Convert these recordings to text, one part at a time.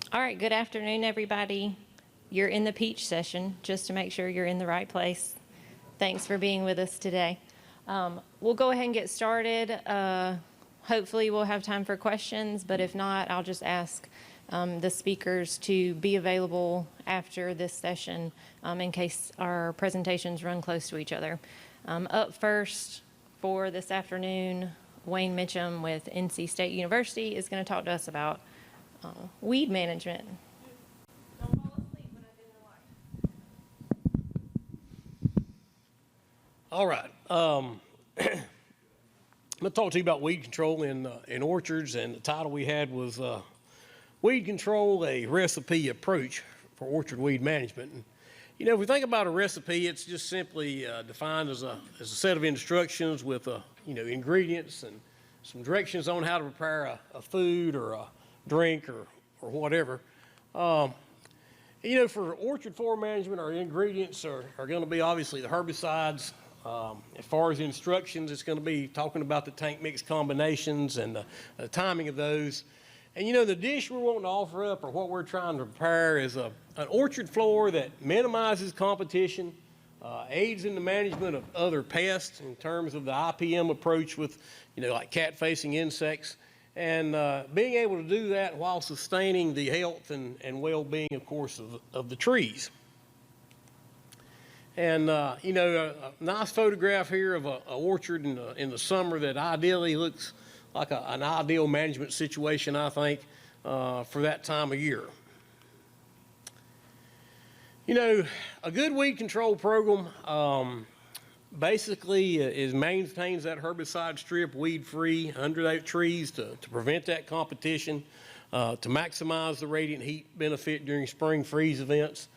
All right, good afternoon, everybody. You're in the peach session, just to make sure you're in the right place. Thanks for being with us today. We'll go ahead and get started. Hopefully we'll have time for questions, but if not, I'll just ask the speakers to be available after this session in case our presentations run close to each other. Up first for this afternoon, Wayne Mitchum with NC State University is going to talk to us about weed management. Don't fall asleep when I do the light. All right. I'm going to talk to you about weed control in orchards, and the title we had was Weed Control, a Recipe Approach for Orchard Weed Management. And, you know, if we think about a recipe, it's just simply defined as a set of instructions with, ingredients and some directions on how to prepare a food or a drink or whatever. For orchard form management, our ingredients are going to be obviously the herbicides. As far as instructions, it's going to be talking about the tank mix combinations and the timing of those. And the dish we're wanting to offer up, or what we're trying to prepare, is an orchard floor that minimizes competition, aids in the management of other pests in terms of the IPM approach with, like cat-facing insects, and being able to do that while sustaining the health and well-being, of course, of the trees. And, a nice photograph here of an orchard in the summer that ideally looks like an ideal management situation, I think, for that time of year. A good weed control program basically maintains that herbicide strip weed-free under those trees to prevent that competition, to maximize the radiant heat benefit during spring freeze events.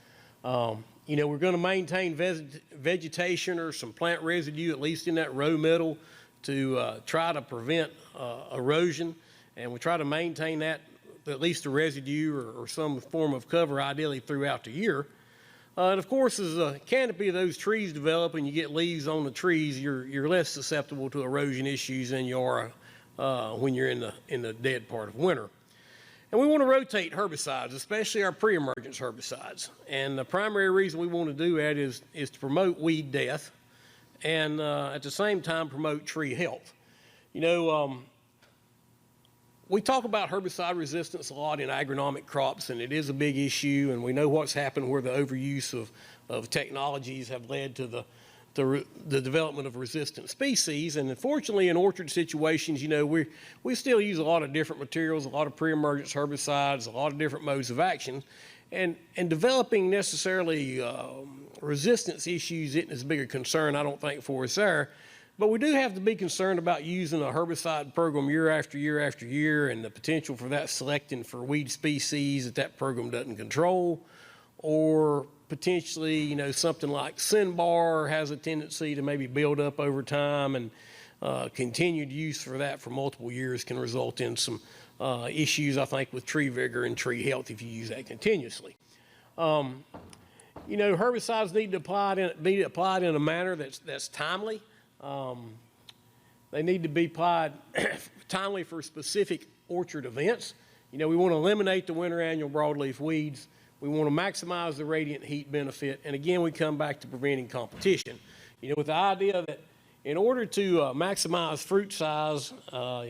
We're going to maintain vegetation or some plant residue, at least in that row middle, to try to prevent erosion. And we try to maintain that, at least the residue or some form of cover, ideally throughout the year. And of course, as the canopy of those trees develop and you get leaves on the trees, you're less susceptible to erosion issues than you are when you're in the dead part of winter. And we want to rotate herbicides, especially our pre-emergence herbicides. And the primary reason we want to do that is to promote weed death and at the same time promote tree health. We talk about herbicide resistance a lot in agronomic crops, and it is a big issue, and we know what's happened where the overuse of technologies have led to the development of resistant species. And unfortunately, in orchard situations, we still use a lot of different materials, a lot of pre-emergence herbicides, a lot of different modes of action, and developing necessarily resistance issues isn't as big a concern, I don't think, for us there. But we do have to be concerned about using a herbicide program year after year after year, and the potential for that selecting for weed species that program doesn't control, or potentially, something like Cinbar has a tendency to maybe build up over time, and continued use for that for multiple years can result in some issues, I think, with tree vigor and tree health if you use that continuously. Herbicides need to be applied in a manner that's timely. They need to be applied timely for specific orchard events. We want to eliminate the winter annual broadleaf weeds. We want to maximize the radiant heat benefit. And again, we come back to preventing competition. With the idea that in order to maximize fruit size,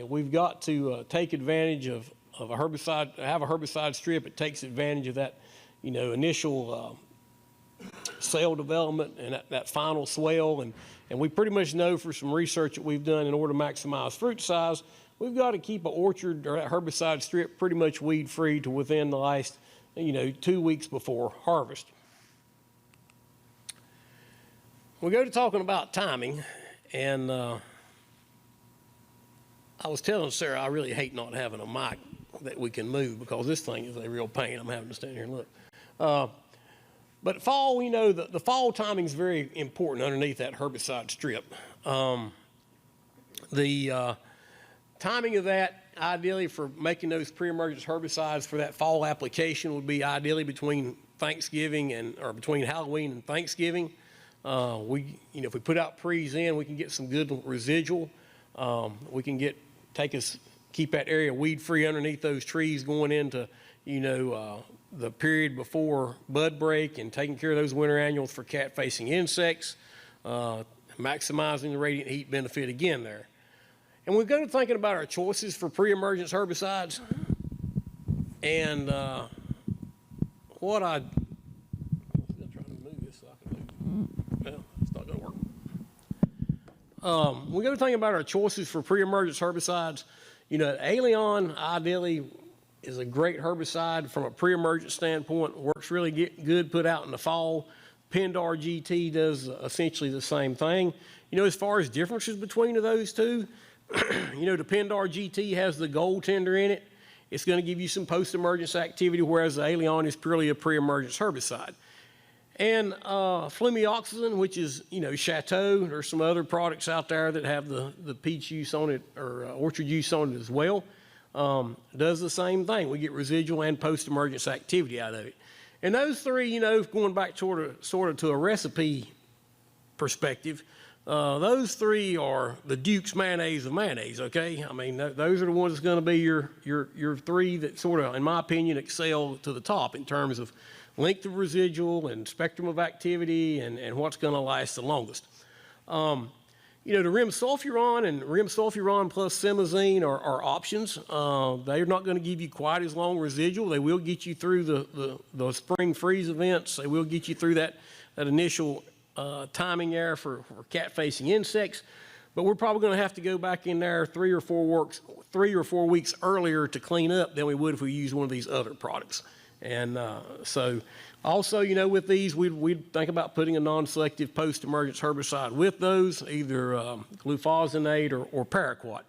we've got to take advantage of a herbicide, have a herbicide strip. It takes advantage of that, initial cell development and that final swell. And we pretty much know for some research that we've done, in order to maximize fruit size, we've got to keep an orchard or that herbicide strip pretty much weed-free to within the last 2 weeks before harvest. We go to talking about timing, and I was telling Sarah I really hate not having a mic that we can move, because this thing is a real pain. I'm having to stand here and look. But fall, we know that the fall timing is very important underneath that herbicide strip. The timing of that, ideally for making those pre-emergence herbicides for that fall application, would be ideally between Thanksgiving or between Halloween and Thanksgiving. If we put out pre's in, we can get some good residual. We can keep that area weed free underneath those trees going into the period before bud break and taking care of those winter annuals for cat-facing insects, maximizing the radiant heat benefit again there. And we go to thinking about our choices for pre-emergence herbicides. And still trying to move this so I can move. Well, it's not going to work. We go to thinking about our choices for pre-emergence herbicides. Allion ideally is a great herbicide from a pre-emergence standpoint. Works really good put out in the fall. Pendar GT does essentially the same thing. As far as differences between those two, the Pendar GT has the goaltender in it. It's going to give you some post-emergence activity, whereas the Allion is purely a pre-emergence herbicide. And flumioxazin, which is, Chateau, there's some other products out there that have the peach use on it or orchard use on it as well, does the same thing. We get residual and post-emergence activity out of it. And those three, going back sort of to a recipe perspective, those three are the Duke's mayonnaise of mayonnaise, okay? I mean, those are the ones that's going to be your three that sort of, in my opinion, excel to the top in terms of length of residual and spectrum of activity and what's going to last the longest. The rimsulfuron and rimsulfuron plus simazine are options. They're not going to give you quite as long residual. They will get you through the spring freeze events. They will get you through that initial timing error for cat-facing insects. But we're probably going to have to go back in there 3 or 4 weeks earlier to clean up than we would if we used one of these other products. And so also, with these, we'd think about putting a non-selective post-emergence herbicide with those, either glufosinate or paraquat.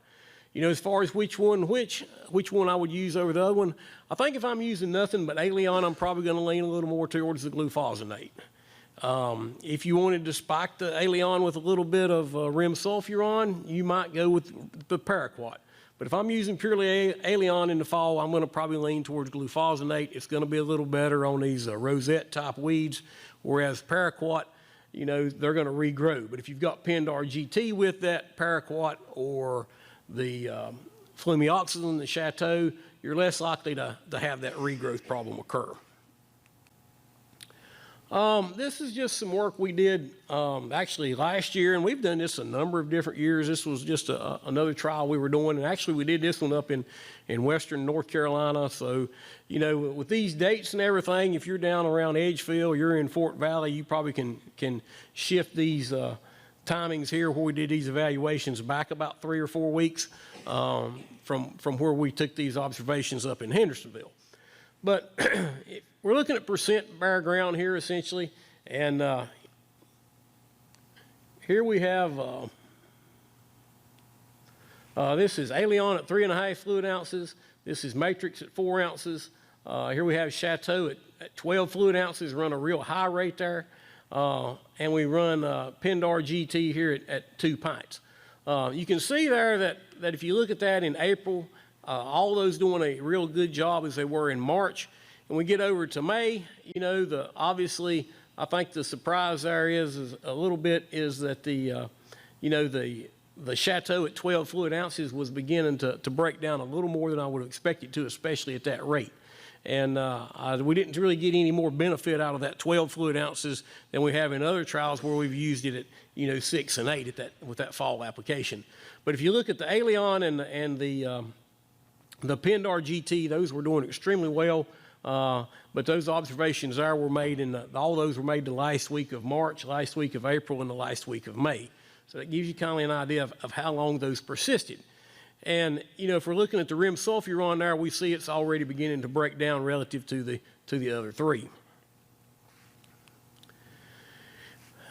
As far as which one I would use over the other one, I think if I'm using nothing but Allion, I'm probably going to lean a little more towards the glufosinate. If you wanted to spike the Allion with a little bit of rimsulfuron, you might go with the paraquat. But if I'm using purely Allion in the fall, I'm going to probably lean towards glufosinate. It's going to be a little better on these rosette type weeds, whereas paraquat, they're going to regrow. But if you've got Pendar GT with that paraquat or the flumioxazin, the Chateau, you're less likely to have that regrowth problem occur. This is just some work we did actually last year, and we've done this a number of different years. This was just another trial we were doing, and actually we did this one up in western North Carolina. So, with these dates and everything, if you're down around Edgefield, you're in Fort Valley, you probably can shift these timings here where we did these evaluations back about 3 or 4 weeks from where we took these observations up in Hendersonville. But we're looking at percent bare ground here essentially, and here we have this is Allion at 3.5 fluid ounces. This is Matrix at 4 ounces. Here we have Chateau at 12 fluid ounces, run a real high rate there, and we run Pendar GT here at 2 pints. You can see there that if you look at that in April, all those doing a real good job as they were in March. And we get over to May, obviously, I think the surprise there is a little bit is that the Chateau at 12 fluid ounces was beginning to break down a little more than I would have expected to, especially at that rate. And we didn't really get any more benefit out of that 12 fluid ounces than we have in other trials where we've used it at 6 and 8 with that fall application. But if you look at the Allion and the Pendar GT, those were doing extremely well, but those observations there were made all those were made the last week of March, last week of April, and the last week of May. So that gives you kind of an idea of how long those persisted. And, if we're looking at the rimsulfuron there, we see it's already beginning to break down relative to the other three.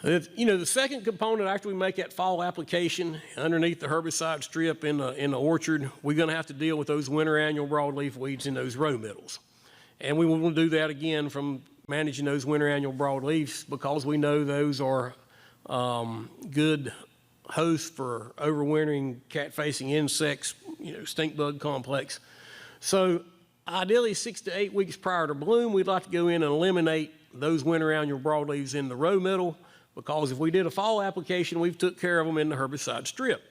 The second component after we make that fall application underneath the herbicide strip in the orchard, we're going to have to deal with those winter annual broadleaf weeds in those row middles. And we will do that again from managing those winter annual broadleafs because we know those are good hosts for overwintering cat-facing insects, stink bug complex. So ideally 6 to 8 weeks prior to bloom, we'd like to go in and eliminate those winter annual broadleaves in the row middle, because if we did a fall application, we've took care of them in the herbicide strip.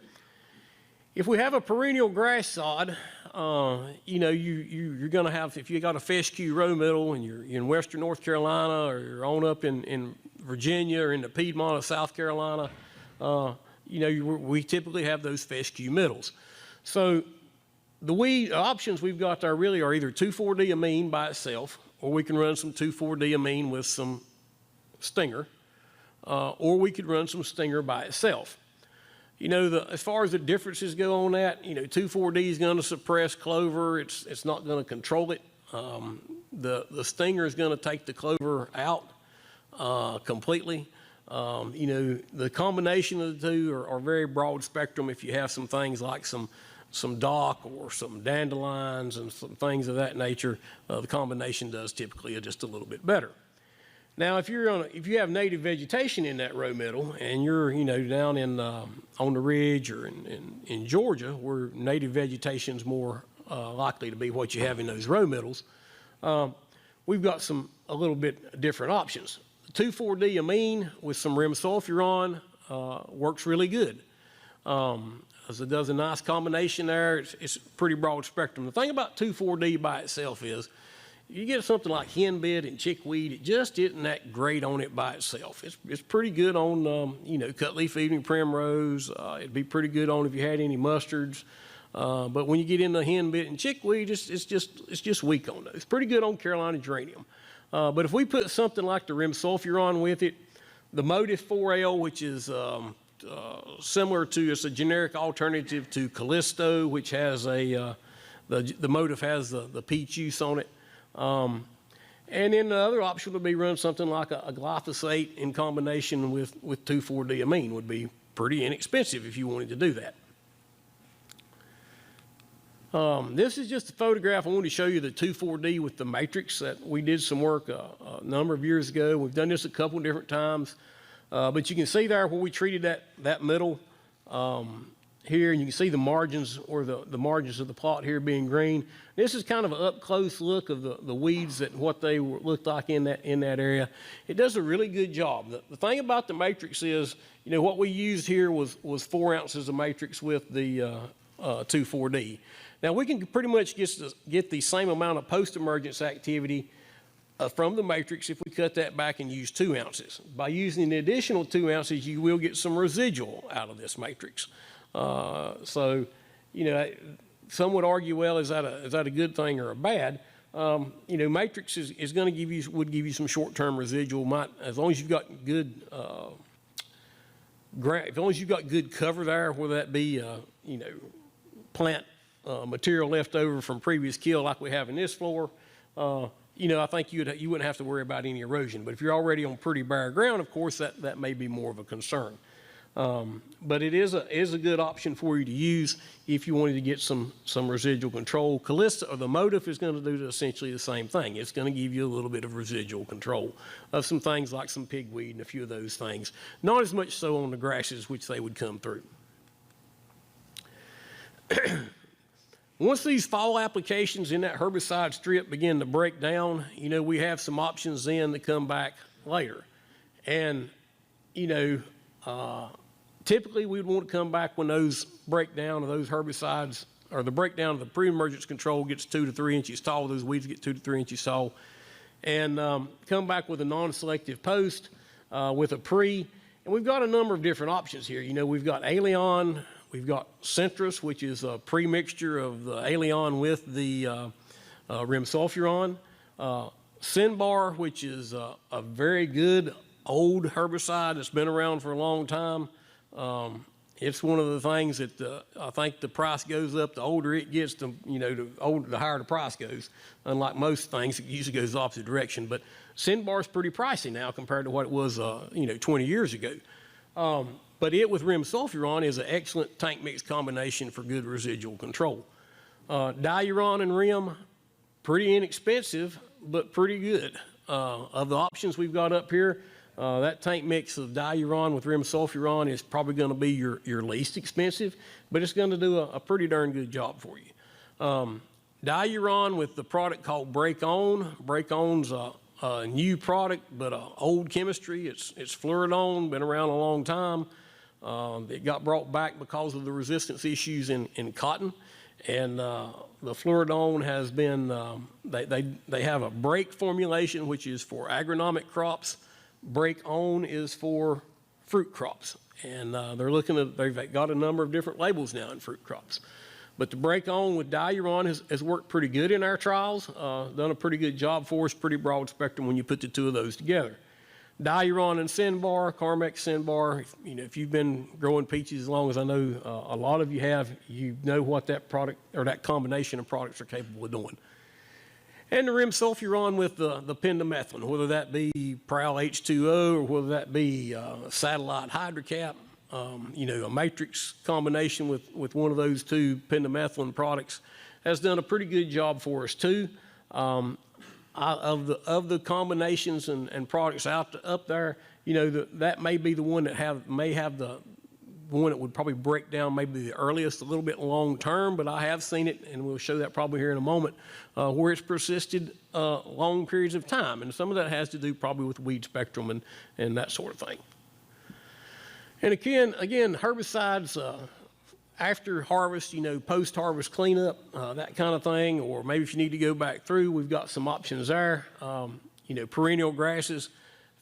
If we have a perennial grass sod, you know, you're going to have, if you got a fescue row middle and you're in western North Carolina, or you're on up in Virginia or in the Piedmont of South Carolina, you know, we typically have those fescue middles. So the weed options we've got there really are either 2,4-diamine by itself, or we can run some 2,4-diamine with some stinger, or we could run some stinger by itself. You know, as far as the differences go on that, you know, 2,4-D is going to suppress clover. It's not going to control it. The stinger is going to take the clover out completely. You know, the combination of the two are very broad spectrum. If you have some things like some dock or some dandelions and some things of that nature, the combination does typically just a little bit better. Now, if you have native vegetation in that row middle, and you're, you know, down in on the ridge or in Georgia, where native vegetation is more likely to be what you have in those row middles, we've got a little bit different options. 2,4-diamine with some rimsulfuron works really good. As it does a nice combination there. It's pretty broad spectrum. The thing about 2,4-D by itself is, you get something like henbit and chickweed, it just isn't that great on it by itself. It's pretty good on, you know, cut leaf evening primrose. It'd be pretty good on if you had any mustards. But when you get into henbit and chickweed, it's just weak on those. It's pretty good on Carolina geranium. But if we put something like the rimsulfuron with it, the Motif 4L, which is similar to, it's a generic alternative to Callisto, which has the Motif has the peach use on it. And then the other option would be run something like a glyphosate in combination with 2,4-diamine would be pretty inexpensive if you wanted to do that. This is just a photograph. I wanted to show you the 2,4-D with the matrix that we did some work a number of years ago. We've done this a couple different times, but you can see there where we treated that middle here, and you can see the margins, or the margins of the plot here being green. This is kind of an up close look of the weeds and what they looked like in that area. It does a really good job. The thing about the matrix is, you know, what we used here was 4 ounces of matrix with the 2,4-D. Now we can pretty much get the same amount of post-emergence activity from the matrix if we cut that back and use 2 ounces. By using the additional 2 ounces, you will get some residual out of this matrix. So, you know, some would argue, well, is that a good thing or a bad? You know, matrix is going to would give you some short-term residual. As long as you've got good, as long as you've got good cover there, whether that be, you know, plant material left over from previous kill like we have in this floor, you know, I think you wouldn't have to worry about any erosion. But if you're already on pretty bare ground, of course, that may be more of a concern. But it is a good option for you to use if you wanted to get some residual control. Callisto, or the Motif, is going to do essentially the same thing. It's going to give you a little bit of residual control of some things like some pigweed and a few of those things. Not as much so on the grasses, which they would come through. Once these fall applications in that herbicide strip begin to break down, you know, we have some options then that come back later. And, you know, typically we'd want to come back when those breakdown of those herbicides, or the breakdown of the pre-emergence control gets 2 to 3 inches tall, those weeds get 2 to 3 inches tall, and come back with a non-selective post with a pre. And we've got a number of different options here. You know, we've got Allion, we've got Centrus, which is a pre-mixture of the Allion with the rimsulfuron. Sinbar, which is a very good old herbicide that's been around for a long time. It's one of the things that I think the price goes up. The older it gets, the higher the price goes. Unlike most things, it usually goes the opposite direction. But Sinbar is pretty pricey now compared to what it was 20 years ago. But it with rimsulfuron is an excellent tank mix combination for good residual control. Diuron and rim, pretty inexpensive, but pretty good. Of the options we've got up here, that tank mix of diuron with rimsulfuron is probably going to be your least expensive, but it's going to do a pretty darn good job for you. Diuron with the product called Break On. Break On's a new product, but old chemistry. It's fluoridone, been around a long time. It got brought back because of the resistance issues in cotton. And the fluridone has been, they have a break formulation, which is for agronomic crops. Break on is for fruit crops. And they've got a number of different labels now in fruit crops. But the break on with diuron has worked pretty good in our trials, done a pretty good job for us, pretty broad spectrum when you put the two of those together. Diuron and Cinbar, Carmex Cinbar, if you've been growing peaches as long as I know a lot of you have, you know what that product or that combination of products are capable of doing. And the rimsulfuron with the pendimethalin, whether that be Prowl H2O or whether that be satellite hydrocap, a matrix combination with one of those two pendimethalin products has done a pretty good job for us too. Of the combinations and products up there, that may be the one that may have the one that would probably break down maybe the earliest a little bit long term, but I have seen it, and we'll show that probably here in a moment, where it's persisted long periods of time. And some of that has to do probably with weed spectrum and that sort of thing. And again, herbicides after harvest, post-harvest cleanup, that kind of thing, or maybe if you need to go back through, we've got some options there. Perennial grasses,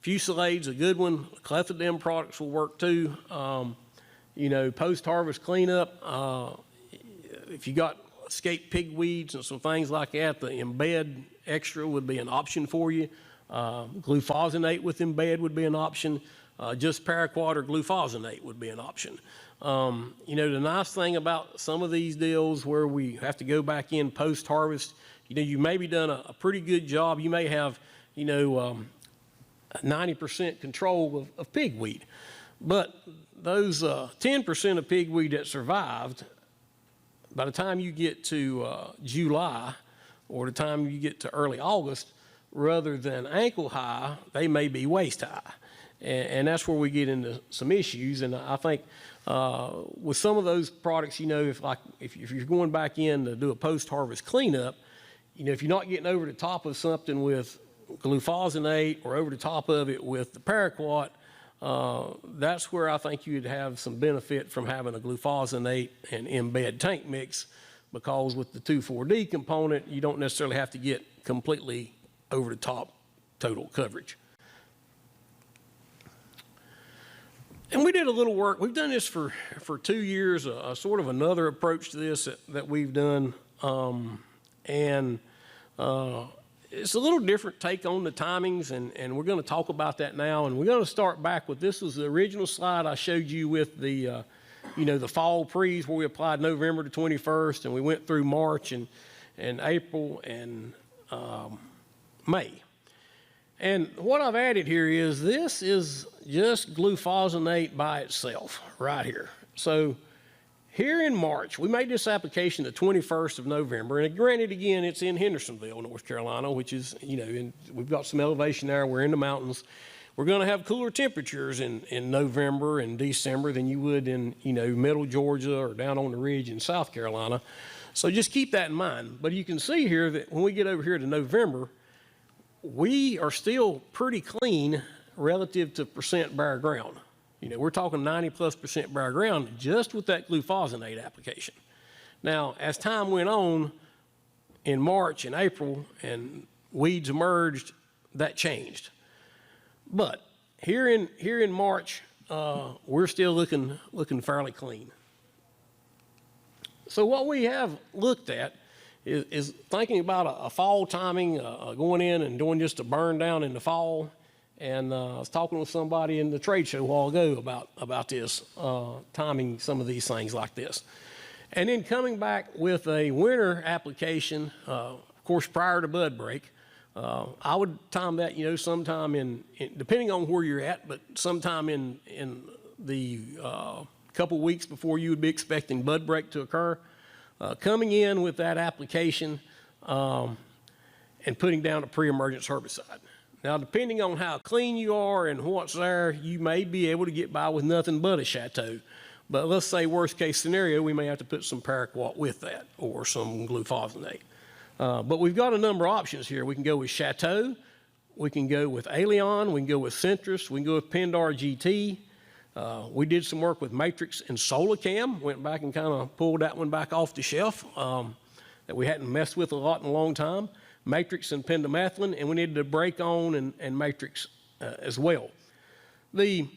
Fusilade's a good one. Clethodim products will work too. Post-harvest cleanup, if you got escaped pigweeds and some things like that, the Embed Extra would be an option for you. Glufosinate with Embed would be an option. Just paraquat or glufosinate would be an option. The nice thing about some of these deals where we have to go back in post-harvest, you maybe done a pretty good job. You may have, 90% control of pigweed. But those 10% of pigweed that survived, by the time you get to July or the time you get to early August, rather than ankle high, they may be waist high. And that's where we get into some issues. And I think with some of those products, if you're going back in to do a post-harvest cleanup, if you're not getting over the top of something with glufosinate or over the top of it with the paraquat, that's where I think you'd have some benefit from having a glufosinate and Embed tank mix, because with the 2,4-D component, you don't necessarily have to get completely over the top total coverage. And we did a little work. We've done this for 2 years, sort of another approach to this that we've done. It's a little different take on the timings, and we're going to talk about that now. And we're going to start back with, this was the original slide I showed you with the, the fall pre's where we applied November the 21st, and we went through March and April and May. And what I've added here is this is just glufosinate by itself right here. So here in March, we made this application the 21st of November, and granted, again, it's in Hendersonville, North Carolina, which is, we've got some elevation there. We're in the mountains. We're going to have cooler temperatures in November and December than you would in, middle Georgia or down on the ridge in South Carolina. So just keep that in mind. But you can see here that when we get over here to November, we are still pretty clean relative to percent bare ground. We're talking 90+% bare ground just with that glufosinate application. Now, as time went on in March and April and weeds emerged, that changed. But here in March, we're still looking fairly clean. So what we have looked at is thinking about a fall timing, going in and doing just a burn down in the fall. And I was talking with somebody in the trade show a while ago about this, timing some of these things like this. And then coming back with a winter application, of course, prior to bud break, I would time that, sometime in depending on where you're at, but sometime in the couple weeks before you would be expecting bud break to occur. Coming in with that application and putting down a pre-emergence herbicide. Now, depending on how clean you are and what's there, you may be able to get by with nothing but a Chateau. But let's say worst case scenario, we may have to put some paraquat with that or some glufosinate. But we've got a number of options here. We can go with Chateau, we can go with Allion, we can go with Centris, we can go with Pendar GT. We did some work with Matrix and Solacam, went back and kind of pulled that one back off the shelf that we hadn't messed with a lot in a long time. Matrix and pendimethalin, and we needed to break on and Matrix as well. The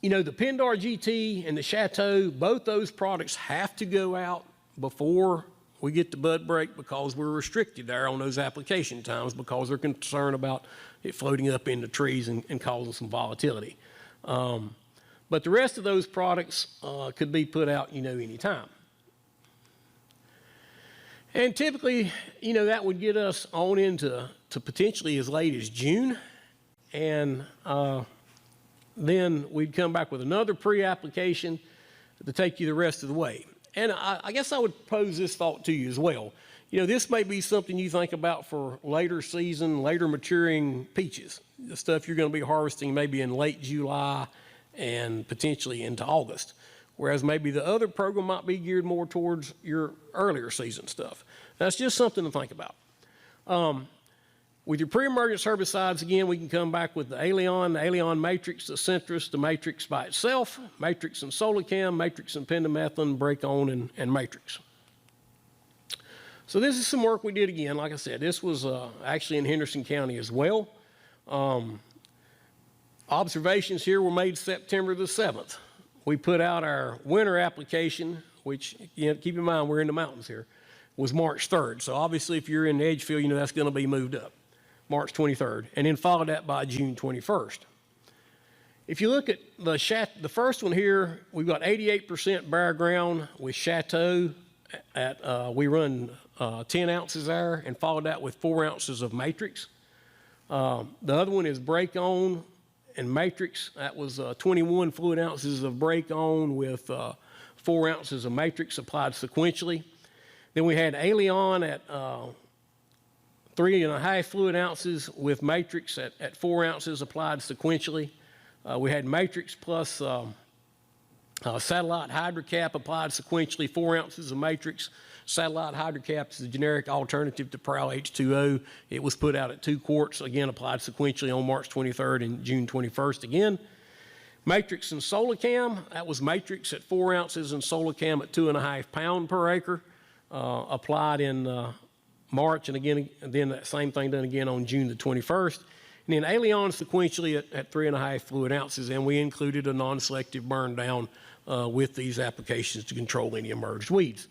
Pindar GT and the Chateau, both those products have to go out before we get the bud break because we're restricted there on those application times because they're concerned about it floating up into trees and causing some volatility. But the rest of those products could be put out, anytime. And typically, that would get us on into potentially as late as June. And then we'd come back with another pre-application to take you the rest of the way. And I guess I would pose this thought to you as well. This may be something you think about for later season, later maturing peaches, the stuff you're going to be harvesting maybe in late July and potentially into August. Whereas maybe the other program might be geared more towards your earlier season stuff. That's just something to think about. With your pre-emergence herbicides, again, we can come back with the Allion Matrix, the Centris, the Matrix by itself, Matrix and Solacam, Matrix and pendimethalin, break on, and Matrix. So this is some work we did again. Like I said, this was actually in Henderson County as well. Observations here were made September the 7th. We put out our winter application, which, keep in mind, we're in the mountains here, was March 3rd. So obviously, if you're in the Edgefield, that's going to be moved up, March 23rd, and then followed that by June 21st. If you look at the first one here, we've got 88% bare ground with Chateau. We run 10 ounces there and followed that with 4 ounces of Matrix. The other one is break on and Matrix. That was 21 fluid ounces of break on with 4 ounces of Matrix applied sequentially. Then we had Allion at 3.5 fluid ounces with Matrix at 4 ounces applied sequentially. We had Matrix plus satellite hydrocap applied sequentially, 4 ounces of Matrix. Satellite hydrocap is a generic alternative to Prowl H2O. It was put out at 2 quarts, again applied sequentially on March 23rd and June 21st again. Matrix and Solacam, that was Matrix at 4 ounces and Solacam at 2.5 pounds per acre, applied in March, and then that same thing done again on June the 21st. And then Allion sequentially at 3.5 fluid ounces, and we included a non-selective burn down with these applications to control any emerged weeds.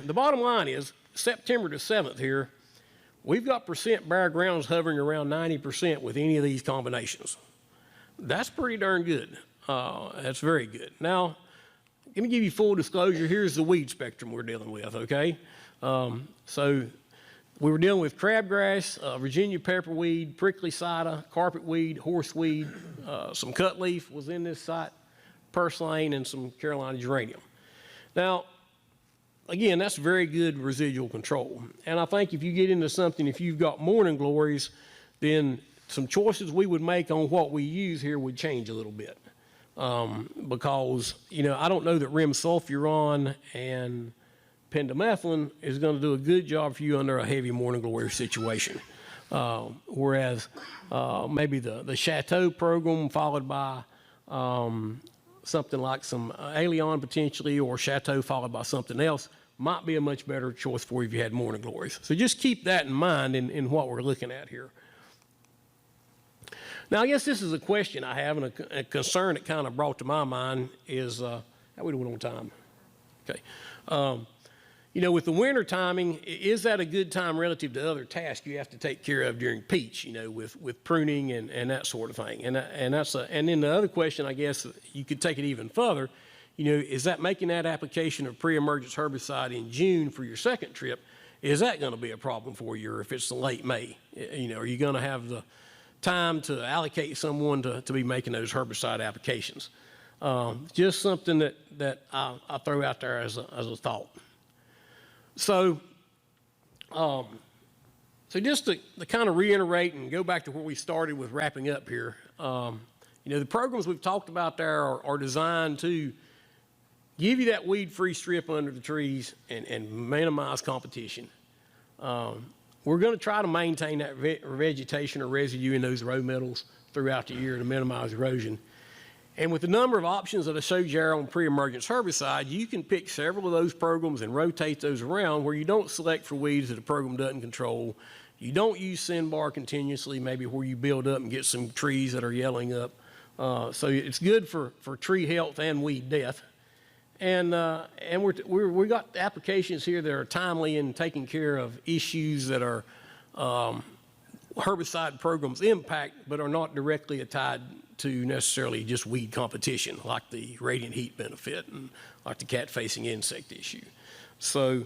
The bottom line is, September the 7th here, we've got percent bare grounds hovering around 90% with any of these combinations. That's pretty darn good. That's very good. Now, let me give you full disclosure. Here's the weed spectrum we're dealing with, okay? So we were dealing with crabgrass, Virginia pepperweed, prickly cider, carpetweed, horseweed, some cutleaf was in this site, purslane, and some Carolina geranium. Now, again, that's very good residual control. And I think if you get into something, if you've got morning glories, then some choices we would make on what we use here would change a little bit. Because, I don't know that rimsulfuron and pendimethalin is going to do a good job for you under a heavy morning glory situation. Whereas maybe the Chateau program followed by something like some Allion potentially, or Chateau followed by something else might be a much better choice for you if you had morning glories. So just keep that in mind in what we're looking at here. Now, I guess this is a question I have, and a concern that kind of brought to my mind is, how we doing on time? Okay. With the winter timing, is that a good time relative to other tasks you have to take care of during peach, with pruning and that sort of thing? And then the other question, I guess, you could take it even further, is that making that application of pre-emergence herbicide in June for your second trip, is that going to be a problem for you, or if it's late May? Are you going to have the time to allocate someone to be making those herbicide applications? Just something that I throw out there as a thought. So just to kind of reiterate and go back to where we started with wrapping up here, the programs we've talked about there are designed to give you that weed-free strip under the trees and minimize competition. We're going to try to maintain that vegetation or residue in those row metals throughout the year to minimize erosion. And with the number of options that I showed you on pre-emergence herbicide, you can pick several of those programs and rotate those around where you don't select for weeds that the program doesn't control. You don't use Sinbar continuously, maybe where you build up and get some trees that are yelling up. So it's good for tree health and weed death. And we got applications here that are timely in taking care of issues that are herbicide programs impact, but are not directly tied to necessarily just weed competition, like the radiant heat benefit and like the cat-facing insect issue. So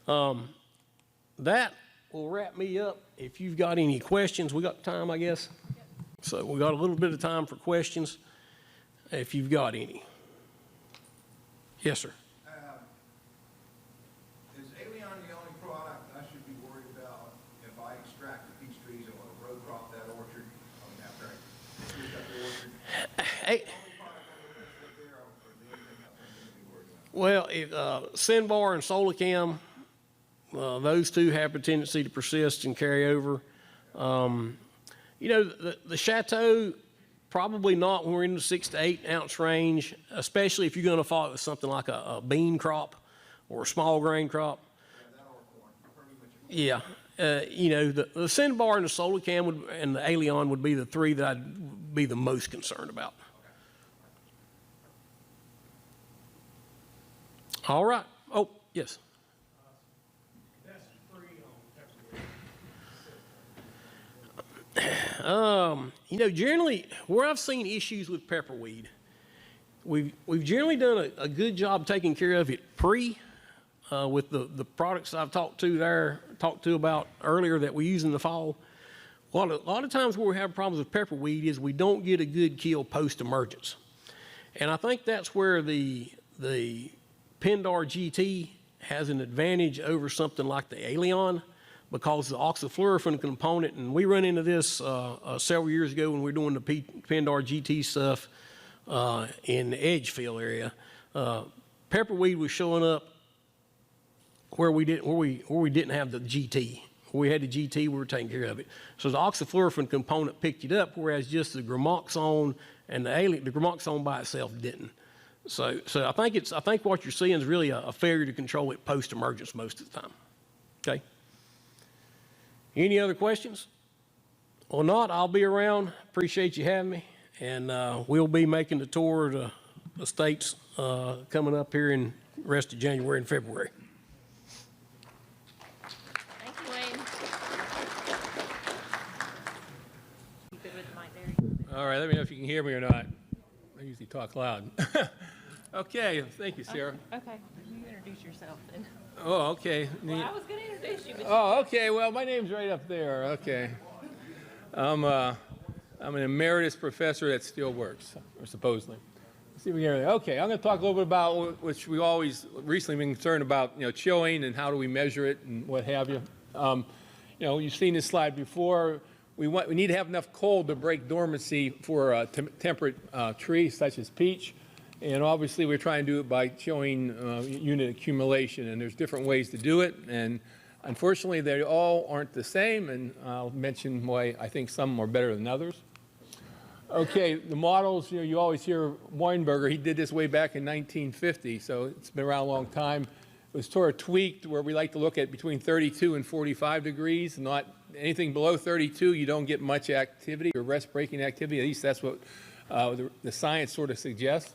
that will wrap me up. If you've got any questions, we got time, I guess. Yep. So we got a little bit of time for questions, if you've got any. Yes, sir. Is Alien the only product I should be worried about if I extract the peach trees and want to row crop that orchard? I mean, after I clean up the orchard. Hey. Well, Sinbar and Solicam, those two have a tendency to persist and carry over. You know, the Chateau, probably not when we're in the 6 to 8 ounce range, especially if you're going to follow it with something like a bean crop or a small grain crop. Yeah, you know, the Sinbar and the Solicam and the Alien would be the three that I'd be the most concerned about. All right. Oh, yes. You know, generally, where I've seen issues with pepperweed, we've generally done a good job taking care of it with the products I've talked to about earlier that we use in the fall. A lot of times where we have problems with pepperweed is we don't get a good kill post-emergence. And I think that's where the Pendar GT has an advantage over something like the Alien, because the oxyfluorophene component, and we run into this several years ago when we were doing the Pendar GT stuff in the Edgefield area. Pepperweed was showing up where we didn't have the GT. Where we had the GT, we were taking care of it. So the oxyfluorophene component picked it up, whereas just the gramoxone and the gramoxone by itself didn't. So I think what you're seeing is really a failure to control it post-emergence most of the time. Okay. Any other questions? Well, not, I'll be around. Appreciate you having me. And we'll be making the tour of the states coming up here in the rest of January and February. Thank you, Wayne. You good with the mic there? All right, let me know if you can hear me or not. I usually talk loud. Okay, thank you, Sarah. Okay, you introduce yourself then. Oh, okay. Well, I was going to introduce you, but Oh, okay, well, my name's right up there, okay. I'm an emeritus professor that still works, or supposedly. Let's see if we can hear that. Okay, I'm going to talk a little bit about which we always recently been concerned about, you know, chilling and how do we measure it and what have you. You know, you've seen this slide before. We need to have enough cold to break dormancy for a temperate tree such as peach. And obviously, we're trying to do it by showing unit accumulation, and there's different ways to do it. And unfortunately, they all aren't the same, and I'll mention why I think some are better than others. Okay, the models, you know, you always hear Weinberger. He did this way back in 1950, so it's been around a long time. It was sort of tweaked where we like to look at between 32 and 45 degrees, not anything below 32, you don't get much activity or rest-breaking activity. At least that's what the science sort of suggests.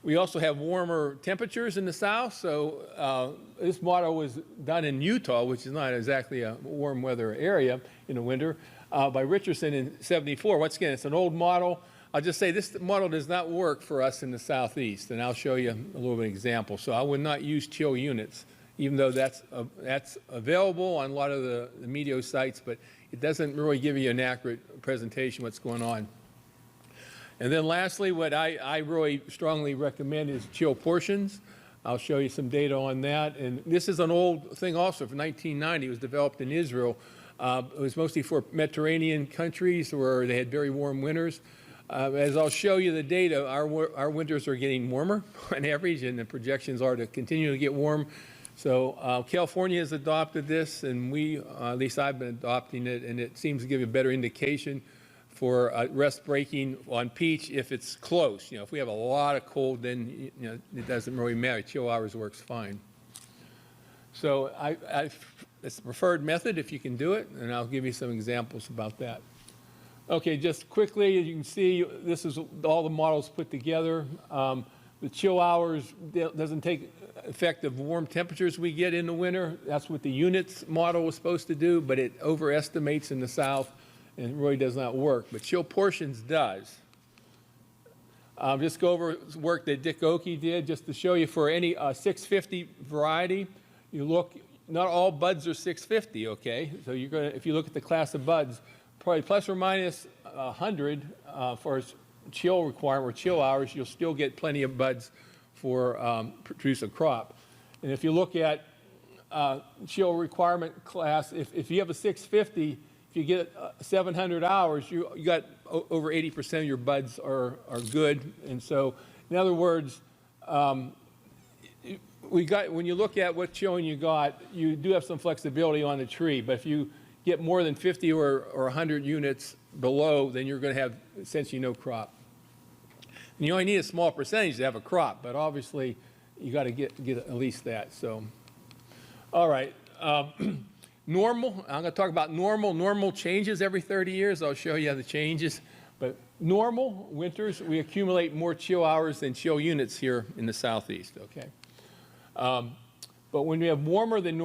We also have warmer temperatures in the south, so this model was done in Utah, which is not exactly a warm weather area in the winter, by Richardson in '74. Once again, it's an old model. I'll just say this model does not work for us in the southeast, and I'll show you a little bit of example. So I would not use chill units, even though that's available on a lot of the meteor sites, but it doesn't really give you an accurate presentation of what's going on. And then lastly, what I really strongly recommend is chill portions. I'll show you some data on that. And this is an old thing also from 1990. It was developed in Israel. It was mostly for Mediterranean countries where they had very warm winters. As I'll show you the data, our winters are getting warmer on average, and the projections are to continue to get warm. So California has adopted this, and at least I've been adopting it, and it seems to give you a better indication for rest breaking on peach if it's close. If we have a lot of cold, then it doesn't really matter. Chill hours works fine. So it's the preferred method if you can do it, and I'll give you some examples about that. Okay, just quickly, as you can see, this is all the models put together. The chill hours doesn't take effect of warm temperatures we get in the winter. That's what the units model was supposed to do, but it overestimates in the south and it really does not work. But chill portions does. Just go over work that Dick Oakey did just to show you for any 650 variety. You look, not all buds are 650, okay? So you're going to, if you look at the class of buds, probably plus or minus 100 for chill requirement or chill hours, you'll still get plenty of buds for produce a crop. And if you look at chill requirement class, if you have a 650, if you get 700 hours, you got over 80% of your buds are good. And so, in other words, when you look at what chilling you got, you do have some flexibility on the tree. But if you get more than 50 or 100 units below, then you're going to have essentially no crop. And you only need a small percentage to have a crop, but obviously you got to get at least that. So, all right. Normal, I'm going to talk about normal. Normal changes every 30 years. I'll show you the changes. But normal winters, we accumulate more chill hours than chill units here in the southeast, okay? But when we have warmer than,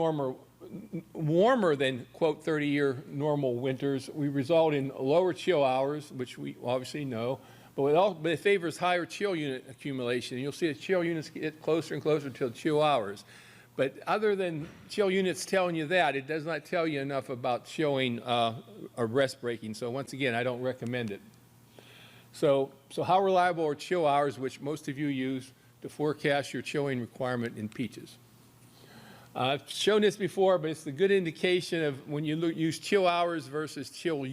quote, 30-year normal winters, we result in lower chill hours, which we obviously know, but it favors higher chill unit accumulation. You'll see the chill units get closer and closer to chill hours. But other than chill units telling you that, it does not tell you enough about showing or rest breaking. So once again, I don't recommend it. So how reliable are chill hours, which most of you use to forecast your chilling requirement in peaches? I've shown this before, but it's a good indication of when you use chill hours versus chill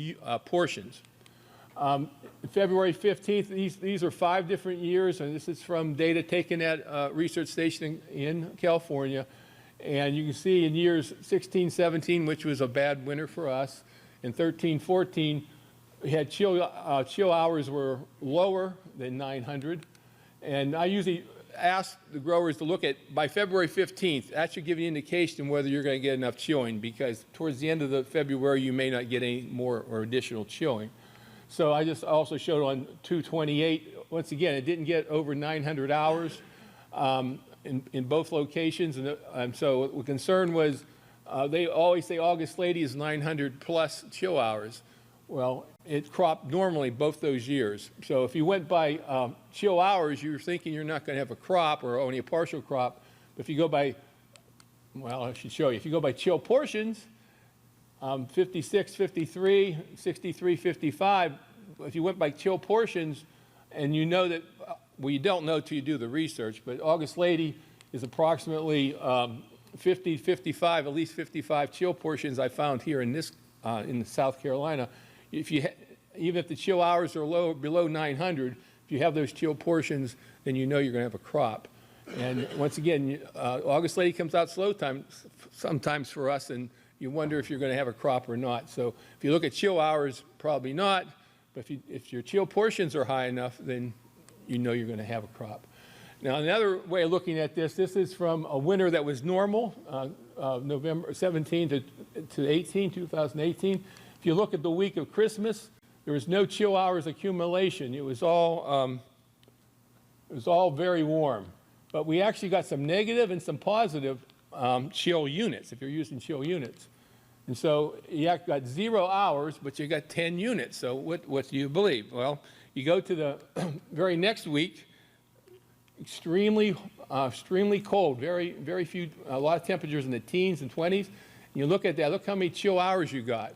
portions. February 15th, these are 5 different years, and this is from data taken at a research station in California. And you can see in years 16, 17, which was a bad winter for us, and 13, 14, we had chill hours were lower than 900. And I usually ask the growers to look at, by February 15th, that should give you an indication whether you're going to get enough chilling, because towards the end of the February, you may not get any more or additional chilling. So I just also showed on 228, once again, it didn't get over 900 hours in both locations. And so the concern was, they always say August Lady is 900 plus chill hours. Well, it cropped normally both those years. So if you went by chill hours, you're thinking you're not going to have a crop or only a partial crop. But if you go by, well, I should show you. If you go by chill portions, 56, 53, 63, 55, if you went by chill portions, and you know that, well, you don't know till you do the research, but August Lady is approximately 50, 55, at least 55 chill portions I found here in this, in South Carolina. Even if the chill hours are below 900, if you have those chill portions, then you know you're going to have a crop. And once again, August Lady comes out slow sometimes for us, and you wonder if you're going to have a crop or not. So if you look at chill hours, probably not. But if your chill portions are high enough, then you know you're going to have a crop. Now, another way of looking at this is from a winter that was normal, November 17 to 18, 2018. If you look at the week of Christmas, there was no chill hours accumulation. It was all very warm. But we actually got some negative and some positive chill units, if you're using chill units. And so you got 0 hours, but you got 10 units. So what do you believe? Well, you go to the very next week, extremely cold, very few, a lot of temperatures in the teens and 20s. And you look at that, look how many chill hours you got.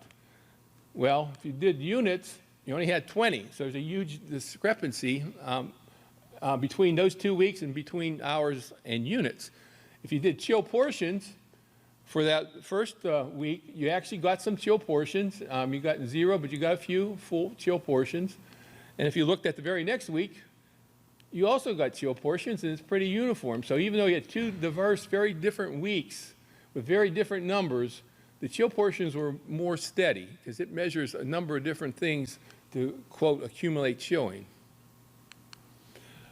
Well, if you did units, you only had 20. So there's a huge discrepancy between those 2 weeks and between hours and units. If you did chill portions for that first week, you actually got some chill portions. You got 0, but you got a few full chill portions. And if you looked at the very next week, you also got chill portions, and it's pretty uniform. So even though you had 2 diverse, very different weeks with very different numbers, the chill portions were more steady because it measures a number of different things to, quote, accumulate chilling.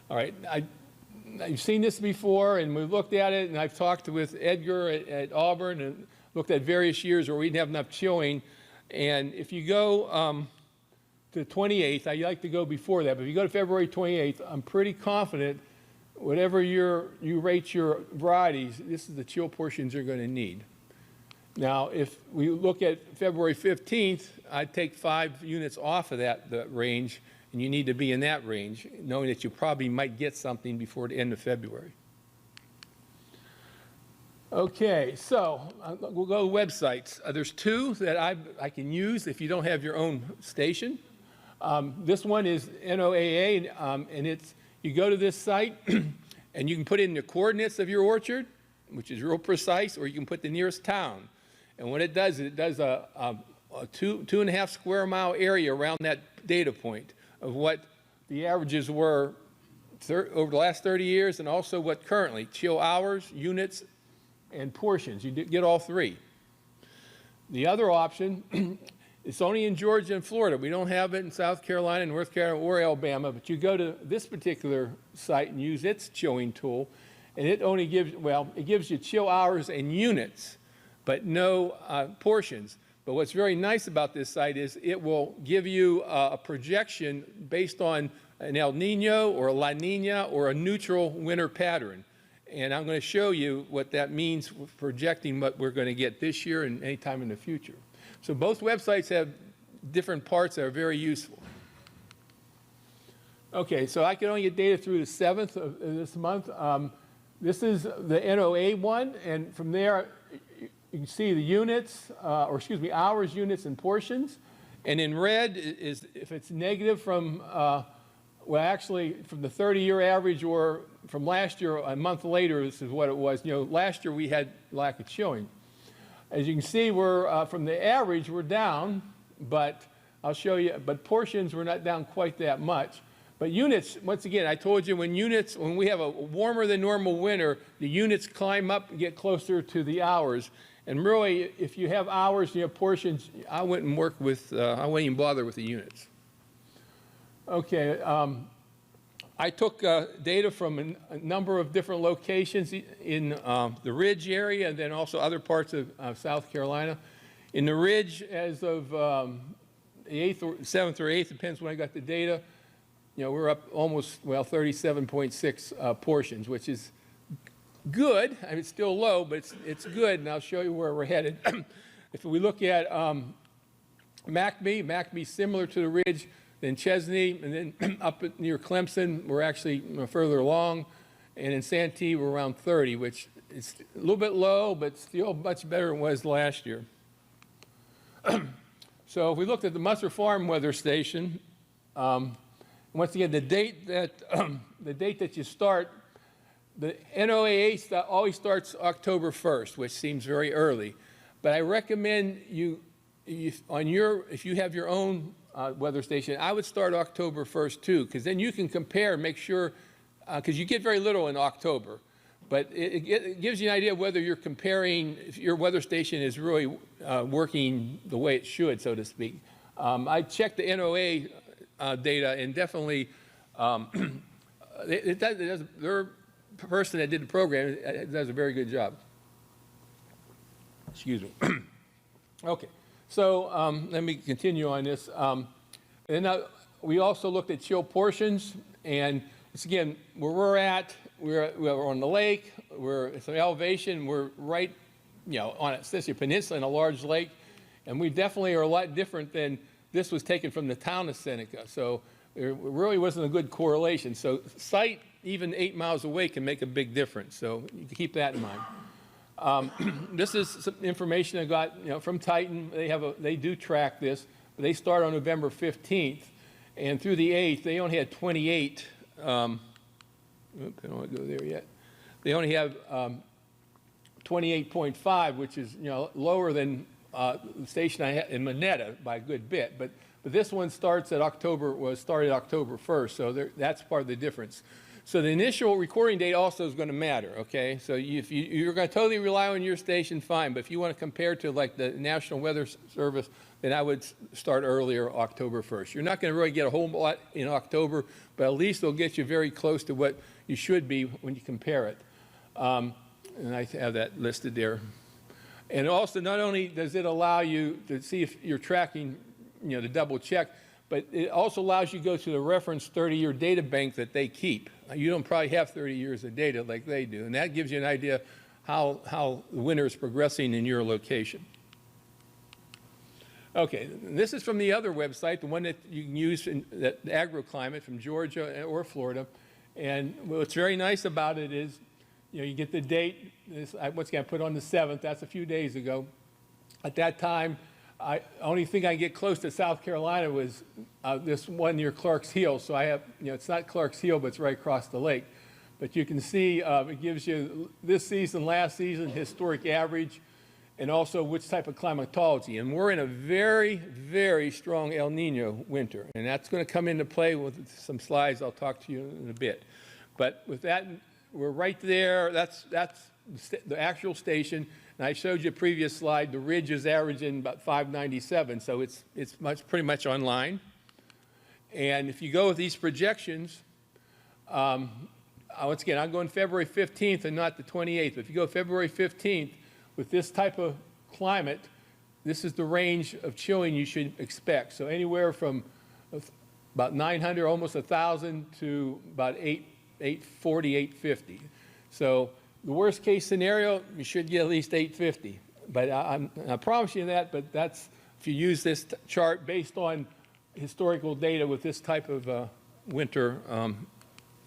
All right, I've seen this before, and we've looked at it, and I've talked with Edgar at Auburn and looked at various years where we didn't have enough chilling. And if you go to the 28th, I like to go before that, but if you go to February 28th, I'm pretty confident whatever you rate your varieties, this is the chill portions you're going to need. Now, if we look at February 15th, I'd take 5 units off of that range, and you need to be in that range, knowing that you probably might get something before the end of February. Okay, so we'll go to websites. There's 2 that I can use if you don't have your own station. This one is NOAA, and it's, you go to this site, and you can put in the coordinates of your orchard, which is real precise, or you can put the nearest town. And what it does is it does a 2.5 square mile area around that data point of what the averages were over the last 30 years, and also what currently, chill hours, units, and portions. You get all 3. The other option, it's only in Georgia and Florida. We don't have it in South Carolina, North Carolina, or Alabama, but you go to this particular site and use its chilling tool, and it only gives, well, it gives you chill hours and units, but no portions. But what's very nice about this site is it will give you a projection based on an El Nino or a La Nina or a neutral winter pattern. And I'm going to show you what that means with projecting what we're going to get this year and any time in the future. So both websites have different parts that are very useful. Okay, so I can only get data through the 7th of this month. This is the NOA one, and from there you can see the units, hours, units, and portions. And in red is if it's negative from, well, actually from the 30-year average or from last year, a month later, this is what it was. You know, last year we had lack of chilling. As you can see, we're from the average, we're down, but I'll show you, but portions we're not down quite that much. But units, once again, I told you when we have a warmer than normal winter, the units climb up and get closer to the hours. And really, if you have hours and you have portions, I wouldn't work with, I wouldn't even bother with the units. Okay, I took data from a number of different locations in the Ridge area and then also other parts of South Carolina. In the Ridge, as of the 8th or 7th or 8th, depends when I got the data, you know, we're up almost, well, 37.6 portions, which is good. I mean, it's still low, but it's good, and I'll show you where we're headed. If we look at McBee similar to the Ridge, then Chesney, and then up near Clemson, we're actually further along, and in Santee, we're around 30, which is a little bit low, but still much better than it was last year. So if we looked at the Musser Farm weather station, once again, the date that you start, the NOAA always starts October 1st, which seems very early. But I recommend if you have your own weather station, I would start October 1st too, because then you can compare, make sure, because you get very little in October. But it gives you an idea of whether you're comparing, if your weather station is really working the way it should, so to speak. I checked the NOAA data, and definitely their person that did the program does a very good job. Excuse me. Okay, so let me continue on this. And now we also looked at chill portions, and it's again where we're at. We're on the lake. It's an elevation. We're right, you know, on essentially a peninsula in a large lake, and we definitely are a lot different than. This was taken from the town of Seneca, so there really wasn't a good correlation. So site, even 8 miles away, can make a big difference. So you can keep that in mind. This is some information I got, you know, from Titan. They do track this. They start on November 15th, and through the 8th, they only had 28. I don't want to go there yet. They only have 28.5, which is, you know, lower than the station I had in Moneta by a good bit, but this one started October 1st, so that's part of the difference. So the initial recording date also is going to matter, okay? So if you're going to totally rely on your station, fine. But if you want to compare to like the National Weather Service, then I would start earlier, October 1st. You're not going to really get a whole lot in October, but at least they'll get you very close to what you should be when you compare it. And I have that listed there. And also, not only does it allow you to see if you're tracking, to double check, but it also allows you to go to the reference 30-year data bank that they keep. You don't probably have 30 years of data like they do, and that gives you an idea how the winter is progressing in your location. Okay, this is from the other website, the one that you can use in the agroclimate from Georgia or Florida. And what's very nice about it is, you get the date. Once again, I put on the 7th. That's a few days ago. At that time, only thing I get close to South Carolina was this one near Clark's Hill. So I have, it's not Clark's Hill, but it's right across the lake. But you can see it gives you this season, last season, historic average, and also which type of climatology. And we're in a very, very strong El Nino winter. And that's going to come into play with some slides I'll talk to you in a bit. But with that, we're right there. That's the actual station. And I showed you a previous slide. The ridge is averaging about 597, so it's pretty much online. And if you go with these projections, once again, I'm going February 15th and not the 28th. If you go February 15th with this type of climate, this is the range of chilling you should expect. So anywhere from about 900, almost 1,000, to about 840, 850. So the worst case scenario, you should get at least 850. But I promise you that, but that's if you use this chart based on historical data with this type of winter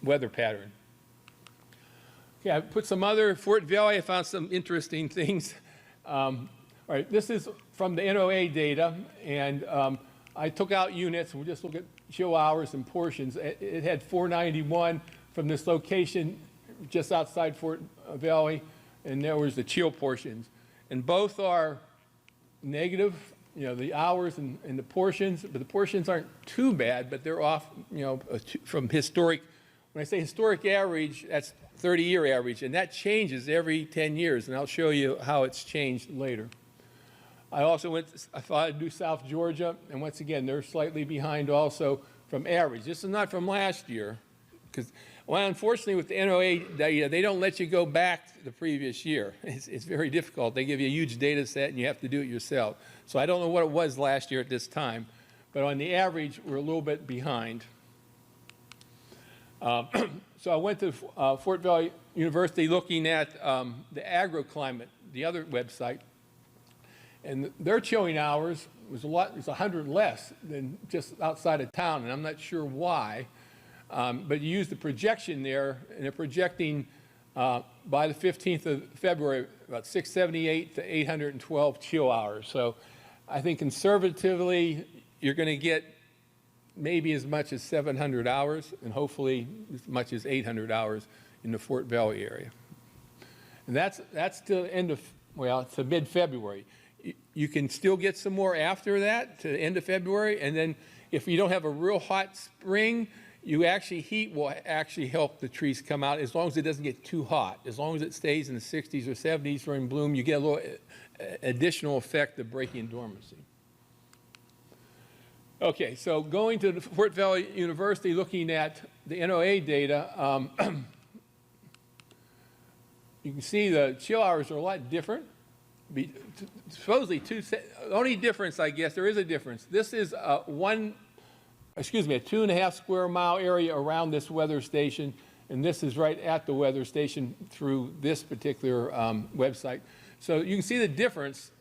weather pattern. Okay, I put some other, Fort Valley, I found some interesting things. All right, this is from the NOA data, and I took out units. We'll just look at chill hours and portions. It had 491 from this location just outside Fort Valley, and there was the chill portions. And both are negative, the hours and the portions, but the portions aren't too bad, but they're off, from historic. When I say historic average, that's 30-year average, and that changes every 10 years, and I'll show you how it's changed later. I also I thought I'd do South Georgia, and once again, they're slightly behind also from average. This is not from last year, because, well, unfortunately, with the NOA data, they don't let you go back to the previous year. It's very difficult. They give you a huge data set, and you have to do it yourself. So I don't know what it was last year at this time, but on the average, we're a little bit behind. So I went to Fort Valley University looking at the agroclimate, the other website, and their chilling hours was 100 less than just outside of town, and I'm not sure why. But you use the projection there, and they're projecting by the 15th of February about 678 to 812 chill hours. So I think conservatively, you're going to get maybe as much as 700 hours, and hopefully as much as 800 hours in the Fort Valley area. And that's to the end of, well, it's to mid-February. You can still get some more after that to the end of February, and then if you don't have a real hot spring, heat will actually help the trees come out as long as it doesn't get too hot. As long as it stays in the 60s or 70s during bloom, you get a little additional effect of breaking dormancy. Okay, so going to Fort Valley University, looking at the NOA data, you can see the chill hours are a lot different. Supposedly, the only difference, I guess, there is a difference. This is a 2.5 square mile area around this weather station, and this is right at the weather station through this particular website. So you can see the difference.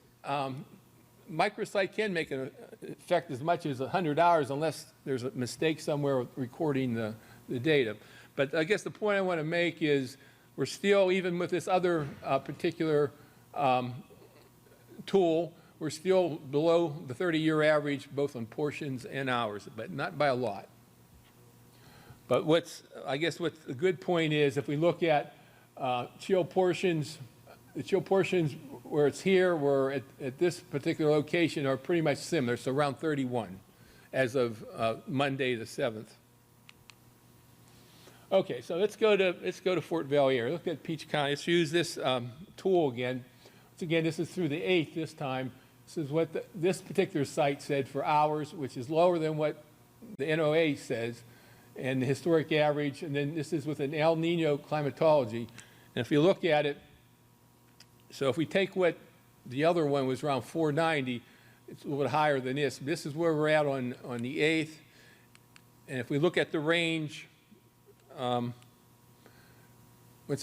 Microsite can make an effect as much as 100 hours unless there's a mistake somewhere with recording the data. But I guess the point I want to make is we're still, even with this other particular tool, we're still below the 30-year average, both on portions and hours, but not by a lot. But I guess what the good point is, if we look at chill portions, the chill portions where it's here, we're at this particular location are pretty much similar, so around 31 as of Monday the 7th. Okay, so let's go to Fort Valier. Look at Peach County. Let's use this tool again. Once again, this is through the 8th this time. This is what this particular site said for hours, which is lower than what the NOAA says, and the historic average. And then this is with an El Nino climatology. And if you look at it, so if we take what the other one was around 490, it's a little bit higher than this. This is where we're at on the 8th. And if we look at the range, once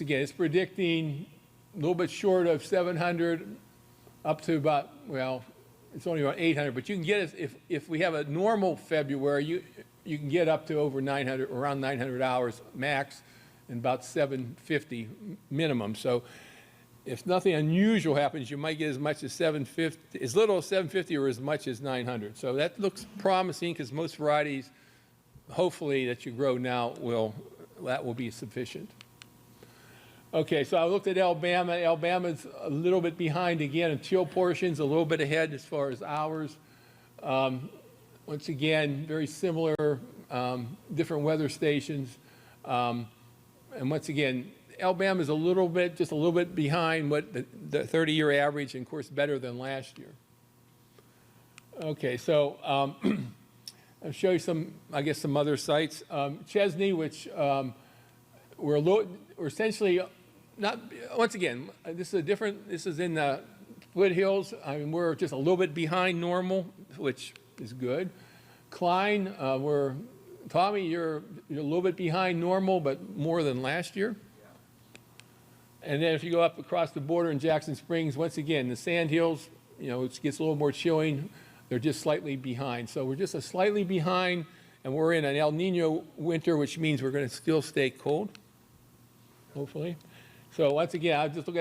again, it's predicting a little bit short of 700 up to about, well, it's only about 800, but you can get it, if we have a normal February, you can get up to over 900, around 900 hours max, and about 750 minimum. So if nothing unusual happens, you might get as much as 750, as little as 750 or as much as 900. So that looks promising because most varieties, hopefully, that you grow now that will be sufficient. Okay, so I looked at Alabama. Alabama's a little bit behind again in chill portions, a little bit ahead as far as hours. Once again, very similar, different weather stations. And once again, Alabama is just a little bit behind what the 30-year average, and of course better than last year. Okay, so I'll show you some other sites. Chesney, which we're essentially not, once again, this is in the foothills. I mean, we're just a little bit behind normal, which is good. Klein, Tommy, you're a little bit behind normal, but more than last year. And then if you go up across the border in Jackson Springs, once again, the Sandhills, it gets a little more chilling. They're just slightly behind. So we're just slightly behind, and we're in an El Nino winter, which means we're going to still stay cold, hopefully. So once again, I just look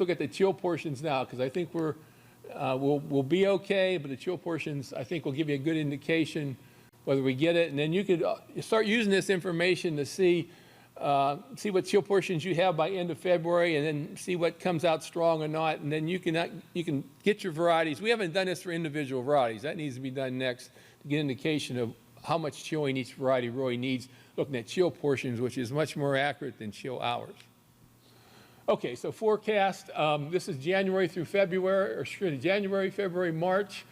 at the chill portions now because I think we'll be okay, but the chill portions I think will give you a good indication whether we get it, and then you could start using this information to see what chill portions you have by end of February, and then see what comes out strong or not, and then you can get your varieties. We haven't done this for individual varieties. That needs to be done next to get an indication of how much chilling each variety really needs, looking at chill portions, which is much more accurate than chill hours. Okay, so forecast. This is January through February, or January, February, March.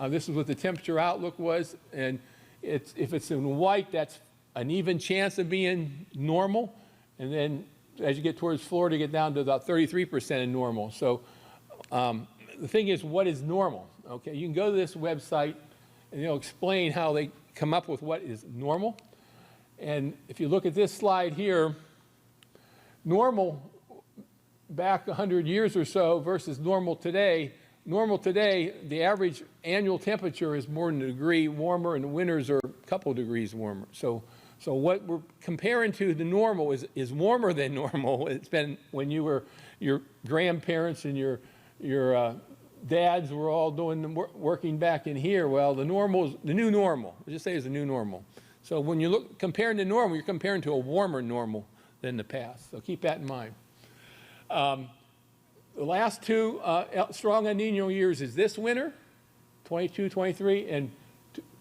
This is what the temperature outlook was, and if it's in white, that's an even chance of being normal, and then as you get towards Florida, you get down to about 33% in normal. So the thing is, what is normal? Okay, you can go to this website, and they'll explain how they come up with what is normal. And if you look at this slide here, normal back 100 years or so versus normal today, the average annual temperature is more than a degree warmer, and the winters are a couple degrees warmer. So what we're comparing to the normal is warmer than normal. It's been when your grandparents and your dads were all working back in here. Well, the new normal. Let's just say it's a new normal. So when you look comparing to normal, you're comparing to a warmer normal than the past. So keep that in mind. The last two strong El Nino years is this winter, 22, 23, and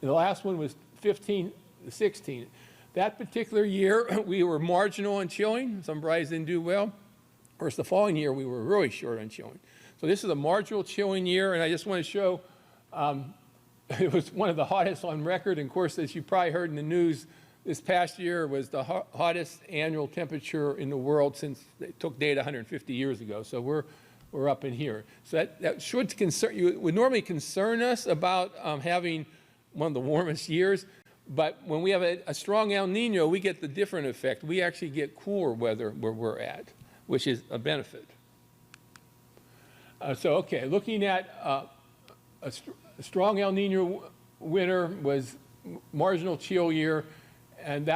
the last one was 15, 16. That particular year, we were marginal on chilling. Some varieties didn't do well. Of course, the following year, we were really short on chilling. So this is a marginal chilling year, and I just want to show it was one of the hottest on record. And of course, as you probably heard in the news, this past year was the hottest annual temperature in the world since they took data 150 years ago. So we're up in here. So that should concern you. Would normally concern us about having one of the warmest years. But when we have a strong El Nino, we get the different effect. We actually get cooler weather where we're at, which is a benefit. Okay, looking at a strong El Nino winter was marginal chill year, and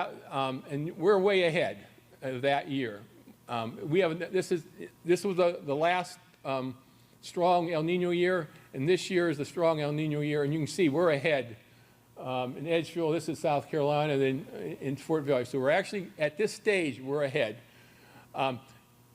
we're way ahead of that year. This was the last strong El Nino year, and this year is the strong El Nino year, and you can see we're ahead. In Edgefield, this is South Carolina, then in Fort Valley. So we're actually, at this stage, we're ahead.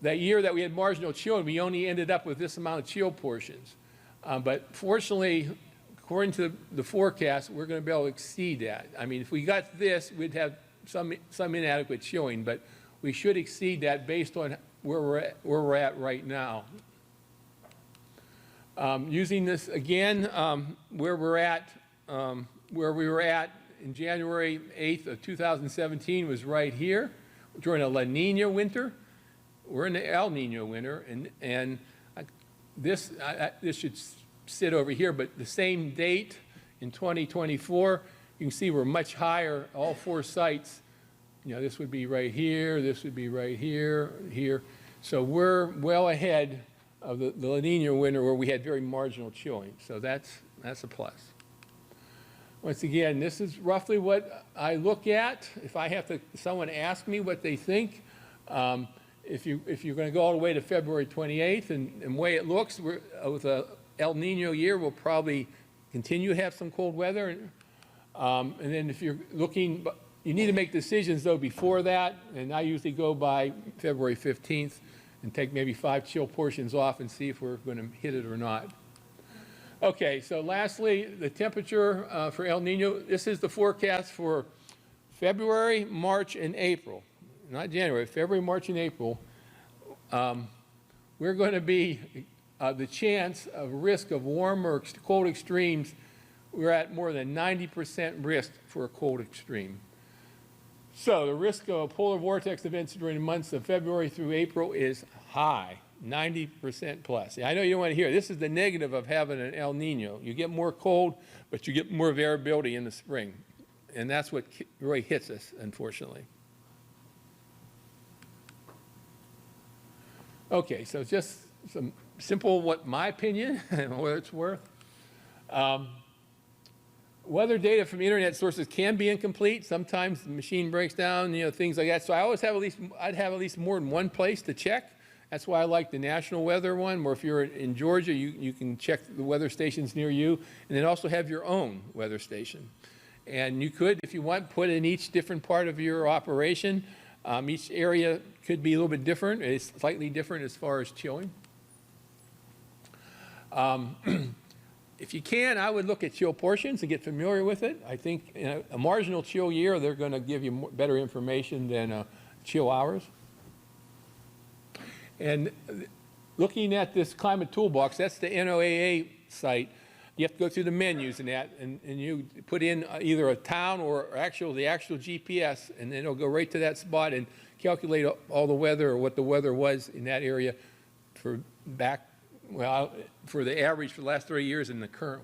That year that we had marginal chill, we only ended up with this amount of chill portions. But fortunately, according to the forecast, we're going to be able to exceed that. I mean, if we got this, we'd have some inadequate chilling, but we should exceed that based on where we're at right now. Using this again, where we were at in January 8th of 2017 was right here during a La Nina winter. We're in the El Nino winter, and this should sit over here, but the same date in 2024, you can see we're much higher, all 4 sites. You know, this would be right here, this would be right here, here. So we're well ahead of the La Nina winter where we had very marginal chilling. So that's a plus. Once again, this is roughly what I look at. If I have to, someone ask me what they think, if you're going to go all the way to February 28th, and the way it looks, with a El Nino year, we'll probably continue to have some cold weather. And then if you're looking, you need to make decisions though before that, and I usually go by February 15th and take maybe 5 chill portions off and see if we're going to hit it or not. Okay, so lastly, the temperature for El Nino. This is the forecast for February, March, and April. Not January, February, March, and April. We're going to be, the chance of risk of warm or cold extremes, we're at more than 90% risk for a cold extreme. So the risk of polar vortex events during the months of February through April is high, 90% plus. I know you don't want to hear it. This is the negative of having an El Nino. You get more cold, but you get more variability in the spring. And that's what really hits us, unfortunately. Okay, so just some simple, my opinion, and what it's worth. Weather data from internet sources can be incomplete. Sometimes the machine breaks down, you know, things like that. So I always have I'd have at least more than one place to check. That's why I like the national weather one, where if you're in Georgia, you can check the weather stations near you, and then also have your own weather station. And you could, if you want, put in each different part of your operation. Each area could be a little bit different. It's slightly different as far as chilling. If you can, I would look at chill portions and get familiar with it. I think in a marginal chill year, they're going to give you better information than chill hours. And looking at this climate toolbox, that's the NOAA site. You have to go through the menus in that, and you put in either a town or the actual GPS, and then it'll go right to that spot and calculate all the weather or what the weather was in that area for the average for the last 30 years and the current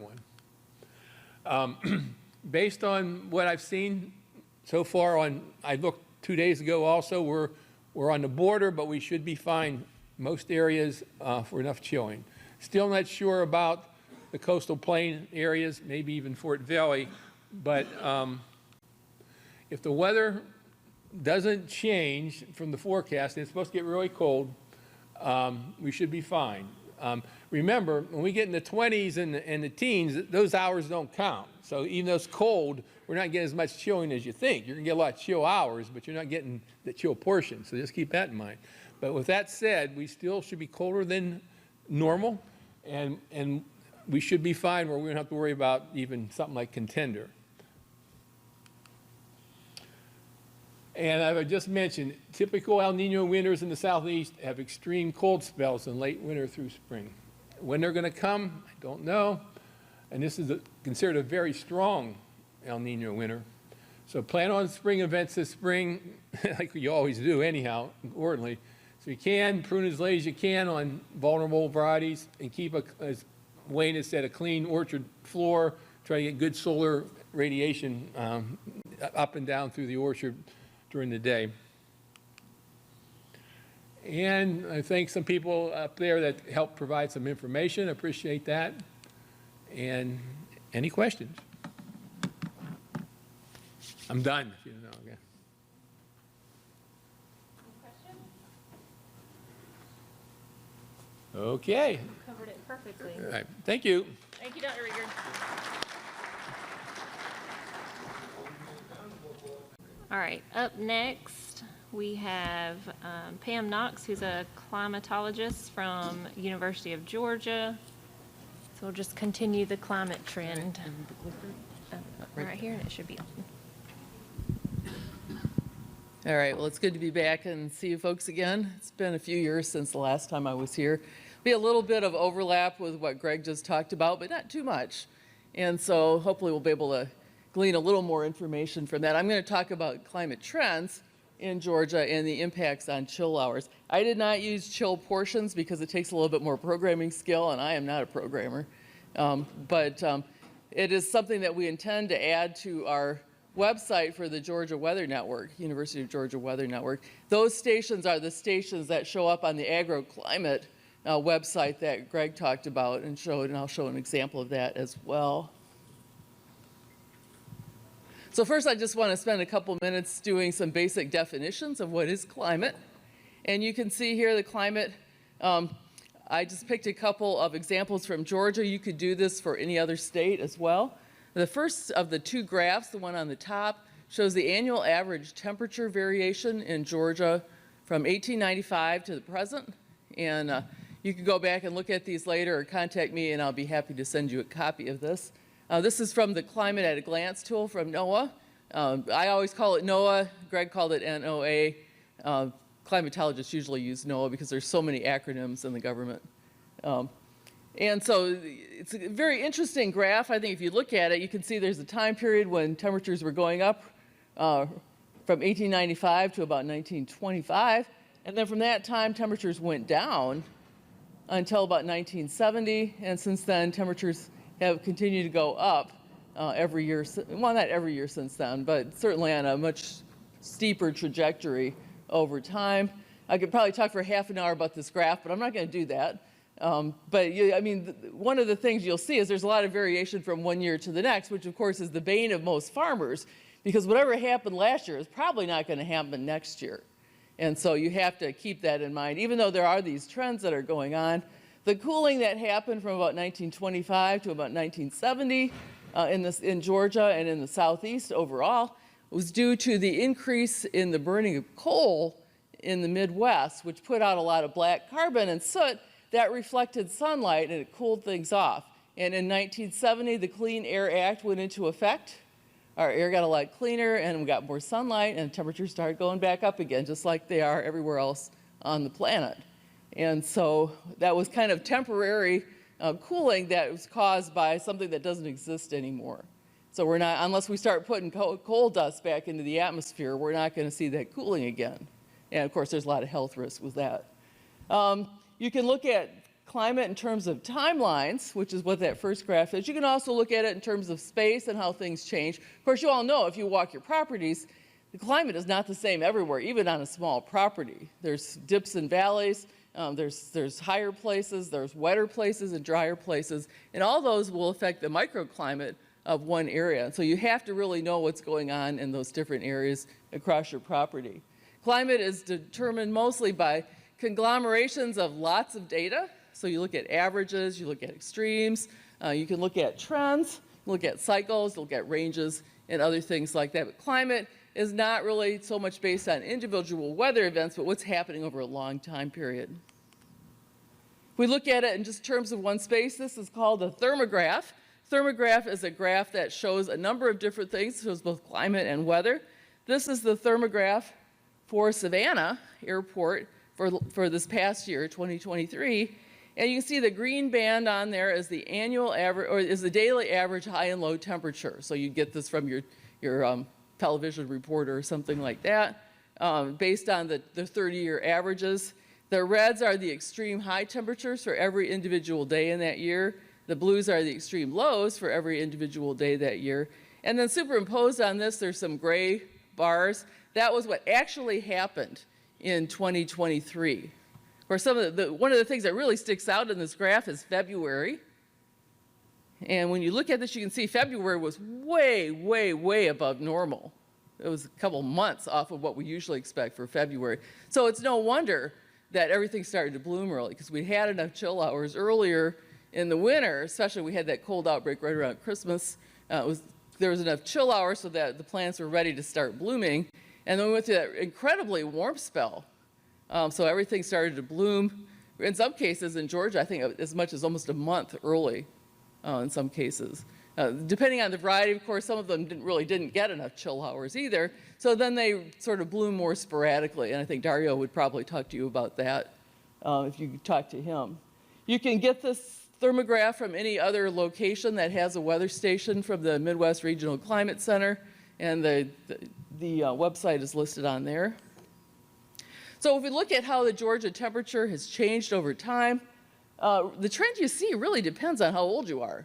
one. Based on what I've seen so far I looked 2 days ago also, we're on the border, but we should be fine most areas for enough chilling. Still not sure about the coastal plain areas, maybe even Fort Valley, but if the weather doesn't change from the forecast, and it's supposed to get really cold, we should be fine. Remember, when we get in the 20s and the teens, those hours don't count. So even though it's cold, we're not getting as much chilling as you think. You're going to get a lot of chill hours, but you're not getting the chill portion. So just keep that in mind. But with that said, we still should be colder than normal, and we should be fine where we don't have to worry about even something like contender. And as I just mentioned, typical El Nino winters in the southeast have extreme cold spells in late winter through spring. When they're going to come, I don't know. And this is considered a very strong El Nino winter. So plan on spring events this spring, like you always do anyhow, importantly. So you can prune as late as you can on vulnerable varieties and keep, as Wayne has said, a clean orchard floor. Try to get good solar radiation up and down through the orchard during the day. And I thank some people up there that helped provide some information. I appreciate that. And any questions? I'm done, if you don't know. Okay. Okay. Covered it perfectly. All right. Thank you. Thank you, Dr. Rieger. All right, up next, we have Pam Knox, who's a climatologist from University of Georgia. So we'll just continue the climate trend. Right here, and it should be on. All right, well, it's good to be back and see you folks again. It's been a few years since the last time I was here. Be a little bit of overlap with what Greg just talked about, but not too much. And so hopefully we'll be able to glean a little more information from that. I'm going to talk about climate trends in Georgia and the impacts on chill hours. I did not use chill portions because it takes a little bit more programming skill, and I am not a programmer. But it is something that we intend to add to our website for the Georgia Weather Network, University of Georgia Weather Network. Those stations are the stations that show up on the agroclimate website that Greg talked about and showed, and I'll show an example of that as well. So first, I just want to spend a couple minutes doing some basic definitions of what is climate. And you can see here the climate. I just picked a couple of examples from Georgia. You could do this for any other state as well. The first of the two graphs, the one on the top, shows the annual average temperature variation in Georgia from 1895 to the present. And you can go back and look at these later or contact me and I'll be happy to send you a copy of this. This is from the Climate at a Glance tool from NOAA. I always call it NOAA. Greg called it NOA. Climatologists usually use NOAA because there's so many acronyms in the government. And so it's a very interesting graph. I think if you look at it, you can see there's a time period when temperatures were going up from 1895 to about 1925. And then from that time, temperatures went down until about 1970. And since then, temperatures have continued to go up every year. Well, not every year since then, but certainly on a much steeper trajectory over time. I could probably talk for half an hour about this graph, but I'm not going to do that. One of the things you'll see is there's a lot of variation from one year to the next, which of course is the bane of most farmers, because whatever happened last year is probably not going to happen next year. And so you have to keep that in mind. Even though there are these trends that are going on, the cooling that happened from about 1925 to about 1970 in Georgia and in the southeast overall was due to the increase in the burning of coal in the Midwest, which put out a lot of black carbon and soot that reflected sunlight and it cooled things off. And in 1970, the Clean Air Act went into effect. Our air got a lot cleaner and we got more sunlight and temperatures started going back up again, just like they are everywhere else on the planet. And so that was kind of temporary cooling that was caused by something that doesn't exist anymore. So we're not, unless we start putting coal dust back into the atmosphere, we're not going to see that cooling again. And of course, there's a lot of health risks with that. You can look at climate in terms of timelines, which is what that first graph is. You can also look at it in terms of space and how things change. Of course, you all know if you walk your properties, the climate is not the same everywhere, even on a small property. There's dips and valleys. There's higher places, there's wetter places and drier places, and all those will affect the microclimate of one area. And so you have to really know what's going on in those different areas across your property. Climate is determined mostly by conglomerations of lots of data. So you look at averages, you look at extremes, you can look at trends, look at cycles, look at ranges, and other things like that. But climate is not really so much based on individual weather events, but what's happening over a long time period. If we look at it in just terms of one space, this is called a thermograph. Thermograph is a graph that shows a number of different things. It shows both climate and weather. This is the thermograph for Savannah Airport for this past year, 2023. And you can see the green band on there is the annual average, or is the daily average high and low temperature. So you get this from your television reporter or something like that, based on the 30-year averages. The reds are the extreme high temperatures for every individual day in that year. The blues are the extreme lows for every individual day that year. And then superimposed on this, there's some gray bars. That was what actually happened in 2023. Of course, one of the things that really sticks out in this graph is February. And when you look at this, you can see February was way, way, way above normal. It was a couple months off of what we usually expect for February. So it's no wonder that everything started to bloom early, because we had enough chill hours earlier in the winter, especially we had that cold outbreak right around Christmas. There was enough chill hours so that the plants were ready to start blooming. And then we went through that incredibly warm spell. So everything started to bloom. In some cases in Georgia, I think as much as almost a month early in some cases. Depending on the variety, of course, some of them didn't get enough chill hours either. So then they sort of bloom more sporadically. And I think Dario would probably talk to you about that if you talk to him. You can get this thermograph from any other location that has a weather station from the Midwest Regional Climate Center. And the website is listed on there. So if we look at how the Georgia temperature has changed over time, the trend you see really depends on how old you are,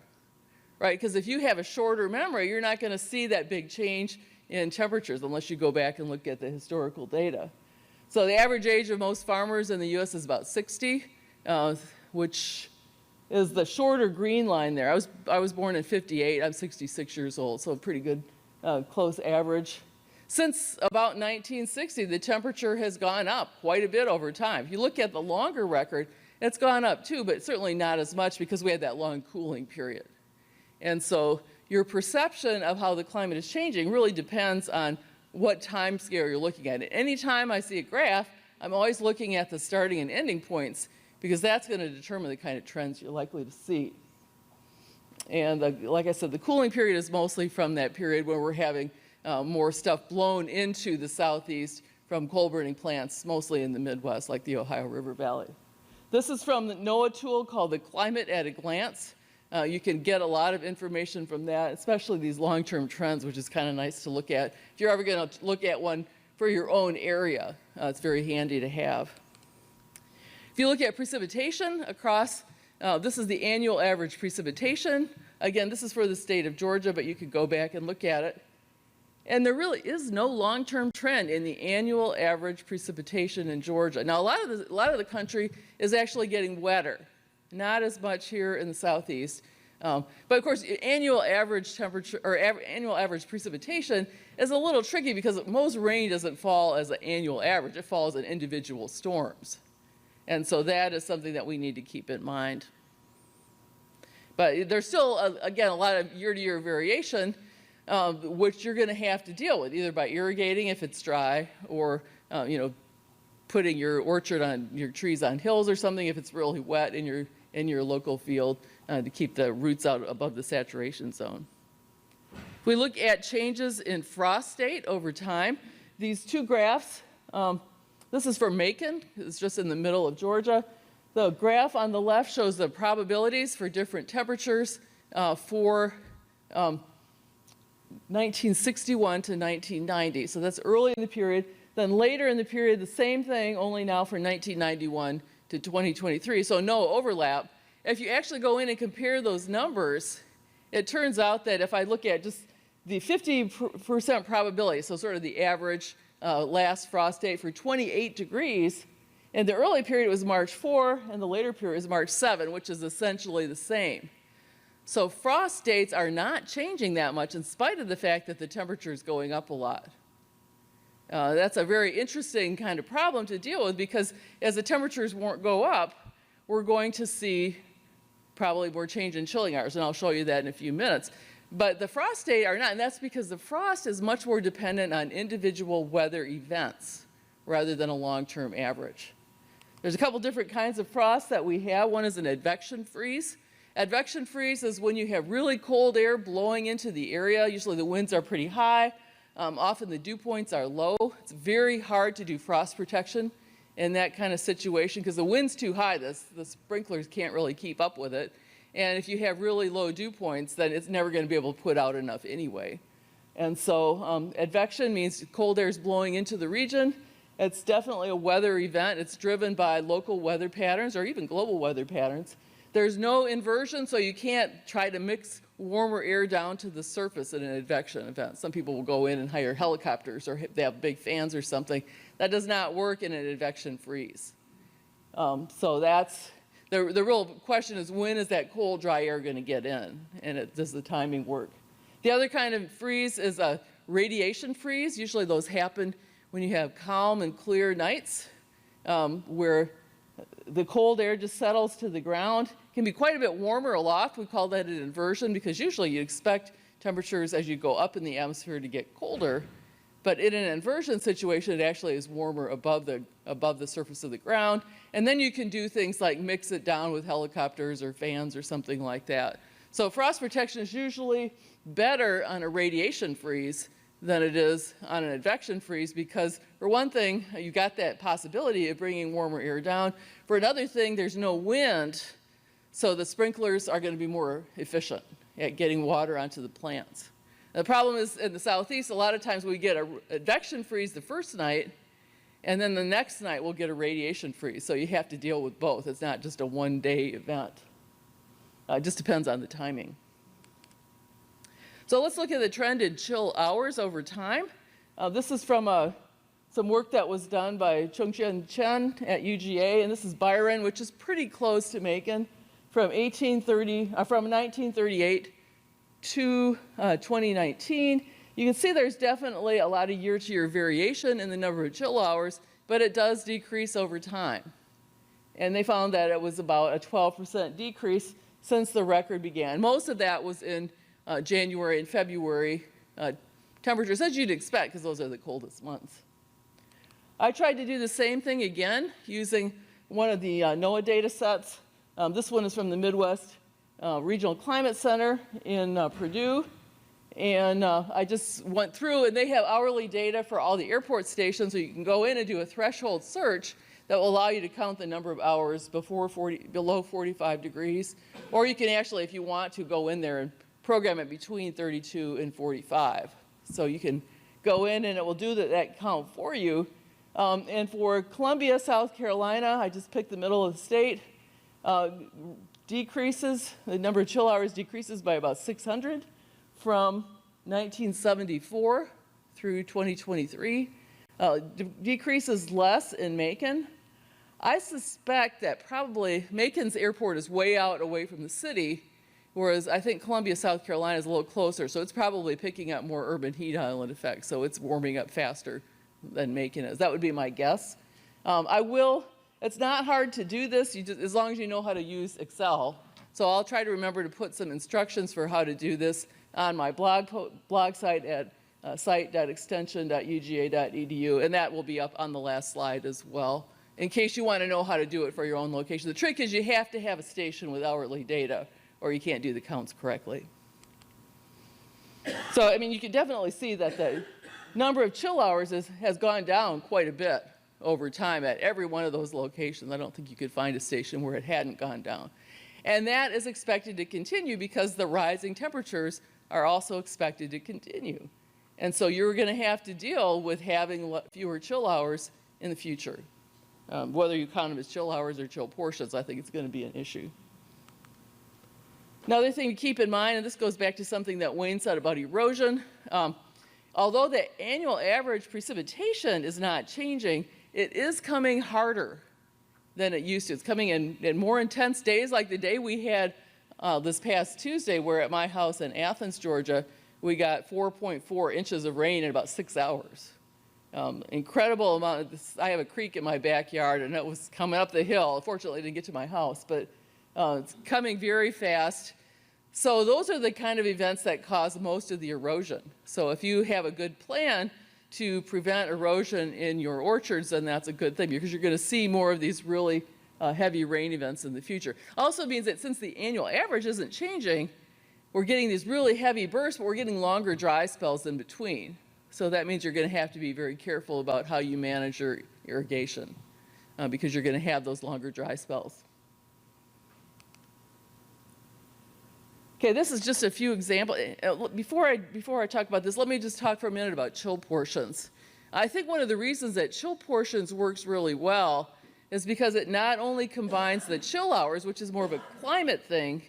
right? Because if you have a shorter memory, you're not going to see that big change in temperatures unless you go back and look at the historical data. So the average age of most farmers in the U.S. is about 60, which is the shorter green line there. I was born in 58. I'm 66 years old, so a pretty good close average. Since about 1960, the temperature has gone up quite a bit over time. If you look at the longer record, it's gone up too, but certainly not as much because we had that long cooling period. And so your perception of how the climate is changing really depends on what time scale you're looking at. Anytime I see a graph, I'm always looking at the starting and ending points because that's going to determine the kind of trends you're likely to see. And like I said, the cooling period is mostly from that period where we're having more stuff blown into the southeast from coal burning plants, mostly in the Midwest, like the Ohio River Valley. This is from the NOAA tool called the Climate at a Glance. You can get a lot of information from that, especially these long-term trends, which is kind of nice to look at. If you're ever going to look at one for your own area, it's very handy to have. If you look at precipitation across, this is the annual average precipitation. Again, this is for the state of Georgia, but you could go back and look at it. And there really is no long-term trend in the annual average precipitation in Georgia. Now, a lot of the country is actually getting wetter, not as much here in the southeast. But of course, annual average temperature or annual average precipitation is a little tricky because most rain doesn't fall as an annual average; it falls in individual storms, and so that is something that we need to keep in mind. But there's still, again, a lot of year-to-year variation. Which you're going to have to deal with, either by irrigating if it's dry, or putting your orchard on your trees on hills or something if it's really wet in your local field to keep the roots out above the saturation zone. If we look at changes in frost state over time, these two graphs, this is for Macon, it's just in the middle of Georgia. The graph on the left shows the probabilities for different temperatures for 1961 to 1990. So that's early in the period. Then later in the period, the same thing, only now for 1991 to 2023. So no overlap. If you actually go in and compare those numbers, it turns out that if I look at just the 50% probability, so sort of the average last frost date for 28 degrees, and the early period was March 4, and the later period is March 7, which is essentially the same. So frost dates are not changing that much in spite of the fact that the temperature is going up a lot. That's a very interesting kind of problem to deal with because as the temperatures won't go up, we're going to see probably more change in chilling hours, and I'll show you that in a few minutes. But the frost date are not, and that's because the frost is much more dependent on individual weather events rather than a long-term average. There's a couple different kinds of frost that we have. One is an advection freeze. Advection freeze is when you have really cold air blowing into the area. Usually the winds are pretty high. Often the dew points are low. It's very hard to do frost protection in that kind of situation because the wind's too high. The sprinklers can't really keep up with it. And if you have really low dew points, then it's never going to be able to put out enough anyway. And so advection means cold air is blowing into the region. It's definitely a weather event. It's driven by local weather patterns or even global weather patterns. There's no inversion, so you can't try to mix warmer air down to the surface in an advection event. Some people will go in and hire helicopters or they have big fans or something. That does not work in an advection freeze. So that's, the real question is when is that cold, dry air going to get in? And does the timing work? The other kind of freeze is a radiation freeze. Usually those happen when you have calm and clear nights where the cold air just settles to the ground. It can be quite a bit warmer aloft. We call that an inversion because usually you expect temperatures as you go up in the atmosphere to get colder. But in an inversion situation, it actually is warmer above the surface of the ground. And then you can do things like mix it down with helicopters or fans or something like that. So frost protection is usually better on a radiation freeze than it is on an advection freeze because, for one thing, you got that possibility of bringing warmer air down. For another thing, there's no wind, so the sprinklers are going to be more efficient at getting water onto the plants. The problem is in the southeast, a lot of times we get an advection freeze the first night, and then the next night we'll get a radiation freeze. So you have to deal with both. It's not just a one-day event. It just depends on the timing. So let's look at the trend in chill hours over time. This is from some work that was done by Chongqian Chen at UGA, and this is Byron, which is pretty close to Macon, from 1938 to 2019. You can see there's definitely a lot of year-to-year variation in the number of chill hours, but it does decrease over time. And they found that it was about a 12% decrease since the record began. Most of that was in January and February temperatures, as you'd expect, because those are the coldest months. I tried to do the same thing again using one of the NOAA data sets. This one is from the Midwest Regional Climate Center in Purdue. And I just went through, and they have hourly data for all the airport stations, so you can go in and do a threshold search that will allow you to count the number of hours below 45 degrees. Or you can actually, if you want to, go in there and program it between 32 and 45. So you can go in and it will do that count for you. And for Columbia, South Carolina, I just picked the middle of the state, decreases, the number of chill hours decreases by about 600 from 1974 through 2023. Decreases less in Macon. I suspect that probably Macon's airport is way out away from the city, whereas I think Columbia, South Carolina is a little closer, so it's probably picking up more urban heat island effects, so it's warming up faster than Macon is. That would be my guess. It's not hard to do this, as long as you know how to use Excel. So I'll try to remember to put some instructions for how to do this on my blog site at site.extension.uga.edu, and that will be up on the last slide as well, in case you want to know how to do it for your own location. The trick is you have to have a station with hourly data, or you can't do the counts correctly. So, I mean, you can definitely see that the number of chill hours has gone down quite a bit over time at every one of those locations. I don't think you could find a station where it hadn't gone down. And that is expected to continue because the rising temperatures are also expected to continue. And so you're going to have to deal with having fewer chill hours in the future. Whether you count them as chill hours or chill portions, I think it's going to be an issue. Another thing to keep in mind, and this goes back to something that Wayne said about erosion, although the annual average precipitation is not changing, it is coming harder than it used to. It's coming in more intense days, like the day we had this past Tuesday, where at my house in Athens, Georgia, we got 4.4 inches of rain in about 6 hours. Incredible amount of this. I have a creek in my backyard, and it was coming up the hill. Fortunately, it didn't get to my house, but it's coming very fast. So those are the kind of events that cause most of the erosion. So if you have a good plan to prevent erosion in your orchards, then that's a good thing, because you're going to see more of these really heavy rain events in the future. Also means that since the annual average isn't changing, we're getting these really heavy bursts, but we're getting longer dry spells in between. So that means you're going to have to be very careful about how you manage your irrigation, because you're going to have those longer dry spells. Okay, this is just a few examples. Before I talk about this, let me just talk for a minute about chill portions. I think one of the reasons that chill portions works really well is because it not only combines the chill hours, which is more of a climate thing,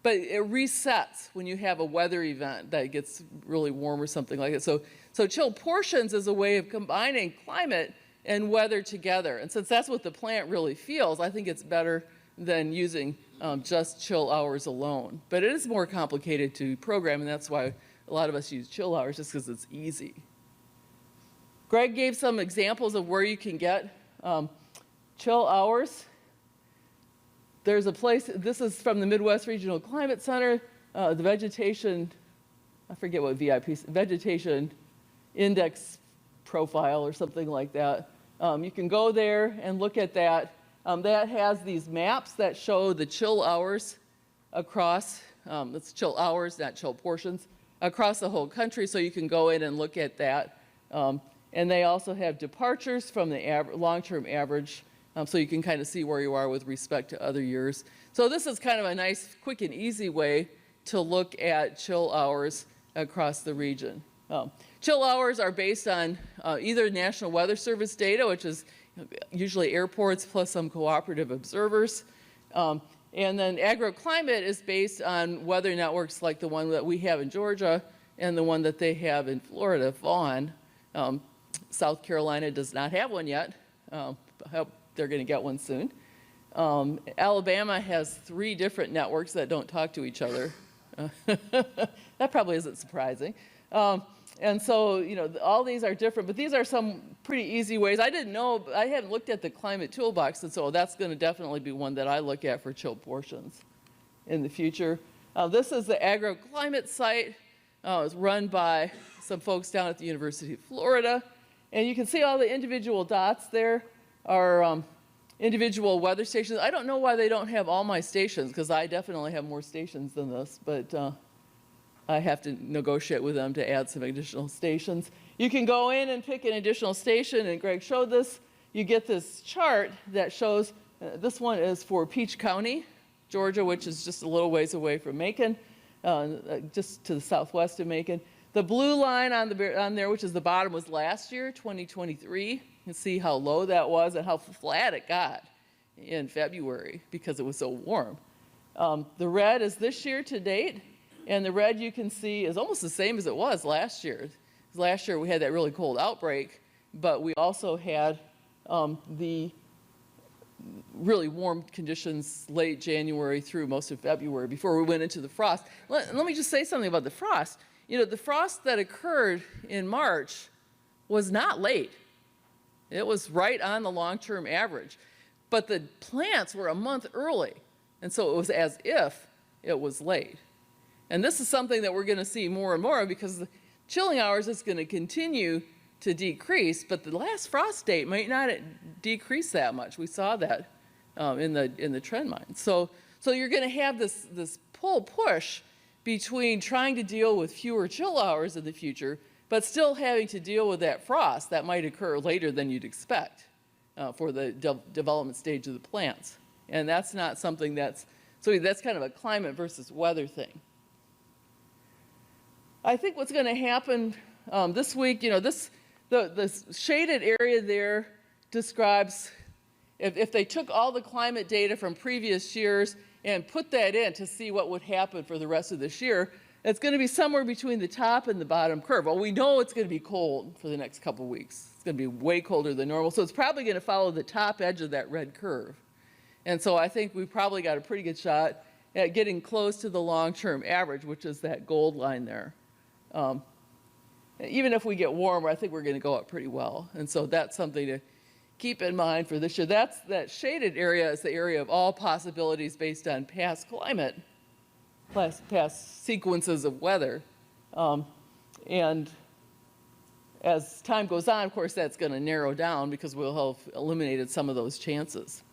but it resets when you have a weather event that gets really warm or something like that. So chill portions is a way of combining climate and weather together. And since that's what the plant really feels, I think it's better than using just chill hours alone. But it is more complicated to program, and that's why a lot of us use chill hours, just because it's easy. Greg gave some examples of where you can get chill hours. There's a place, this is from the Midwest Regional Climate Center, the vegetation, I forget what vegetation index profile or something like that. You can go there and look at that. That has these maps that show the chill hours across that's chill hours, not chill portions, across the whole country, so you can go in and look at that. And they also have departures from the long-term average, so you can kind of see where you are with respect to other years. So this is kind of a nice, quick and easy way to look at chill hours across the region. Chill hours are based on either National Weather Service data, which is usually airports plus some cooperative observers. And then agroclimate is based on weather networks like the one that we have in Georgia and the one that they have in Florida, Vaughan. South Carolina does not have one yet. I hope they're going to get one soon. Alabama has 3 different networks that don't talk to each other. That probably isn't surprising. And so, you know, all these are different, but these are some pretty easy ways. I didn't know, I hadn't looked at the climate toolbox, and so that's going to definitely be one that I look at for chill portions in the future. This is the agroclimate site. It's run by some folks down at the University of Florida. And you can see all the individual dots there are individual weather stations. I don't know why they don't have all my stations, because I definitely have more stations than this, but I have to negotiate with them to add some additional stations. You can go in and pick an additional station, and Greg showed this. You get this chart that shows, this one is for Peach County, Georgia, which is just a little ways away from Macon, just to the southwest of Macon. The blue line on there, which is the bottom, was last year, 2023. You can see how low that was and how flat it got in February because it was so warm. The red is this year to date, and the red you can see is almost the same as it was last year. Last year we had that really cold outbreak, but we also had the really warm conditions late January through most of February before we went into the frost. Let me just say something about the frost. You know, the frost that occurred in March was not late. It was right on the long-term average. But the plants were a month early, and so it was as if it was late. And this is something that we're going to see more and more because the chilling hours is going to continue to decrease, but the last frost date might not decrease that much. We saw that in the trend line. So you're going to have this push between trying to deal with fewer chill hours in the future, but still having to deal with that frost that might occur later than you'd expect for the development stage of the plants. And that's not something that's kind of a climate versus weather thing. I think what's going to happen this week, you know, the shaded area there describes if they took all the climate data from previous years and put that in to see what would happen for the rest of this year, it's going to be somewhere between the top and the bottom curve. Well, we know it's going to be cold for the next couple of weeks. It's going to be way colder than normal, so it's probably going to follow the top edge of that red curve. And so I think we've probably got a pretty good shot at getting close to the long-term average, which is that gold line there. Even if we get warmer, I think we're going to go up pretty well. And so that's something to keep in mind for this year. That shaded area is the area of all possibilities based on past climate, past sequences of weather. And as time goes on, of course, that's going to narrow down because we'll have eliminated some of those chances.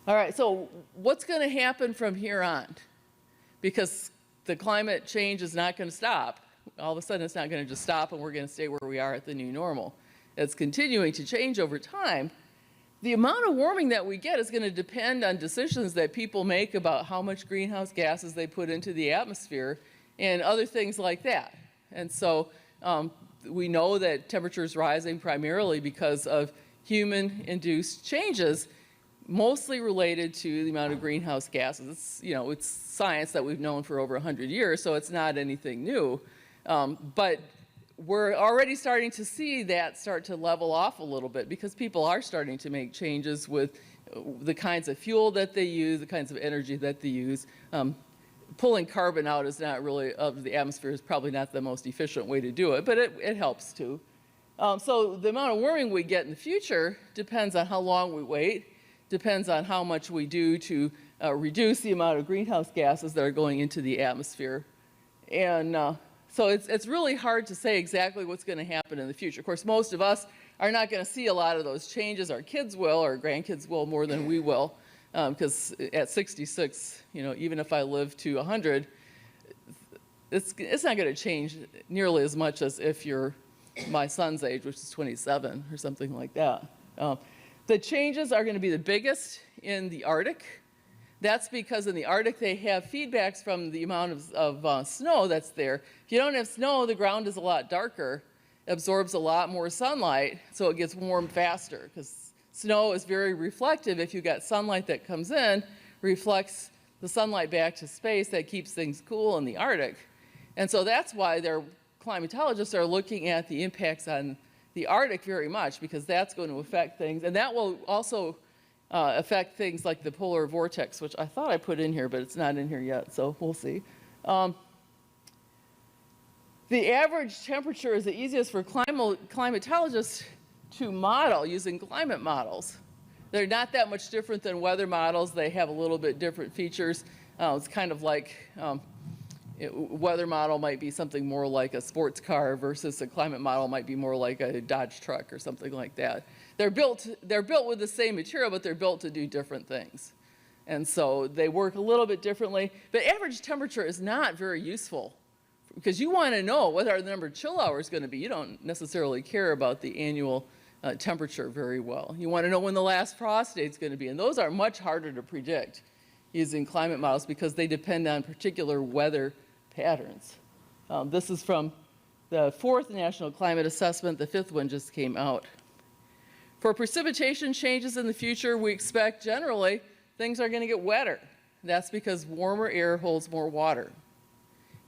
All right, so what's going to happen from here on? Because the climate change is not going to stop. All of a sudden, it's not going to just stop and we're going to stay where we are at the new normal. It's continuing to change over time. The amount of warming that we get is going to depend on decisions that people make about how much greenhouse gases they put into the atmosphere and other things like that. And so we know that temperature is rising primarily because of human-induced changes, mostly related to the amount of greenhouse gases. It's, you know, it's science that we've known for over 100 years, so it's not anything new. But we're already starting to see that start to level off a little bit because people are starting to make changes with the kinds of fuel that they use, the kinds of energy that they use. Pulling carbon out is not really, of the atmosphere is probably not the most efficient way to do it, but it helps too. So the amount of warming we get in the future depends on how long we wait, depends on how much we do to reduce the amount of greenhouse gases that are going into the atmosphere. And so it's really hard to say exactly what's going to happen in the future. Of course, most of us are not going to see a lot of those changes. Our kids will, our grandkids will more than we will. because at 66, even if I live to 100, it's not going to change nearly as much as if you're my son's age, which is 27 or something like that. The changes are going to be the biggest in the Arctic. That's because in the Arctic they have feedbacks from the amount of snow that's there. If you don't have snow, the ground is a lot darker, absorbs a lot more sunlight, so it gets warm faster, because snow is very reflective. If you've got sunlight that comes in, reflects the sunlight back to space, that keeps things cool in the Arctic. And so that's why their climatologists are looking at the impacts on the Arctic very much, because that's going to affect things. And that will also affect things like the polar vortex, which I thought I put in here, but it's not in here yet, so we'll see. The average temperature is the easiest for climatologists to model using climate models. They're not that much different than weather models. They have a little bit different features. It's kind of like weather model might be something more like a sports car versus a climate model might be more like a Dodge truck or something like that. They're built with the same material, but they're built to do different things. And so they work a little bit differently. But average temperature is not very useful, because you want to know what the number of chill hours is going to be. You don't necessarily care about the annual temperature very well. You want to know when the last frost date is going to be. And those are much harder to predict using climate models, because they depend on particular weather patterns. This is from the 4th National Climate Assessment. The 5th one just came out. For precipitation changes in the future, we expect generally things are going to get wetter. That's because warmer air holds more water.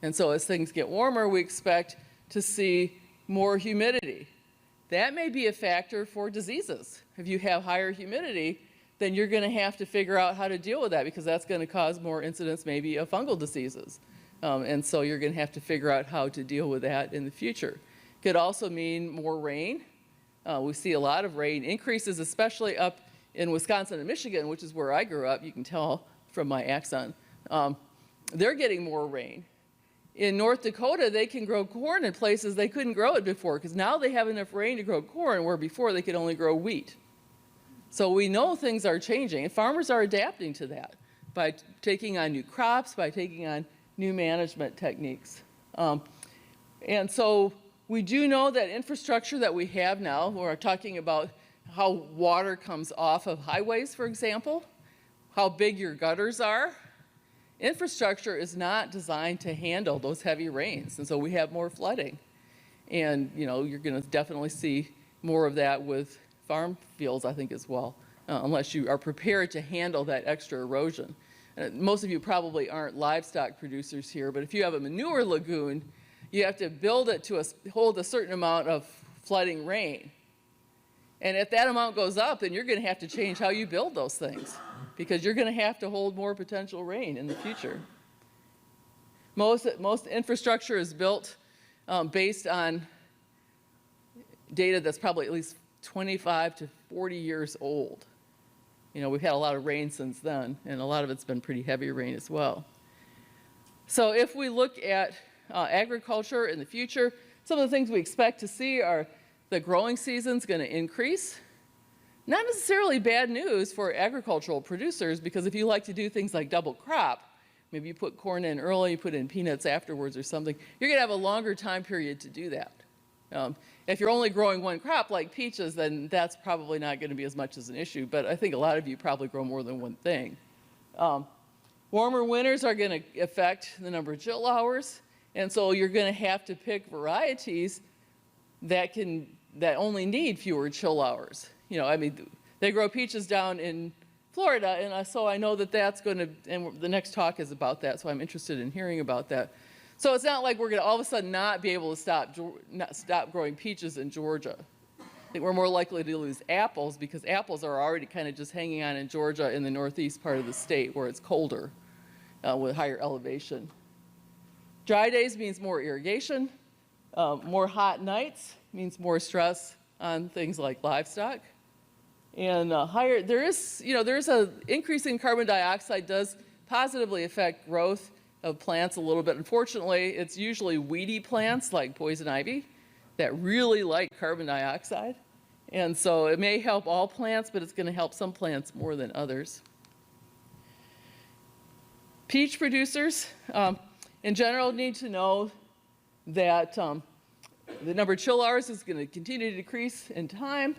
And so as things get warmer, we expect to see more humidity. That may be a factor for diseases. If you have higher humidity, then you're going to have to figure out how to deal with that, because that's going to cause more incidence maybe of fungal diseases. And so you're going to have to figure out how to deal with that in the future. Could also mean more rain. We see a lot of rain increases, especially up in Wisconsin and Michigan, which is where I grew up. You can tell from my accent. They're getting more rain. In North Dakota, they can grow corn in places they couldn't grow it before, because now they have enough rain to grow corn, where before they could only grow wheat. So we know things are changing, and farmers are adapting to that by taking on new crops, by taking on new management techniques. And so we do know that infrastructure that we have now, we're talking about how water comes off of highways, for example, how big your gutters are. Infrastructure is not designed to handle those heavy rains, and so we have more flooding. And you're going to definitely see more of that with farm fields, I think, as well, unless you are prepared to handle that extra erosion. Most of you probably aren't livestock producers here, but if you have a manure lagoon, you have to build it to hold a certain amount of flooding rain. And if that amount goes up, then you're going to have to change how you build those things, because you're going to have to hold more potential rain in the future. Most infrastructure is built based on data that's probably at least 25 to 40 years old. We've had a lot of rain since then, and a lot of it's been pretty heavy rain as well. So if we look at agriculture in the future, some of the things we expect to see are the growing season's going to increase. Not necessarily bad news for agricultural producers, because if you like to do things like double crop, maybe you put corn in early, you put in peanuts afterwards or something, you're going to have a longer time period to do that. If you're only growing one crop like peaches, then that's probably not going to be as much as an issue, but I think a lot of you probably grow more than one thing. Warmer winters are going to affect the number of chill hours, and so you're going to have to pick varieties that only need fewer chill hours. They grow peaches down in Florida, and so I know that that's going to, and the next talk is about that, so I'm interested in hearing about that. So it's not like we're going to all of a sudden not be able to stop growing peaches in Georgia. I think we're more likely to lose apples, because apples are already kind of just hanging on in Georgia in the northeast part of the state, where it's colder with higher elevation. Dry days means more irrigation. More hot nights means more stress on things like livestock. And there is an increase in carbon dioxide does positively affect growth of plants a little bit. Unfortunately, it's usually weedy plants like poison ivy that really like carbon dioxide. And so it may help all plants, but it's going to help some plants more than others. Peach producers, in general, need to know that the number of chill hours is going to continue to decrease in time.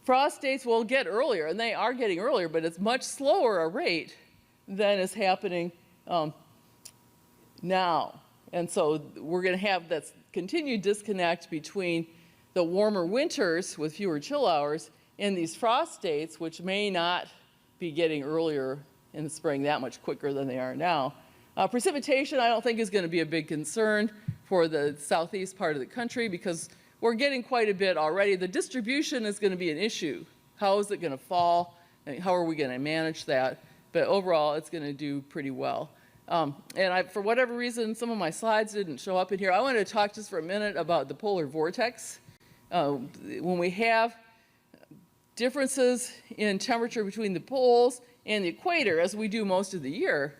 Frost dates will get earlier, and they are getting earlier, but it's much slower a rate than is happening now. And so we're going to have that continued disconnect between the warmer winters with fewer chill hours and these frost dates, which may not be getting earlier in the spring that much quicker than they are now. Precipitation, I don't think, is going to be a big concern for the southeast part of the country because we're getting quite a bit already. The distribution is going to be an issue. How is it going to fall? And how are we going to manage that? But overall, it's going to do pretty well. And for whatever reason, some of my slides didn't show up in here. I want to talk just for a minute about the polar vortex. When we have differences in temperature between the poles and the equator, as we do most of the year,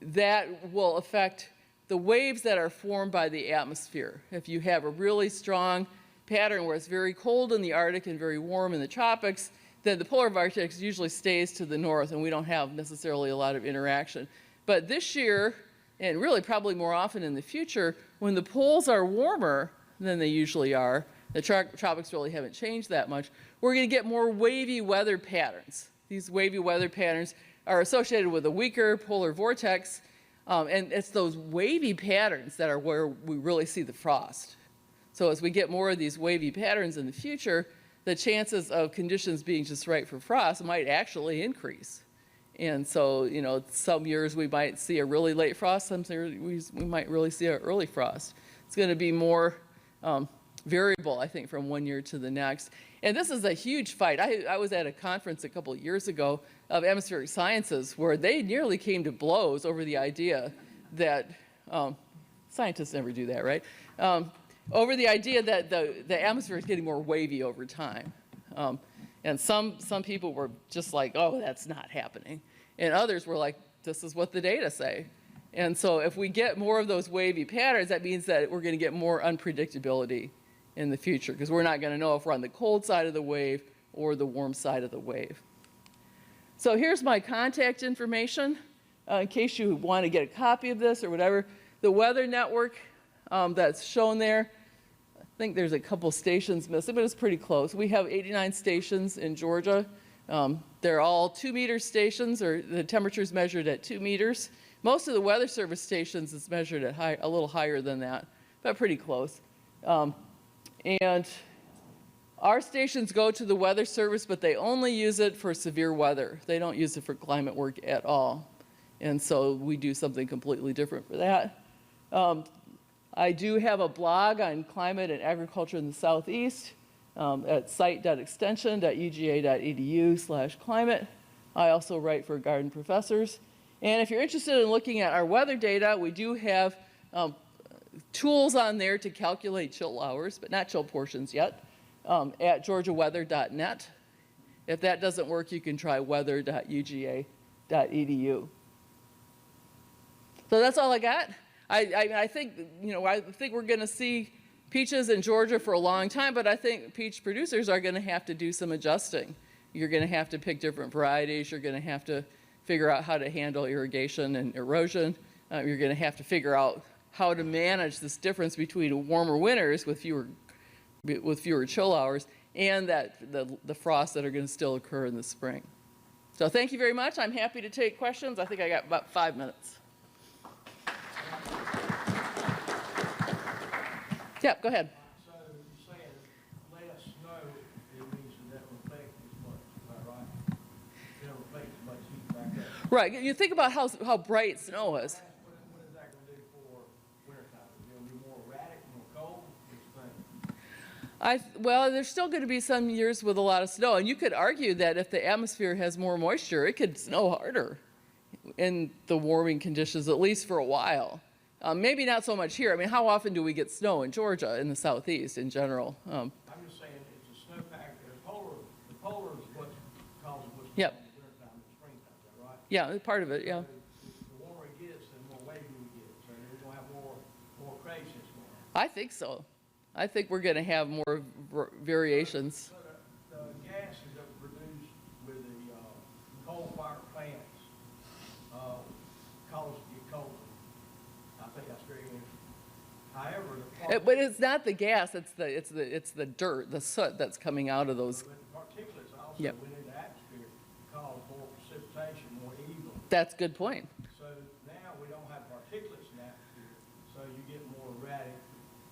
that will affect the waves that are formed by the atmosphere. If you have a really strong pattern where it's very cold in the Arctic and very warm in the tropics, then the polar vortex usually stays to the north and we don't have necessarily a lot of interaction. But this year, and really probably more often in the future, when the poles are warmer than they usually are, the tropics really haven't changed that much, we're going to get more wavy weather patterns. These wavy weather patterns are associated with a weaker polar vortex, and it's those wavy patterns that are where we really see the frost. So as we get more of these wavy patterns in the future, the chances of conditions being just right for frost might actually increase. And so, you know, some years we might see a really late frost, some years we might really see an early frost. It's going to be more variable, I think, from one year to the next. And this is a huge fight. I was at a conference a couple of years ago of atmospheric sciences where they nearly came to blows over the idea that, scientists never do that, right? Over the idea that the atmosphere is getting more wavy over time. And some people were just like, oh, that's not happening. And others were like, this is what the data say. And so if we get more of those wavy patterns, that means that we're going to get more unpredictability in the future because we're not going to know if we're on the cold side of the wave or the warm side of the wave. So here's my contact information in case you want to get a copy of this or whatever. The weather network that's shown there, I think there's a couple stations missing, but it's pretty close. We have 89 stations in Georgia. They're all 2-meter stations, or the temperature is measured at 2 meters. Most of the Weather Service stations is measured at a little higher than that, but pretty close. And our stations go to the Weather Service, but they only use it for severe weather. They don't use it for climate work at all. And so we do something completely different for that. I do have a blog on climate and agriculture in the Southeast at site.extension.uga.edu/climate. I also write for Garden Professors. And if you're interested in looking at our weather data, we do have tools on there to calculate chill hours, but not chill portions yet, at georgiaweather.net. If that doesn't work, you can try weather.uga.edu. So that's all I got. I think, you know, I think we're going to see peaches in Georgia for a long time, but I think peach producers are going to have to do some adjusting. You're going to have to pick different varieties. You're going to have to figure out how to handle irrigation and erosion. You're going to have to figure out how to manage this difference between warmer winters with fewer chill hours and the frosts that are going to still occur in the spring. So thank you very much. I'm happy to take questions. I think I got about 5 minutes. Yeah, go ahead. So you're saying less snow, it means that that will affect as much, is that right? It don't affect as much heat back up. Right. You think about how bright snow is. What is that going to do for wintertime? Is it going to be more erratic, more cold? What do you think? Well, there's still going to be some years with a lot of snow, and you could argue that if the atmosphere has more moisture, it could snow harder in the warming conditions, at least for a while. Maybe not so much here. I mean, how often do we get snow in Georgia, in the southeast in general? I'm just saying it's a snowpack. The polar is what causes what's Yep. in the wintertime and springtime, is that right? Yeah, part of it, yeah. So the warmer it gets, the more wavy we get. So we're going to have more craziness going on. I think so. I think we're going to have more variations. So the gases that were produced with the coal-fired plants, cause it to get colder. I think that's very interesting. However, the But it's not the gas, it's the dirt, the soot that's coming out of those. but the particulates also Yep. went into the atmosphere, cause more precipitation, more evil. That's a good point. So now we don't have particulates in the atmosphere, so you get more erratic.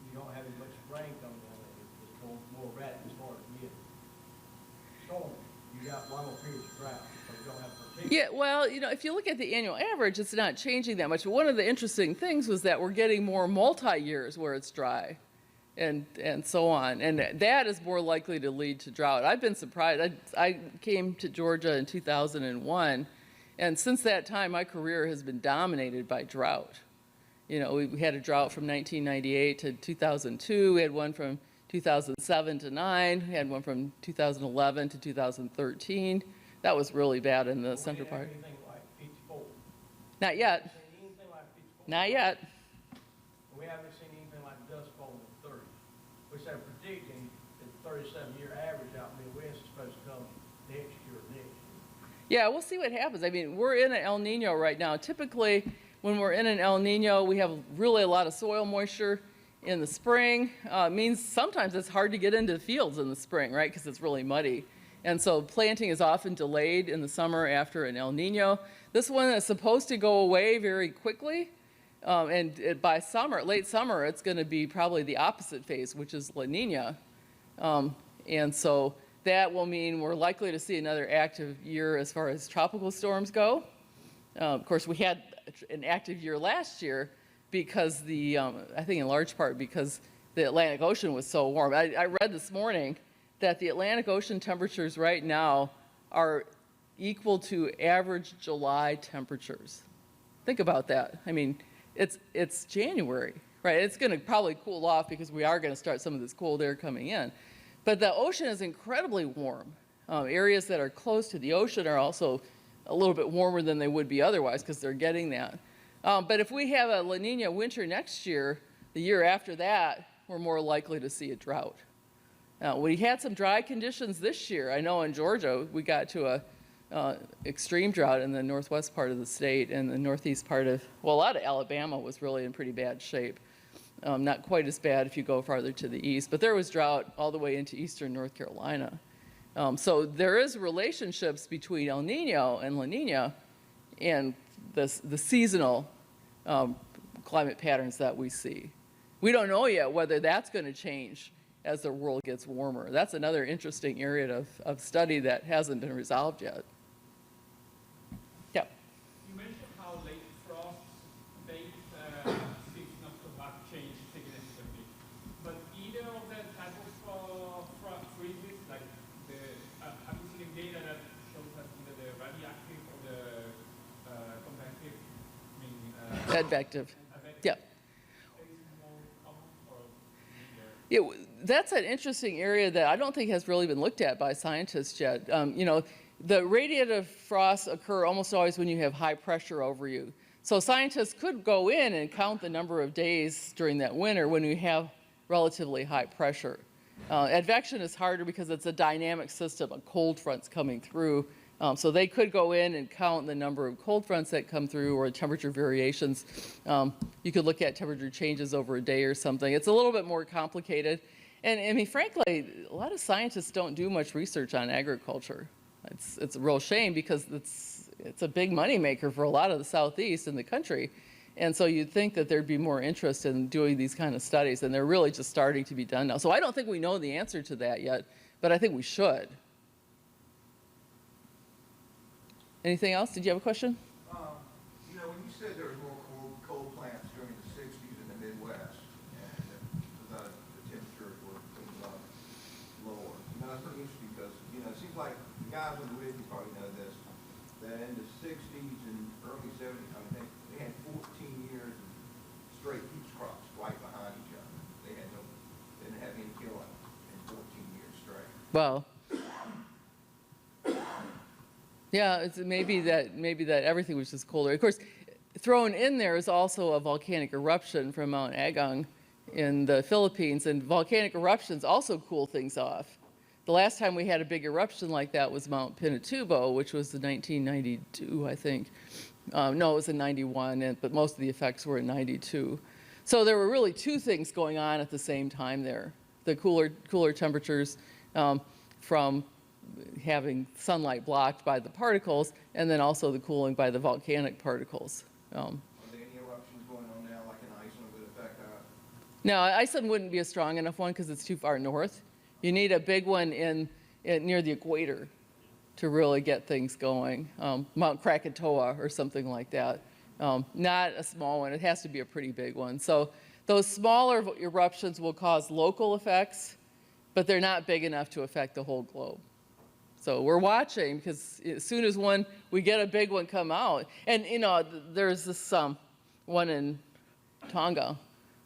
You don't have as much rain coming down there. It's more erratic as far as getting storms. You got longer periods of drought, so you don't have particulates. Yeah, well, if you look at the annual average, it's not changing that much. But one of the interesting things was that we're getting more multi-years where it's dry and so on. And that is more likely to lead to drought. I've been surprised. I came to Georgia in 2001, and since that time, my career has been dominated by drought. We had a drought from 1998 to 2002. We had one from 2007 to 9. We had one from 2011 to 2013. That was really bad in the central part. We didn't have anything like 54. Not yet. Seen anything like 54. Not yet. We haven't seen anything like Dust Bowl in the 30s, which they're predicting that the 37-year average out Midwest is supposed to come next year or next year. Yeah, we'll see what happens. I mean, we're in an El Nino right now. Typically, when we're in an El Nino, we have really a lot of soil moisture in the spring. It means sometimes it's hard to get into the fields in the spring, right, because it's really muddy. And so planting is often delayed in the summer after an El Nino. This one is supposed to go away very quickly. By summer, late summer, it's going to be probably the opposite phase, which is La Nina. And so that will mean we're likely to see another active year as far as tropical storms go. Of course, we had an active year last year because I think in large part because the Atlantic Ocean was so warm. I read this morning that the Atlantic Ocean temperatures right now are equal to average July temperatures. Think about that. I mean, it's January, right? It's going to probably cool off because we are going to start some of this cold air coming in. But the ocean is incredibly warm. Areas that are close to the ocean are also a little bit warmer than they would be otherwise because they're getting that. But if we have a La Nina winter next year, the year after that, we're more likely to see a drought. We had some dry conditions this year. I know in Georgia, we got to a extreme drought in the northwest part of the state, and the northeast part of, well, a lot of Alabama was really in pretty bad shape. Not quite as bad if you go farther to the east, but there was drought all the way into eastern North Carolina. So there is relationships between El Nino and La Nina and the seasonal climate patterns that we see. We don't know yet whether that's going to change as the world gets warmer. That's another interesting area of study that hasn't been resolved yet. Yeah. You mentioned how late frost dates seems not to have changed significantly, but either of the type of frost freezes, like have you seen data that shows that either the radioactive or the convective, Advective. Yeah. is more common or Yeah, that's an interesting area that I don't think has really been looked at by scientists yet. The radiative frosts occur almost always when you have high pressure over you. So scientists could go in and count the number of days during that winter when you have relatively high pressure. Advection is harder because it's a dynamic system, a cold front's coming through. So they could go in and count the number of cold fronts that come through or temperature variations. You could look at temperature changes over a day or something. It's a little bit more complicated. And I mean, frankly, a lot of scientists don't do much research on agriculture. It's a real shame because it's a big moneymaker for a lot of the Southeast in the country. And so you'd think that there'd be more interest in doing these kind of studies, and they're really just starting to be done now. So I don't think we know the answer to that yet, but I think we should. Anything else? Did you have a question? When you said there was more coal plants during the 60s in the Midwest, and the temperature was lower. That's pretty interesting because, it seems like the guys on the ridge, you probably know this, that in the 60s and early 70s, they had 14 years of straight peach crops right behind each other. They didn't have any killing in 14 years straight. Well, yeah, it's maybe that everything was just colder. Of course, thrown in there is also a volcanic eruption from Mount Agung in the Philippines, and volcanic eruptions also cool things off. The last time we had a big eruption like that was Mount Pinatubo, which was in 1992, I think. No, it was in 91, but most of the effects were in 92. So there were really two things going on at the same time there. The cooler temperatures from having sunlight blocked by the particles, and then also the cooling by the volcanic particles. Are there any eruptions going on now, like in Iceland, would affect that? No, Iceland wouldn't be a strong enough one because it's too far north. You need a big one near the equator to really get things going. Mount Krakatoa or something like that. Not a small one. It has to be a pretty big one. So those smaller eruptions will cause local effects, but they're not big enough to affect the whole globe. So we're watching because as soon as we get a big one come out, and there's this one in Tonga,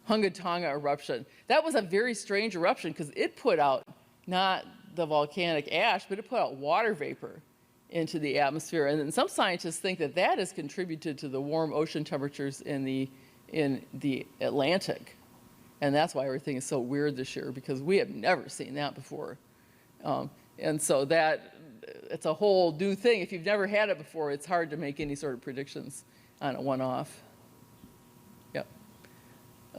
Hunga Tonga eruption. That was a very strange eruption because it put out not the volcanic ash, but it put out water vapor into the atmosphere. And then some scientists think that that has contributed to the warm ocean temperatures in the Atlantic. And that's why everything is so weird this year, because we have never seen that before. And so it's a whole new thing. If you've never had it before, it's hard to make any sort of predictions on a one-off. Yep.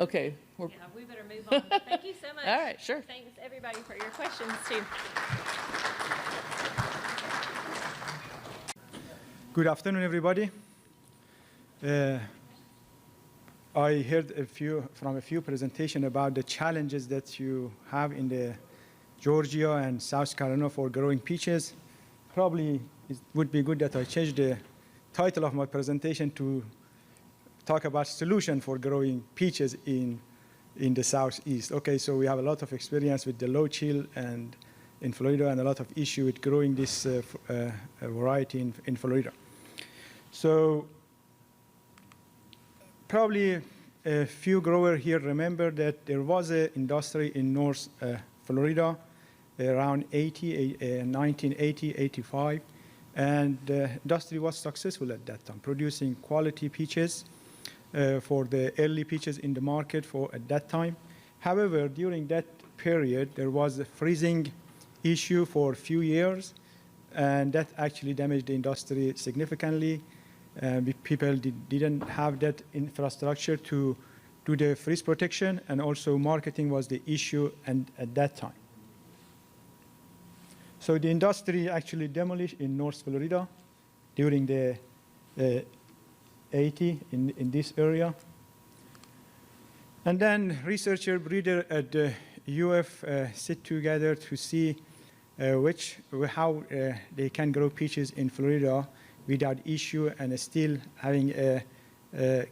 Okay. Yeah, we better move on. But thank you so much. All right, sure. Thanks, everybody, for your questions, too. Good afternoon, everybody. I heard from a few presentations about the challenges that you have in the Georgia and South Carolina for growing peaches. Probably it would be good that I change the title of my presentation to talk about solution for growing peaches in the Southeast. Okay, so we have a lot of experience with the low chill and in Florida, and a lot of issue with growing this variety in Florida. So probably a few growers here remember that there was an industry in North Florida around 1980, 85, and the industry was successful at that time, producing quality peaches for the early peaches in the market at that time. However, during that period, there was a freezing issue for a few years, and that actually damaged the industry significantly. People didn't have that infrastructure to do the freeze protection, and also marketing was the issue at that time. So the industry actually demolished in North Florida during the 80 in this area. And then researcher breeder at the UF sit together to see how they can grow peaches in Florida without issue and still having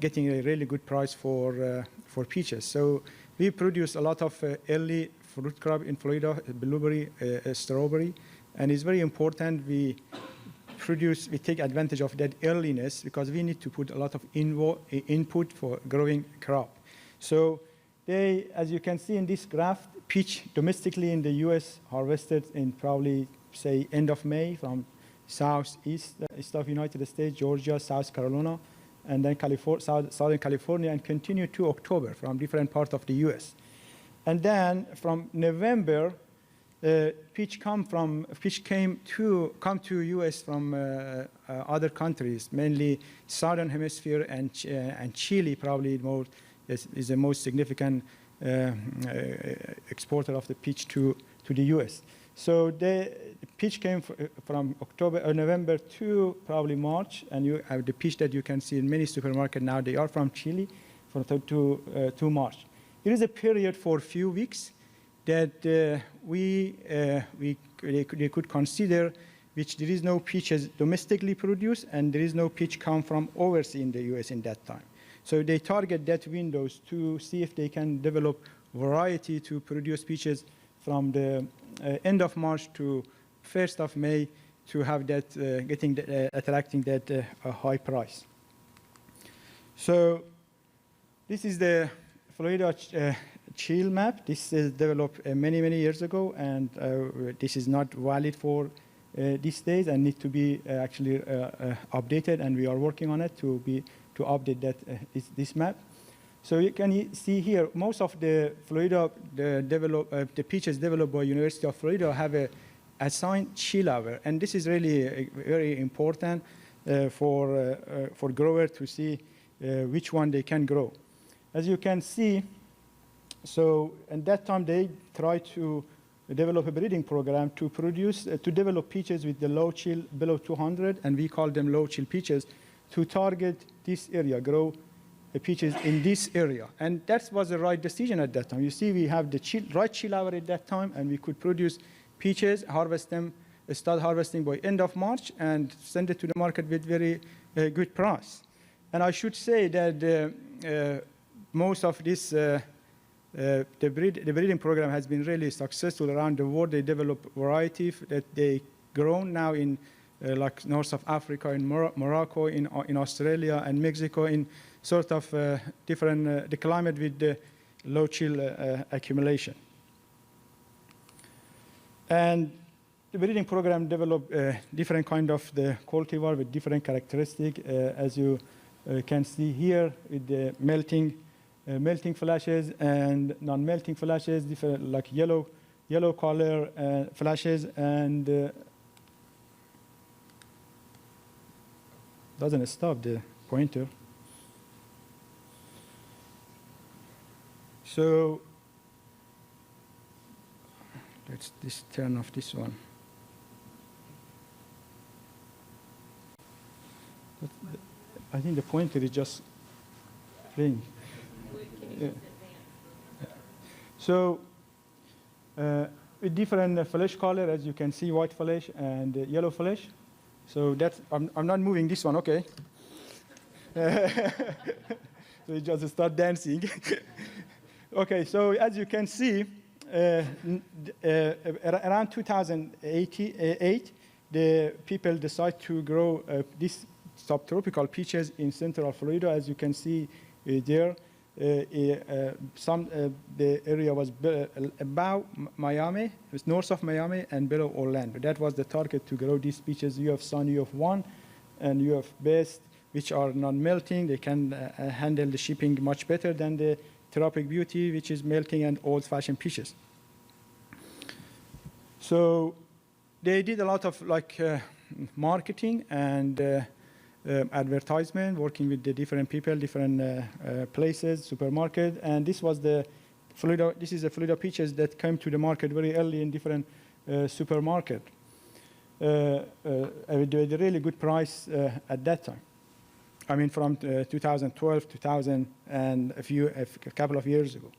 getting a really good price for peaches. So we produce a lot of early fruit crop in Florida, blueberry, strawberry, and it's very important we take advantage of that earliness because we need to put a lot of input for growing crop. So as you can see in this graph, peach domestically in the U.S. harvested in probably, say, end of May from southeast of United States, Georgia, South Carolina, and then Southern California, and continue to October from different parts of the U.S. And then from November, peach came to U.S. from other countries, mainly Southern Hemisphere and Chile probably is the most significant exporter of the peach to the U.S. So the peach came from November to probably March, and you have the peach that you can see in many supermarkets now. They are from Chile to March. It is a period for a few weeks that they could consider which there is no peaches domestically produced and there is no peach come from overseas in the U.S. in that time. So they target that windows to see if they can develop variety to produce peaches from the end of March to 1st of May to have that attracting that high price. So this is the Florida chill map. This is developed many years ago, and this is not valid for these days and need to be actually updated, and we are working on it to update that this map. So you can see here, most of the Florida, the peaches developed by University of Florida have a assigned chill hour, and this is really very important for growers to see which one they can grow. As you can see, so at that time they tried to develop a breeding program to produce, to develop peaches with the low chill below 200, and we call them low chill peaches, to target this area, grow the peaches in this area. And that was the right decision at that time. You see, we have the right chill hour at that time, and we could produce peaches, harvest them, start harvesting by end of March, and send it to the market with very good price. And I should say that most of this, the breeding program has been really successful around the world. They develop variety that they grown now in like north of Africa, in Morocco, in Australia and Mexico, in sort of different, the climate with the low chill accumulation. And the breeding program developed different kind of the cultivar with different characteristics, as you can see here with the melting flashes and non-melting flashes, different like yellow color flashes, and doesn't stop the pointer. So let's turn off this one. I think the pointer is just playing. Yeah. So with different flesh color, as you can see, white flesh and yellow flesh. So that's, I'm not moving this one, okay. So you just start dancing. Okay, so as you can see, around 2008, the people decide to grow these subtropical peaches in central Florida. As you can see there, the area was about Miami, it was north of Miami and below Orlando. That was the target to grow these peaches. You have Sun, you have One, and you have Best, which are non-melting. They can handle the shipping much better than the Tropic Beauty, which is melting and old-fashioned peaches. So they did a lot of like marketing and advertisement, working with the different people, different places, supermarket, and this was the Florida. This is the Florida peaches that came to the market very early in different supermarket with a really good price at that time. I mean, from 2012, 2000, and a couple of years ago.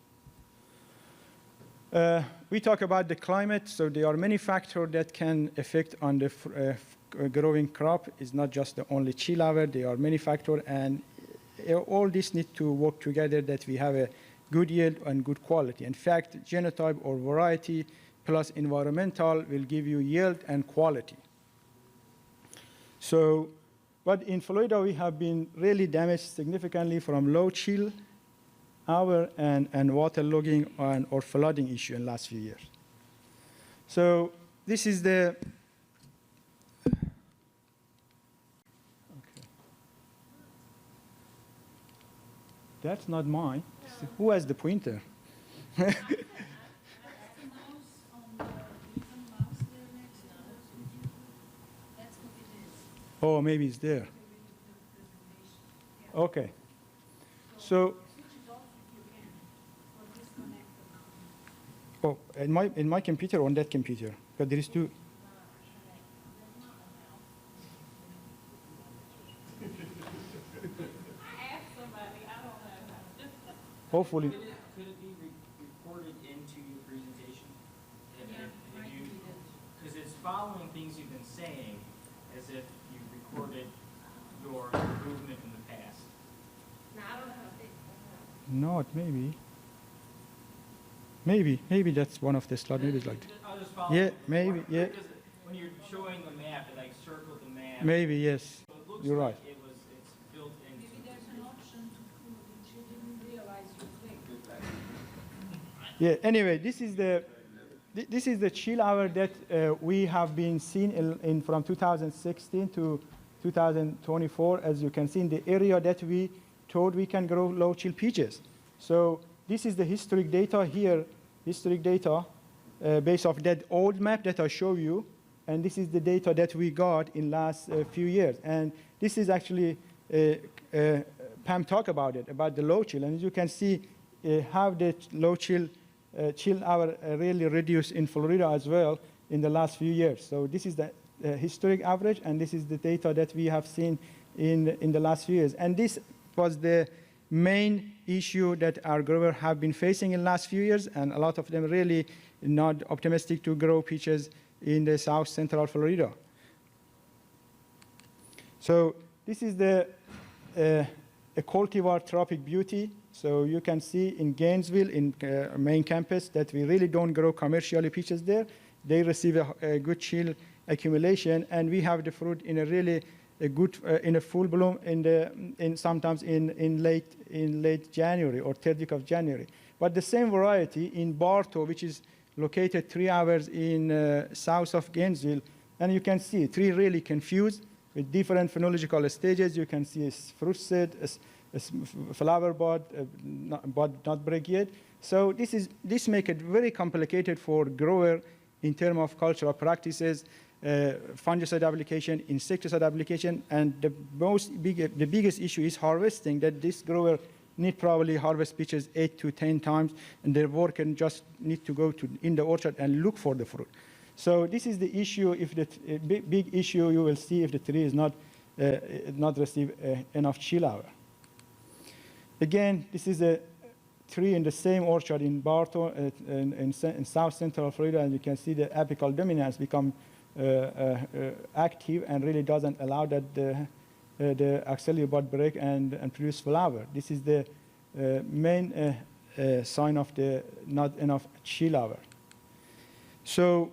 We talk about the climate, so there are many factors that can affect on the growing crop. It's not just the only chill hour. There are many factors, and all this need to work together that we have a good yield and good quality. In fact, genotype or variety plus environmental will give you yield and quality. So, but in Florida, we have been really damaged significantly from low chill hour and waterlogging or flooding issue in the last few years. So this is the, okay. That's not mine. Who has the pointer? Oh, maybe it's there. Okay. So, oh, in my computer or on that computer? Because there is two. Hopefully. Could it be recorded into your presentation? Because it's following things you've been saying as if you recorded your improvement in the past. Not maybe. Maybe that's one of the slides. Maybe it's like. I'll just follow. Yeah, maybe. Yeah. Because when you're showing the map, it like circled the map. Maybe yes. So it looks You're like right. it's built into. Maybe there's an option to prove that you didn't realize you clicked. Yeah. Anyway, this is the chill hour that we have been seeing in from 2016 to 2024. As you can see in the area that we told we can grow low chill peaches. So this is the historic data here, historic data based off that old map that I show you. And this is the data that we got in last few years. And this is actually, Pam talked about it, about the low chill. And as you can see how the low chill hour really reduced in Florida as well in the last few years. So this is the historic average, and this is the data that we have seen in the last few years. And this was the main issue that our growers have been facing in the last few years, and a lot of them really not optimistic to grow peaches in the south central Florida. So this is the a cultivar Tropic Beauty. So you can see in Gainesville, in main campus, that we really don't grow commercially peaches there. They receive a good chill accumulation, and we have the fruit in a really good in a full bloom sometimes in late January or third week of January. But the same variety in Bartow, which is located 3 hours in south of Gainesville, and you can see 3 really confused with different phenological stages. You can see a fruit set, a flower bud, bud not break yet. So this makes it very complicated for grower in terms of cultural practices, fungicide application, insecticide application, and the biggest issue is harvesting, that this grower need probably harvest peaches 8 to 10 times, and their worker just need to go in the orchard and look for the fruit. So this is the issue. If the big issue you will see if the tree is not receive enough chill hour. Again, this is a tree in the same orchard in Bartow in south central Florida, and you can see the apical dominance become active and really doesn't allow that the axillary bud break and produce flower. This is the main sign of the not enough chill hour. So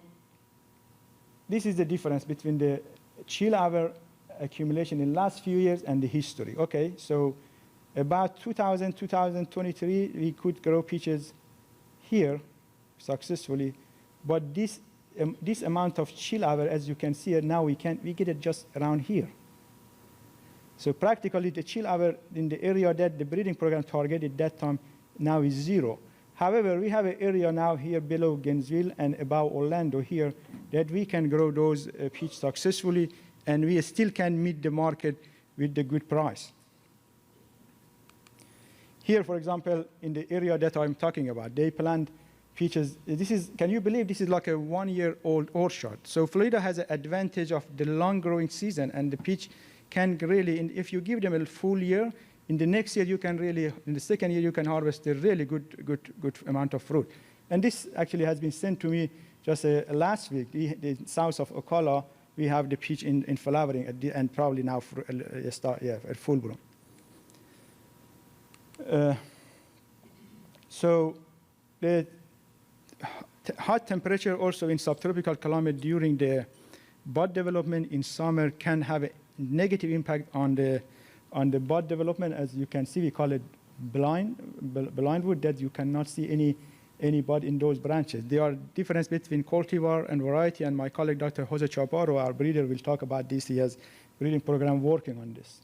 this is the difference between the chill hour accumulation in the last few years and the history. Okay, so about 2023, we could grow peaches here successfully, but this amount of chill hour, as you can see, now we get it just around here. So practically, the chill hour in the area that the breeding program targeted that time now is 0. However, we have an area now here below Gainesville and above Orlando here that we can grow those peach successfully, and we still can meet the market with the good price. Here, for example, in the area that I'm talking about, they plant peaches. Can you believe this is like a 1-year-old orchard? So Florida has an advantage of the long growing season, and the peach can really, and if you give them a full year, in the next year you can really, in the second year you can harvest a really good amount of fruit. And this actually has been sent to me just last week. The south of Ocala, we have the peach in flowering and probably now at full bloom. So the hot temperature also in subtropical climate during the bud development in summer can have a negative impact on the bud development. As you can see, we call it blind wood, that you cannot see any bud in those branches. There are difference between cultivar and variety, and my colleague Dr. Jose Chaparro, our breeder, will talk about this. He has a breeding program working on this.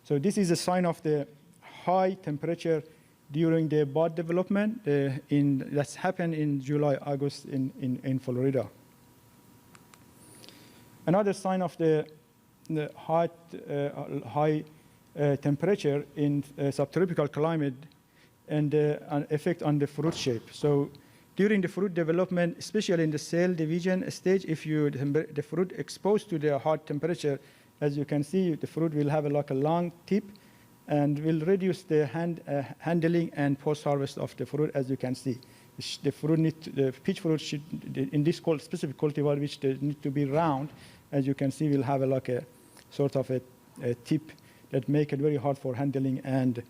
So this is a sign of the high temperature during the bud development that's happened in July, August in Florida. Another sign of the high temperature in subtropical climate and an effect on the fruit shape. So during the fruit development, especially in the cell division stage, if the fruit exposed to the hot temperature, as you can see, the fruit will have like a long tip and will reduce the handling and post-harvest of the fruit, as you can see. The peach fruit should, in this specific cultivar, which need to be round, as you can see, will have like a sort of a tip that make it very hard for handling and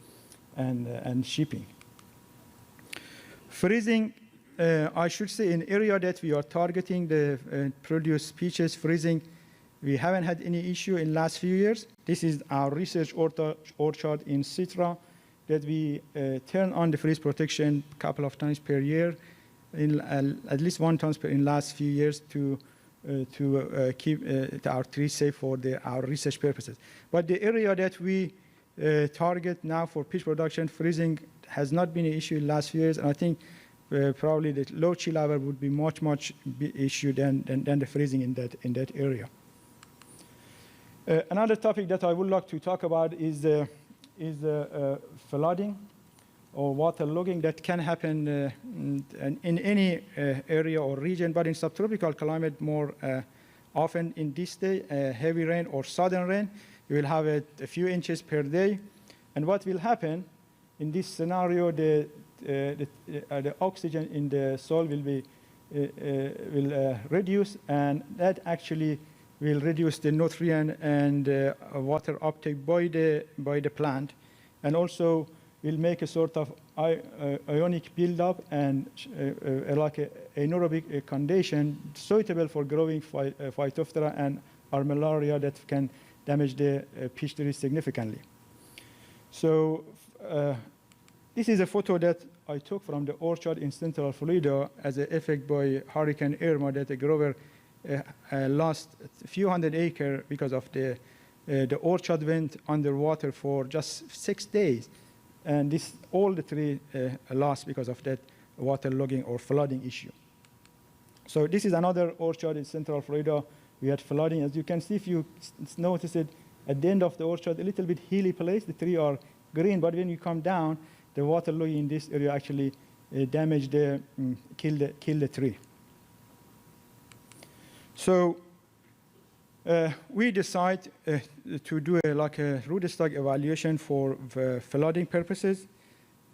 shipping. Freezing, I should say, in area that we are targeting the produce peaches freezing, we haven't had any issue in last few years. This is our research orchard in Citra that we turn on the freeze protection a couple of times per year, at least 1 time in last few years to keep our trees safe for our research purposes. But the area that we target now for peach production freezing has not been an issue in the last few years, and I think probably the low chill level would be much issue than the freezing in that area. Another topic that I would like to talk about is flooding or waterlogging that can happen in any area or region, but in subtropical climate more often in this day, heavy rain or sudden rain, you will have a few inches per day. And what will happen in this scenario, the oxygen in the soil will reduce, and that actually will reduce the nutrient and water uptake by the plant, and also will make a sort of ionic buildup and like a anaerobic condition suitable for growing Phytophthora and Armillaria that can damage the peach tree significantly. So this is a photo that I took from the orchard in central Florida as an effect by Hurricane Irma that a grower lost a few hundred acres because of the orchard went underwater for just 6 days. And all the tree lost because of that waterlogging or flooding issue. So this is another orchard in central Florida. We had flooding. As you can see, if you notice it, at the end of the orchard, a little bit hilly place. The trees are green, but when you come down, the waterlogging in this area actually damaged kill the tree. So we decide to do like a rootstock evaluation for flooding purposes,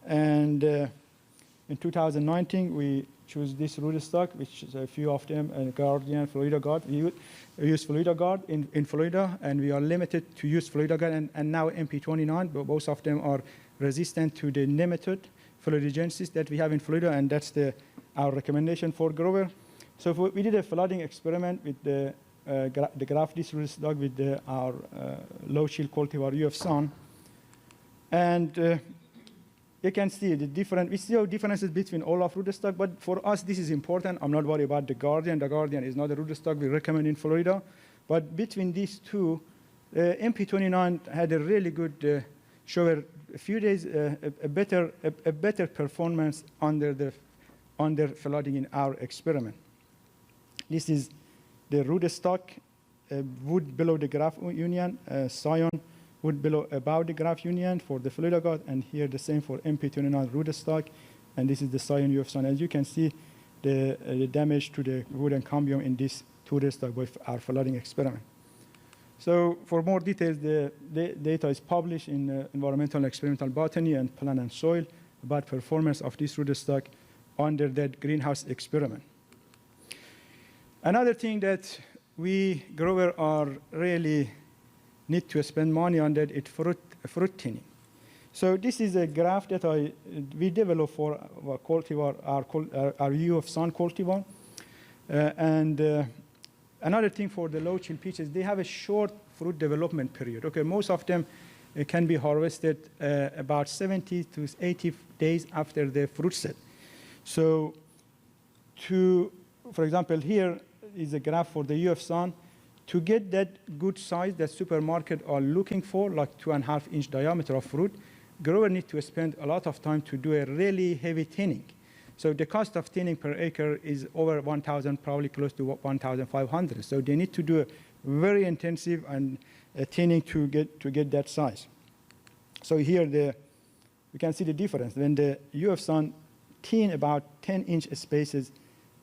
and in 2019 we choose this rootstock, which is a few of them, and Guardian, Florida Guard. We use Florida Guard in Florida, and we are limited to use Florida Guard and now MP29, but both of them are resistant to the nematode florigensis that we have in Florida, and that's our recommendation for grower. So we did a flooding experiment with the graph this rootstock with our low chill cultivar UF Sun, and you can see we see differences between all of rootstock, but for us this is important. I'm not worried about the Guardian. The Guardian is not a rootstock we recommend in Florida, but between these two, MP29 had a really good show a few days a better performance under flooding in our experiment. This is the rootstock, wood below the graph union, scion wood below above the graph union for the Florida Guard, and here the same for MP29 rootstock, and this is the scion UF Sun. As you can see, the damage to the wood and cambium in this two rootstock with our flooding experiment. So for more details, the data is published in Environmental and Experimental Botany and Plant and Soil about performance of this rootstock under that greenhouse experiment. Another thing that we growers are really need to spend money on that is fruit thinning. So this is a graph that we developed for our cultivar, our UF Sun cultivar. Another thing for the low chill peaches, they have a short fruit development period. Okay, most of them can be harvested about 70 to 80 days after the fruit set. So for example, here is a graph for the UF Sun. To get that good size that supermarkets are looking for, like 2.5-inch diameter of fruit, growers need to spend a lot of time to do a really heavy thinning. So the cost of thinning per acre is over 1,000, probably close to 1,500. So they need to do a very intensive and thinning to get that size. So here you can see the difference. When the UF Sun thin about 10-inch spaces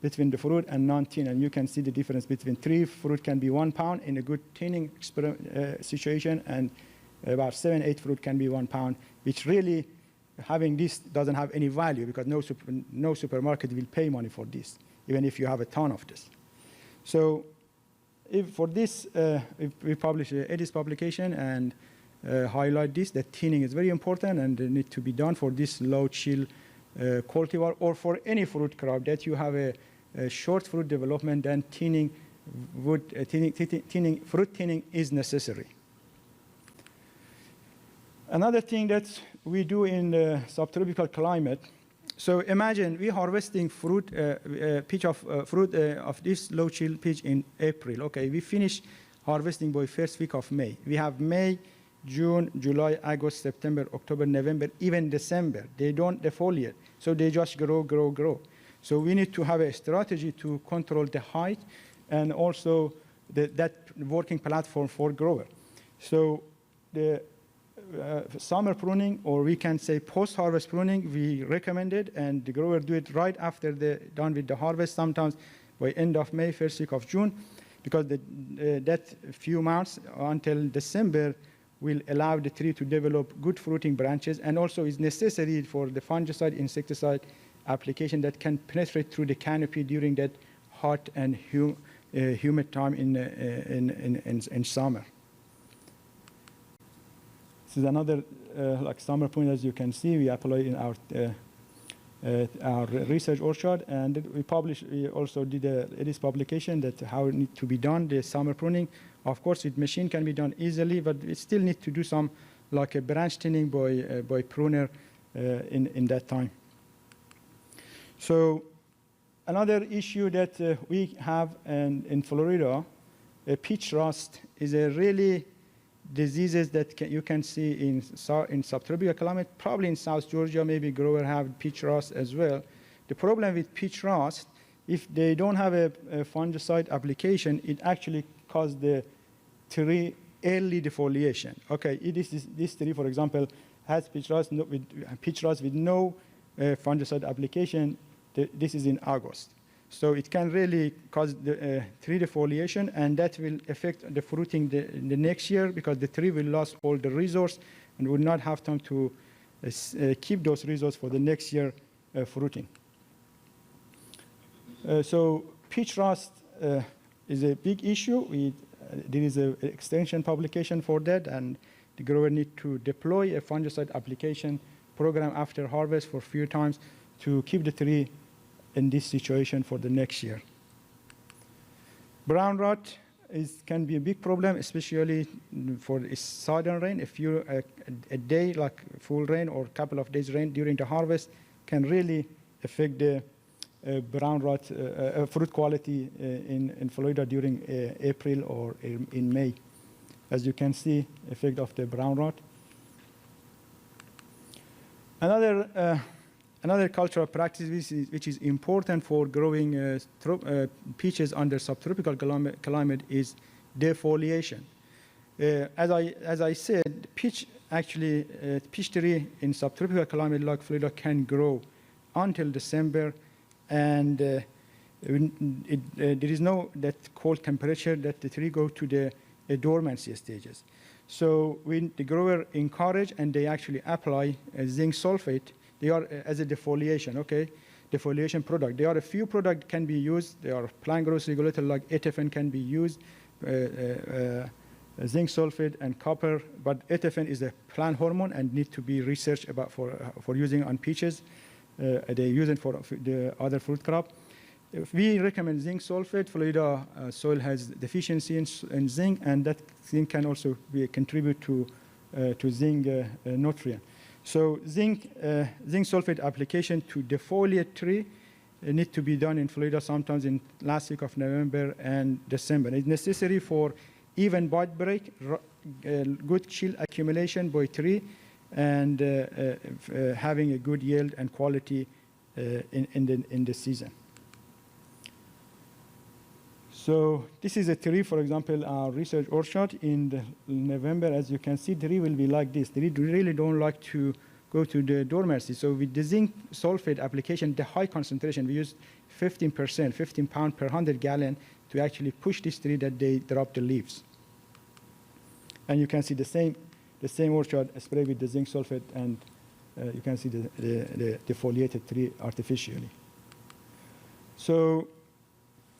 between the fruit and non-tin, and you can see the difference between 3 fruit can be 1 pound in a good tinning situation, and about 7-8 fruit can be 1 pound, which really having this doesn't have any value because no supermarket will pay money for this, even if you have a ton of this. So for this, if we publish an EDIS publication and highlight this, that thinning is very important and it needs to be done for this low chill cultivar or for any fruit crop that you have a short fruit development, then fruit thinning is necessary. Another thing that we do in the subtropical climate, so imagine we harvesting fruit, of this low chill peach in April. Okay, we finish harvesting by first week of May. We have May, June, July, August, September, October, November, even December. They don't defoliate, so they just grow, grow, grow. So we need to have a strategy to control the height and also that working platform for grower. So the summer pruning, or we can say post-harvest pruning, we recommend it, and the grower do it right after they're done with the harvest, sometimes by end of May, first week of June, because that few months until December will allow the tree to develop good fruiting branches, and also is necessary for the fungicide, insecticide application that can penetrate through the canopy during that hot and humid time in summer. This is another like summer pruning, as you can see, we apply in our research orchard, and we also did this publication that how it needs to be done, the summer pruning. Of course, with machine can be done easily, but we still need to do some like a branch thinning by pruner in that time. So another issue that we have in Florida, peach rust is a really diseases that you can see in subtropical climate, probably in South Georgia, maybe grower have peach rust as well. The problem with peach rust, if they don't have a fungicide application, it actually causes the tree early defoliation. Okay, this tree, for example, has peach rust with no fungicide application. This is in August. So it can really cause the tree defoliation, and that will affect the fruiting the next year, because the tree will lose all the resource and will not have time to keep those resources for the next year fruiting. So peach rust is a big issue. There is an extension publication for that, and the grower need to deploy a fungicide application program after harvest for a few times to keep the tree in this situation for the next year. Brown rot can be a big problem, especially for sudden rain. If a day like full rain or a couple of days rain during the harvest can really affect the brown rot fruit quality in Florida during April or in May. As you can see, effect of the brown rot. Another cultural practice which is important for growing peaches under subtropical climate is defoliation. As I said, peach tree in subtropical climate like Florida can grow until December, and there is no that cold temperature that the tree go to the dormancy stages. So when the grower encourage and they actually apply zinc sulfate, they are as a defoliation, okay? Defoliation product. There are a few products can be used. There are plant growth regulator like Adaptation can be used, zinc sulfate and copper, but Adaptation is a plant hormone and need to be researched about for using on peaches. They use it for the other fruit crop. We recommend zinc sulfate. Florida soil has deficiency in zinc, and that zinc can also contribute to zinc nutrient. So zinc sulfate application to defoliate tree need to be done in Florida sometimes in last week of November and December. It's necessary for even bud break, good chill accumulation by tree, and having a good yield and quality in the season. So this is a tree, for example, our research orchard in November. As you can see, the tree will be like this. They really don't like to go to the dormancy. So with the zinc sulfate application, the high concentration, we use 15%, 15 pounds per 100 gallon to actually push this tree that they drop the leaves. And you can see the same orchard sprayed with the zinc sulfate, and you can see the defoliated tree artificially. So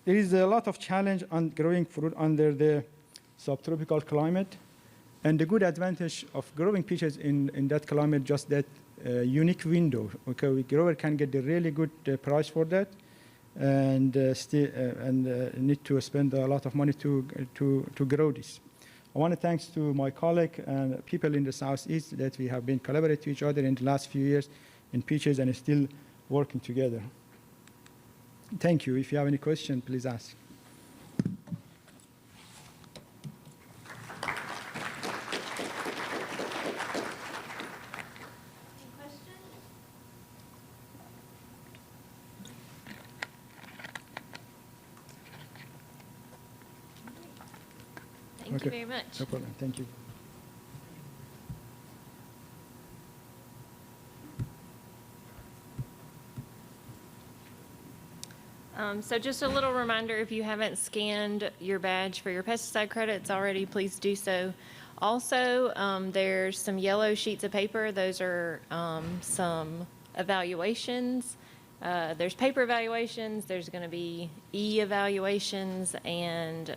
there is a lot of challenge on growing fruit under the subtropical climate, and the good advantage of growing peaches in that climate, just that unique window. Okay, the grower can get the really good price for that, and need to spend a lot of money to grow this. I want to thanks to my colleague and people in the Southeast that we have been collaborating to each other in the last few years in peaches and still working together. Thank you. If you have any question, please ask. Thank you very much. No problem. Thank you. So just a little reminder, if you haven't scanned your badge for your pesticide credits already, please do so. Also, there's some yellow sheets of paper. Those are some evaluations. There's paper evaluations, there's going to be e-evaluations, and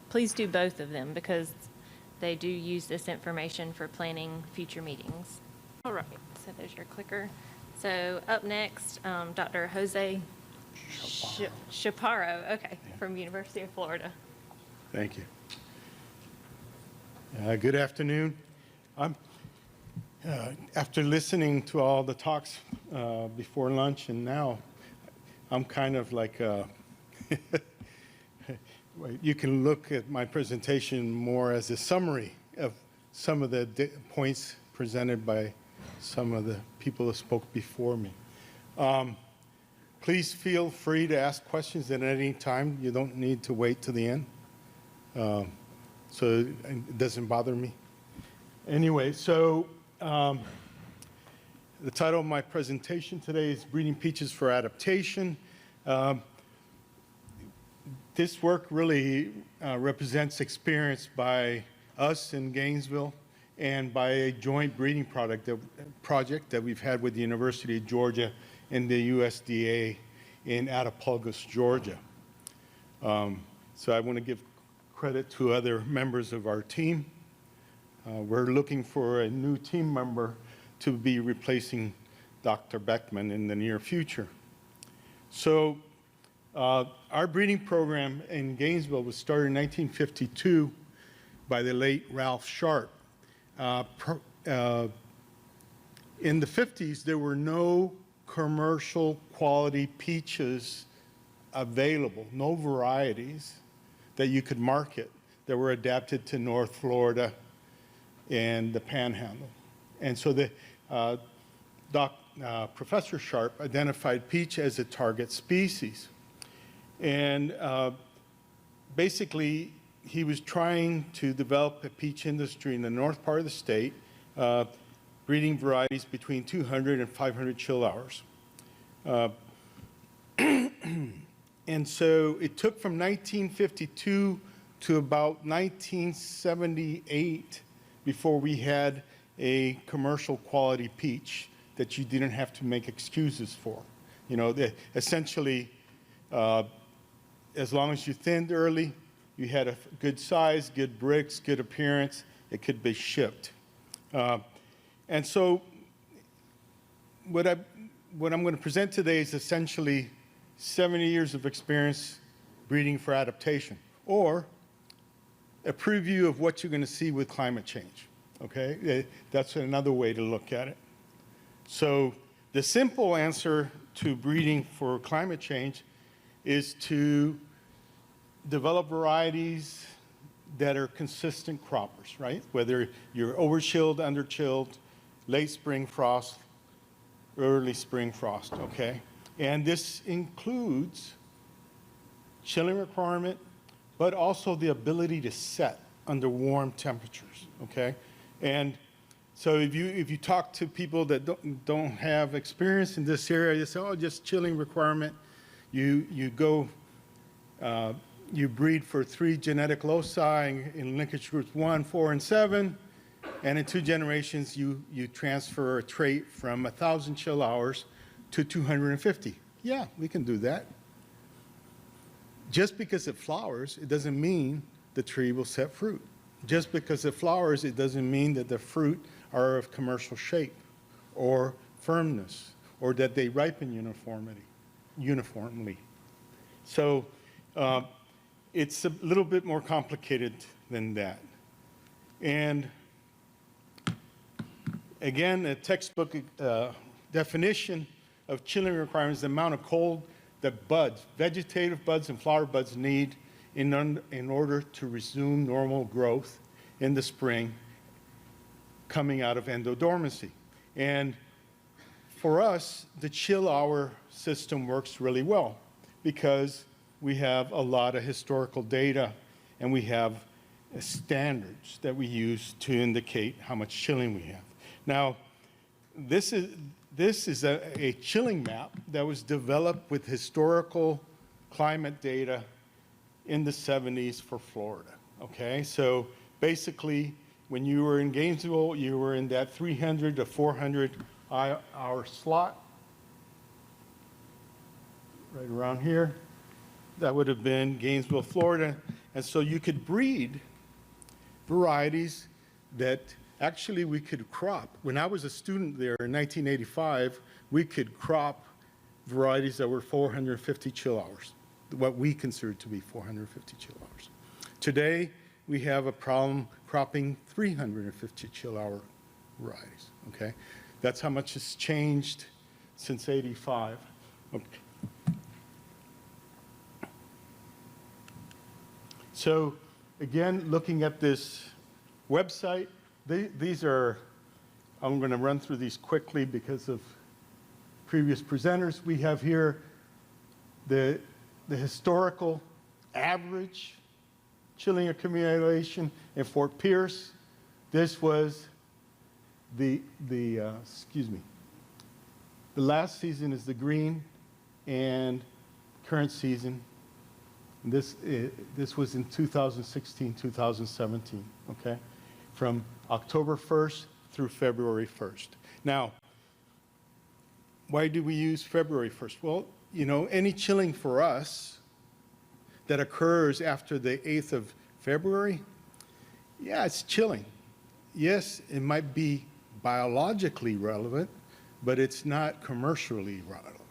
please do both of them because they do use this information for planning future meetings. All right, so there's your clicker. So up next, Dr. Jose Chaparro, okay, from University of Florida. Thank you. Good afternoon. After listening to all the talks before lunch and now, I'm kind of like, you can look at my presentation more as a summary of some of the points presented by some of the people that spoke before me. Please feel free to ask questions at any time. You don't need to wait to the end, so it doesn't bother me. Anyway, so the title of my presentation today is Breeding Peaches for Adaptation. This work really represents experience by us in Gainesville and by a joint breeding project that we've had with the University of Georgia and the USDA in Adaptation, Georgia. So I want to give credit to other members of our team. We're looking for a new team member to be replacing Dr. Beckman in the near future. So our breeding program in Gainesville was started in 1952 by the late Ralph Sharp. In the 50s, there were no commercial quality peaches available, no varieties that you could market that were adapted to North Florida and the Panhandle. And so Professor Sharp identified peach as a target species. And basically, he was trying to develop a peach industry in the north part of the state, breeding varieties between 200 and 500 chill hours. And so it took from 1952 to about 1978 before we had a commercial quality peach that you didn't have to make excuses for. You know, essentially, as long as you thinned early, you had a good size, good bricks, good appearance, it could be shipped. And so what I'm going to present today is essentially 70 years of experience breeding for adaptation, or a preview of what you're going to see with climate change, okay? That's another way to look at it. So the simple answer to breeding for climate change is to develop varieties that are consistent croppers, right? Whether you're over-chilled, under-chilled, late spring frost, early spring frost, okay? And this includes chilling requirement, but also the ability to set under warm temperatures, okay? And so if you talk to people that don't have experience in this area, you say, oh, just chilling requirement. You breed for 3 genetic loci in linkage groups 1, 4, and 7, and in 2 generations, you transfer a trait from 1,000 chill hours to 250. Yeah, we can do that. Just because it flowers, it doesn't mean the tree will set fruit. Just because it flowers, it doesn't mean that the fruit are of commercial shape or firmness, or that they ripen uniformly. So it's a little bit more complicated than that. And again, a textbook definition of chilling requirements is the amount of cold that buds, vegetative buds and flower buds need in order to resume normal growth in the spring coming out of endodormancy. And for us, the chill hour system works really well because we have a lot of historical data and we have standards that we use to indicate how much chilling we have. Now, this is a chilling map that was developed with historical climate data in the 70s for Florida, okay? So basically, when you were in Gainesville, you were in that 300 to 400 hour slot, right around here. That would have been Gainesville, Florida. And so you could breed varieties that actually we could crop. When I was a student there in 1985, we could crop varieties that were 450 chill hours, what we considered to be 450 chill hours. Today, we have a problem cropping 350 chill hour varieties, okay? That's how much has changed since 85. Okay. So again, looking at this website, these are, I'm going to run through these quickly because of previous presenters. We have here the historical average chilling accumulation in Fort Pierce. This was the last season is the green, and current season. This was in 2016, 2017, okay? From October 1st through February 1st. Now, why do we use February 1st? Well, you know, any chilling for us that occurs after the 8th of February, yeah, it's chilling. Yes, it might be biologically relevant, but it's not commercially relevant,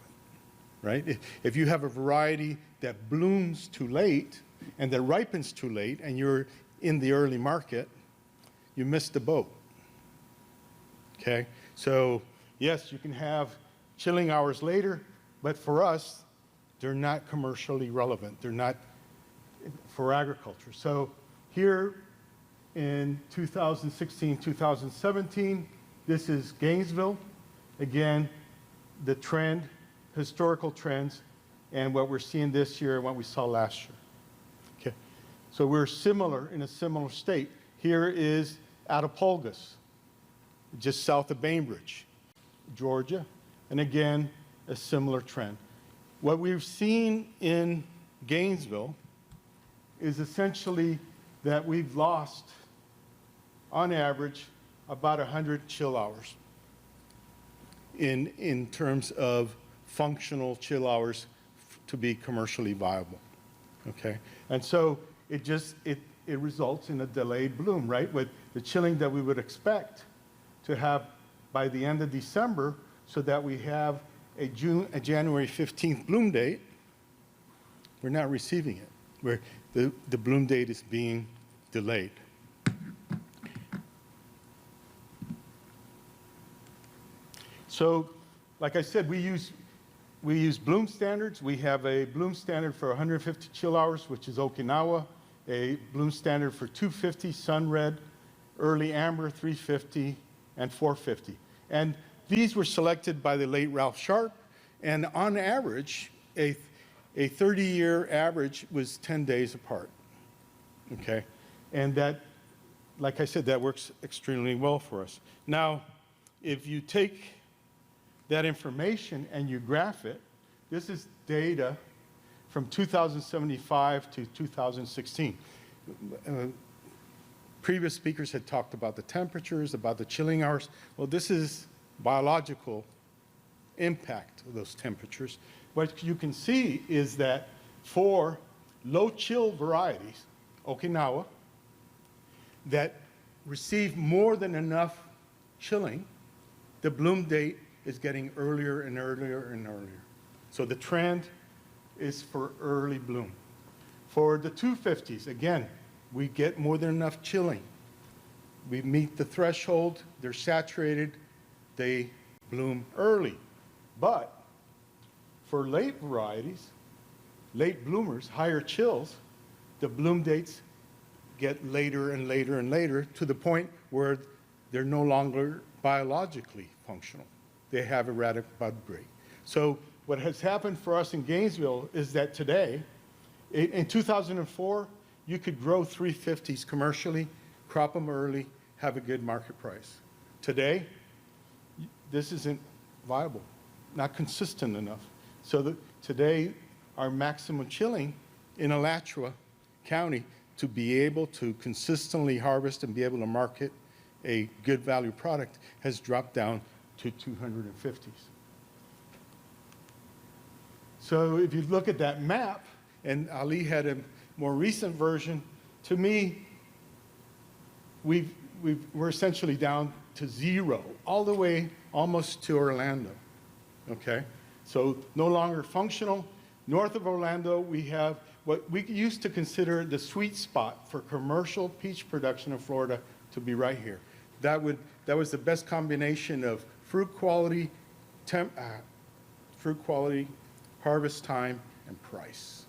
right? If you have a variety that blooms too late and that ripens too late and you're in the early market, you missed the boat, okay? So yes, you can have chilling hours later, but for us, they're not commercially relevant. They're not for agriculture. So here in 2016, 2017, this is Gainesville. Again, the trend, historical trends, and what we're seeing this year and what we saw last year. Okay, so we're similar, in a similar state. Here is Adaptation, just south of Bainbridge, Georgia, and again, a similar trend. What we've seen in Gainesville is essentially that we've lost, on average, about 100 chill hours in terms of functional chill hours to be commercially viable, okay? And so it results in a delayed bloom, right? With the chilling that we would expect to have by the end of December so that we have a January 15th bloom date, we're not receiving it, where the bloom date is being delayed. So, like I said, we use bloom standards. We have a bloom standard for 150 chill hours, which is Okinawa, a bloom standard for 250 sun red, early amber 350, and 450. And these were selected by the late Ralph Sharp, and on average, a 30-year average was 10 days apart, okay? And that, like I said, that works extremely well for us. Now, if you take that information and you graph it, this is data from 2075 to 2016. Previous speakers had talked about the temperatures, about the chilling hours. Well, this is biological impact of those temperatures. What you can see is that for low chill varieties, Okinawa, that receive more than enough chilling, the bloom date is getting earlier and earlier and earlier. So the trend is for early bloom. For the 250s, again, we get more than enough chilling. We meet the threshold, they're saturated, they bloom early. But for late varieties, late bloomers, higher chills, the bloom dates get later and later and later to the point where they're no longer biologically functional. They have erratic bud break. So what has happened for us in Gainesville is that today, in 2004, you could grow 350s commercially, crop them early, have a good market price. Today, this isn't viable, not consistent enough. So today, our maximum chilling in Alachua County to be able to consistently harvest and be able to market a good value product has dropped down to 250s. So if you look at that map, and Ali had a more recent version, to me, we're essentially down to zero, all the way almost to Orlando, okay? So no longer functional. North of Orlando, we have what we used to consider the sweet spot for commercial peach production in Florida to be right here. That was the best combination of fruit quality, harvest time, and price,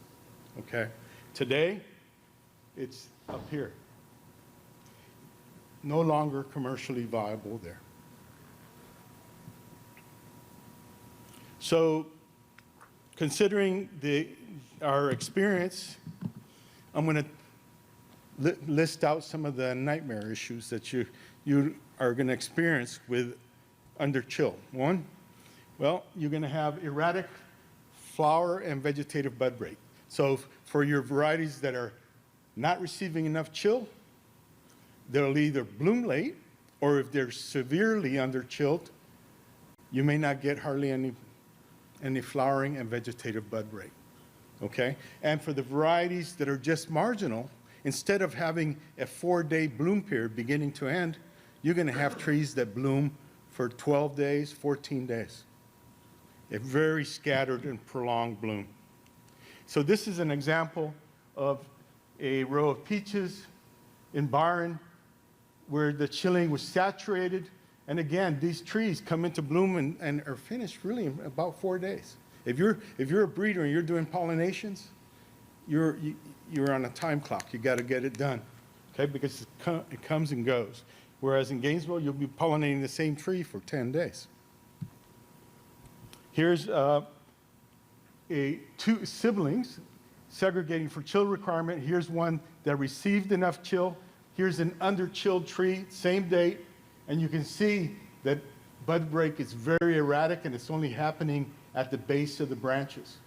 okay? Today, it's up here. No longer commercially viable there. So considering our experience, I'm going to list out some of the nightmare issues that you are going to experience with under chill. One, well, you're going to have erratic flower and vegetative bud rate. So for your varieties that are not receiving enough chill, they'll either bloom late, or if they're severely under chilled, you may not get hardly any flowering and vegetative bud rate, okay? And for the varieties that are just marginal, instead of having a 4-day bloom period beginning to end, you're gonna have trees that bloom for 12 days, 14 days. A very scattered and prolonged bloom. So this is an example of a row of peaches in Byron where the chilling was saturated. And again, these trees come into bloom and are finished really in about 4 days. If you're a breeder and you're doing pollinations, you're on a time clock. You got to get it done, okay? Because it comes and goes. Whereas in Gainesville, you'll be pollinating the same tree for 10 days. Here's two siblings segregating for chill requirement. Here's one that received enough chill. Here's an under-chilled tree, same date. And you can see that bud break is very erratic and it's only happening at the base of the branches.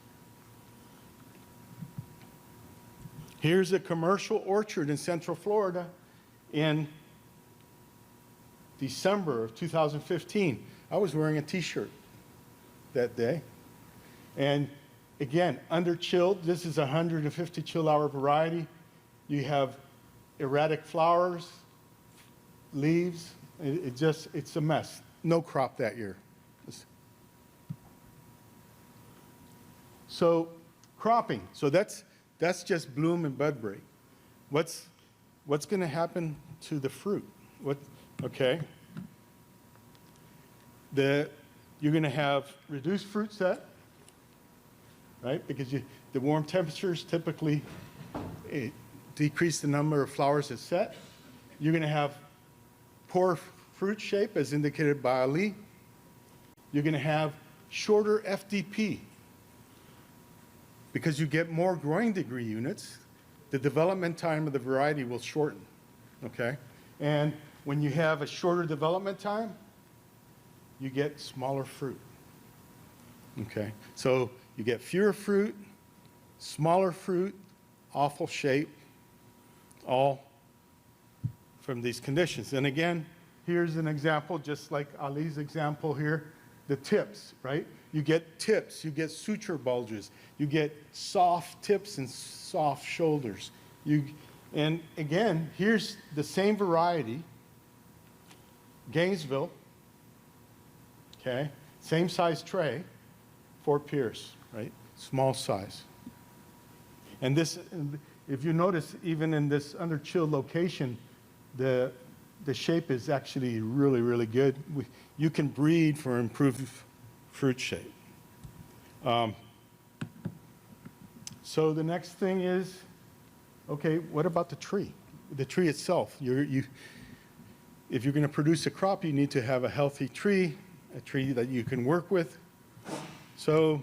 Here's a commercial orchard in Central Florida in December of 2015. I was wearing a t-shirt that day. And again, under chilled, this is a 150 chill hour variety. You have erratic flowers, leaves. It's a mess. No crop that year. So cropping. So that's just bloom and bud break. What's going to happen to the fruit? Okay. You're going to have reduced fruit set, right? Because the warm temperatures typically decrease the number of flowers that set. You're going to have poor fruit shape, as indicated by Ali. You're going to have shorter FDP. Because you get more growing degree units, the development time of the variety will shorten, okay? And when you have a shorter development time, you get smaller fruit, okay? So you get fewer fruit, smaller fruit, awful shape, all from these conditions. And again, here's an example, just like Ali's example here, the tips, right? You get tips, you get suture bulges, you get soft tips and soft shoulders. And again, here's the same variety, Gainesville, okay? Same size tray, Fort Pierce, right? Small size. And this, if you notice, even in this under chilled location, the shape is actually really, really good. You can breed for improved fruit shape. So the next thing is, okay, what about the tree? The tree itself. If you're going to produce a crop, you need to have a healthy tree, a tree that you can work with. So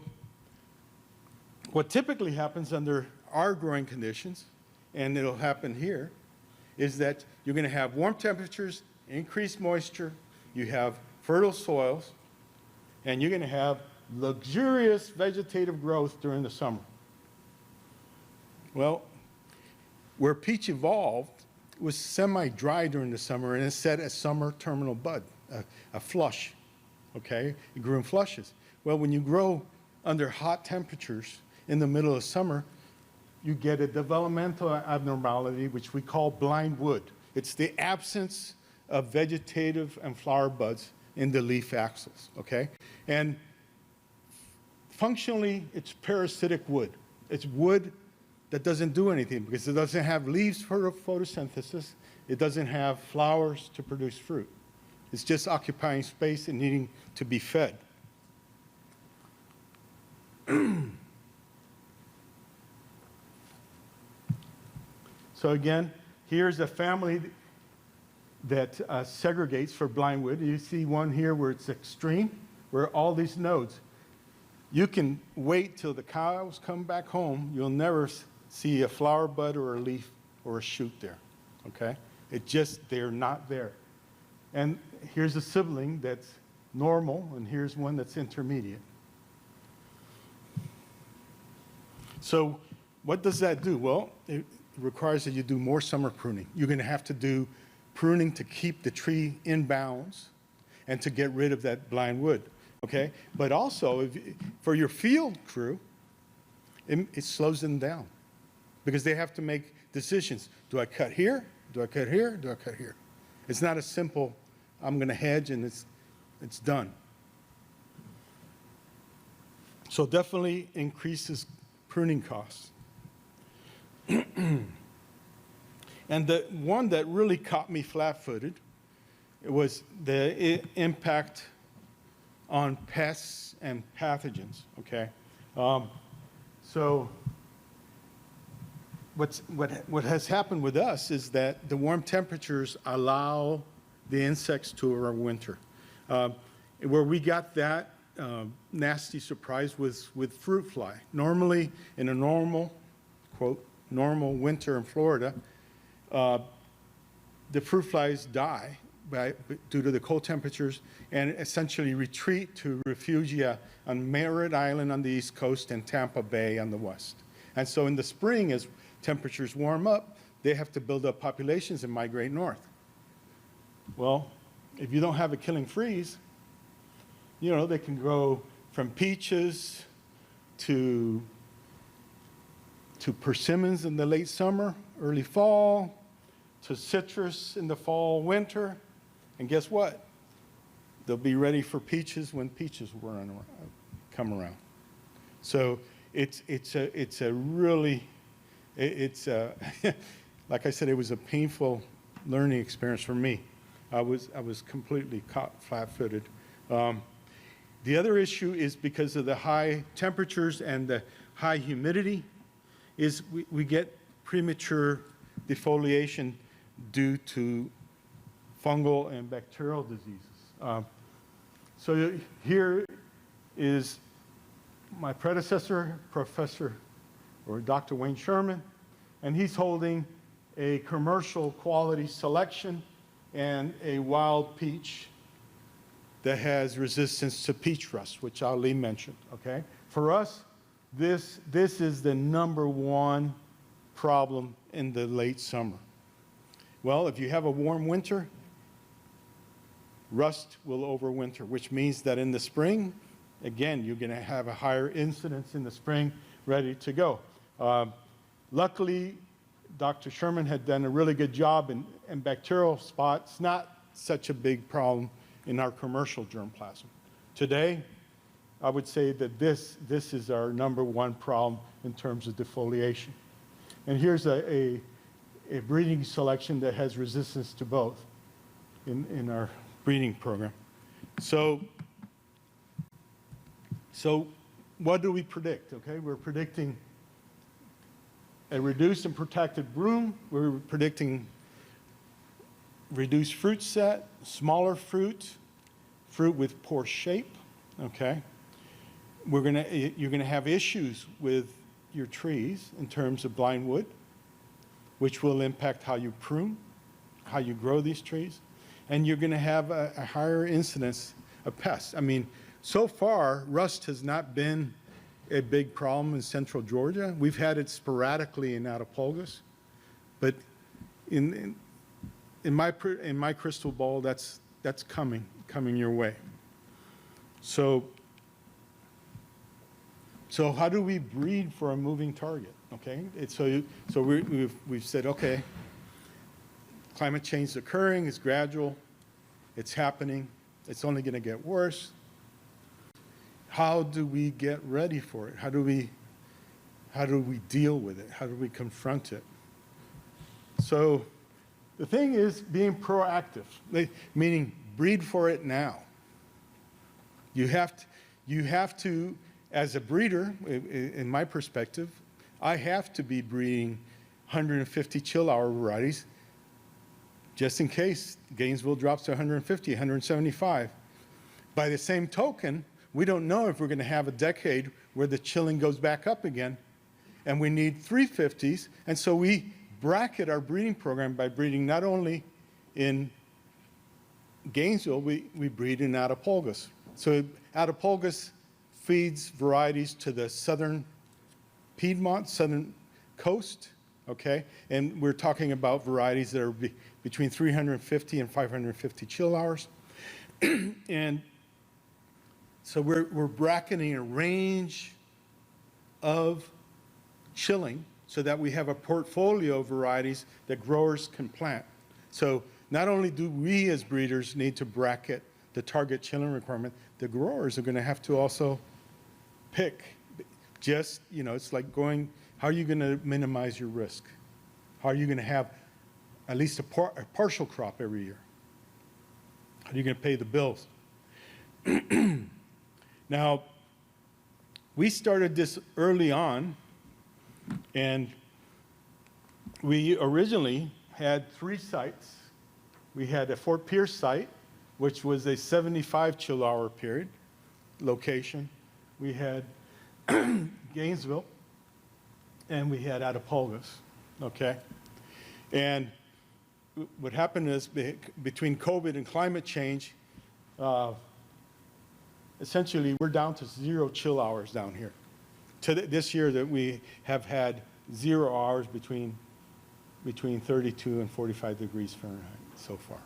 what typically happens under our growing conditions and it'll happen here, is that you're going to have warm temperatures, increased moisture, you have fertile soils, and you're going to have luxurious vegetative growth during the summer. Well, where peach evolved was semi-dry during the summer, and it set a summer terminal bud, a flush, okay? It grew in flushes. Well, when you grow under hot temperatures in the middle of summer, you get a developmental abnormality, which we call blind wood. It's the absence of vegetative and flower buds in the leaf axils, okay? And functionally, it's parasitic wood. It's wood that doesn't do anything because it doesn't have leaves for photosynthesis. It doesn't have flowers to produce fruit. It's just occupying space and needing to be fed. So again, here's a family that segregates for blind wood. You see one here where it's extreme, where all these nodes. You can wait till the cows come back home. You'll never see a flower bud or a leaf or a shoot there, okay? It just, they're not there. And here's a sibling that's normal, and here's one that's intermediate. So what does that do? Well, it requires that you do more summer pruning. You're going to have to do pruning to keep the tree in bounds and to get rid of that blind wood, okay? But also, for your field crew, it slows them down because they have to make decisions. Do I cut here? Do I cut here? Do I cut here? It's not a simple, I'm going to hedge and it's done. So definitely increases pruning costs. And the one that really caught me flat-footed was the impact on pests and pathogens, okay? So what has happened with us is that the warm temperatures allow the insects to overwinter. Where we got that nasty surprise was with fruit fly. Normally, in a normal, quote, normal winter in Florida, the fruit flies die due to the cold temperatures and essentially retreat to refugia on Merritt Island on the East Coast and Tampa Bay on the west. And so in the spring, as temperatures warm up, they have to build up populations and migrate north. Well, if you don't have a killing freeze, you know, they can grow from peaches to persimmons in the late summer, early fall, to citrus in the fall, winter. And guess what? They'll be ready for peaches when peaches come around. So it's a really, like I said, it was a painful learning experience for me. I was completely caught flat-footed. The other issue is because of the high temperatures and the high humidity, is we get premature defoliation due to fungal and bacterial diseases. So here is my predecessor, Professor or Dr. Wayne Sherman, and he's holding a commercial quality selection and a wild peach that has resistance to peach rust, which Ali mentioned, okay? For us, this is the #1 problem in the late summer. Well, if you have a warm winter, rust will overwinter, which means that in the spring, again, you're going to have a higher incidence in the spring ready to go. Luckily, Dr. Sherman had done a really good job in bacterial spots, not such a big problem in our commercial germplasm. Today, I would say that this is our #1 problem in terms of defoliation. And here's a breeding selection that has resistance to both in our breeding program. So what do we predict? Okay, we're predicting a reduced and protected bloom. We're predicting reduced fruit set, smaller fruit with poor shape. Okay, you're gonna have issues with your trees in terms of blind wood. which will impact how you prune, how you grow these trees, and you're going to have a higher incidence of pests. I mean, so far, rust has not been a big problem in central Georgia. We've had it sporadically in Adaptation, but in my crystal ball, that's coming your way. So how do we breed for a moving target? Okay, so we've said, okay, climate change is occurring, it's gradual, it's happening, it's only going to get worse. How do we get ready for it? How do we deal with it? How do we confront it? So the thing is being proactive, meaning breed for it now. You have to, as a breeder, in my perspective, I have to be breeding 150 chill-hour varieties just in case Gainesville drops to 150, 175. By the same token, we don't know if we're going to have a decade where the chilling goes back up again, and we need 350s, and so we bracket our breeding program by breeding not only in Gainesville, we breed in Adaptation. So Adaptation feeds varieties to the southern Piedmont, southern coast, okay? And we're talking about varieties that are between 350 and 550 chill hours. And so we're bracketing a range of chilling so that we have a portfolio of varieties that growers can plant. So not only do we as breeders need to bracket the target chilling requirement, the growers are going to have to also pick. Just, it's like going, how are you going to minimize your risk? How are you going to have at least a partial crop every year? How are you going to pay the bills? Now, we started this early on, and we originally had 3 sites. We had a Fort Pierce site, which was a 75 chill hour period location. We had Gainesville, and we had Adaptation, okay? And what happened is between COVID and climate change, essentially we're down to 0 chill hours down here. This year that we have had 0 hours between 32 and 45 degrees Fahrenheit so far.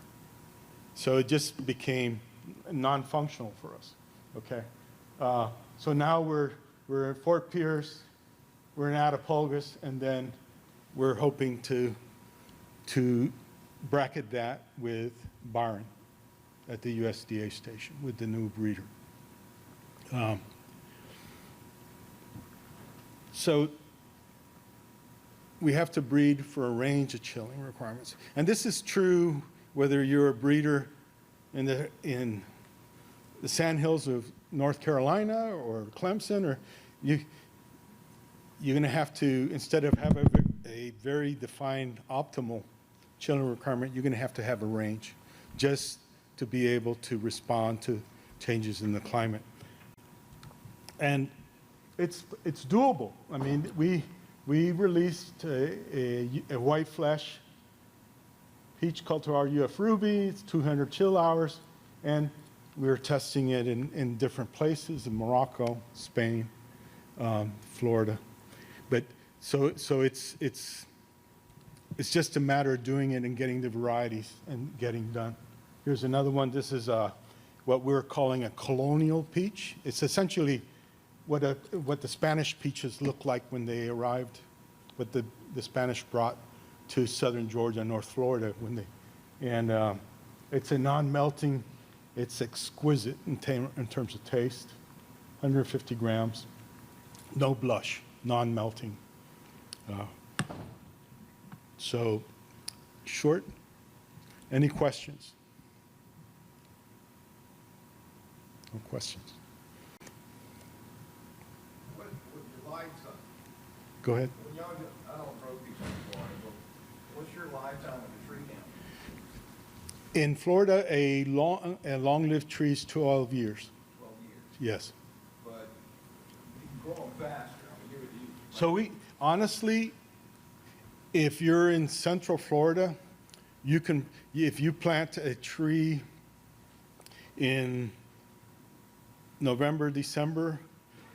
So it just became non-functional for us, okay? So now we're in Fort Pierce, we're in Adaptation, and then we're hoping to bracket that with Byron at the USDA station with the new breeder. So we have to breed for a range of chilling requirements. And this is true whether you're a breeder in the sandhills of North Carolina or Clemson, or you're going to have to, instead of have a very defined optimal chilling requirement, you're going to have a range just to be able to respond to changes in the climate. And it's doable. I mean, we released a white flesh peach cultivar UF Ruby. It's 200 chill hours, and we were testing it in different places in Morocco, Spain, Florida. But so it's just a matter of doing it and getting the varieties and getting done. Here's another one. This is what we're calling a colonial peach. It's essentially what the Spanish peaches looked like when they arrived, what the Spanish brought to southern Georgia, North Florida, and it's a non-melting. It's exquisite in terms of taste. 150 grams, no blush, non-melting. So, short. Any questions? No questions. What your lifetime? Go ahead. When y'all get, I don't grow these before, but what's your lifetime of the tree count? In Florida, a long-lived tree is 12 years. 12 years. Yes. But you can grow them faster. I mean, So we honestly, If you're in Central Florida, you can, if you plant a tree in November, December,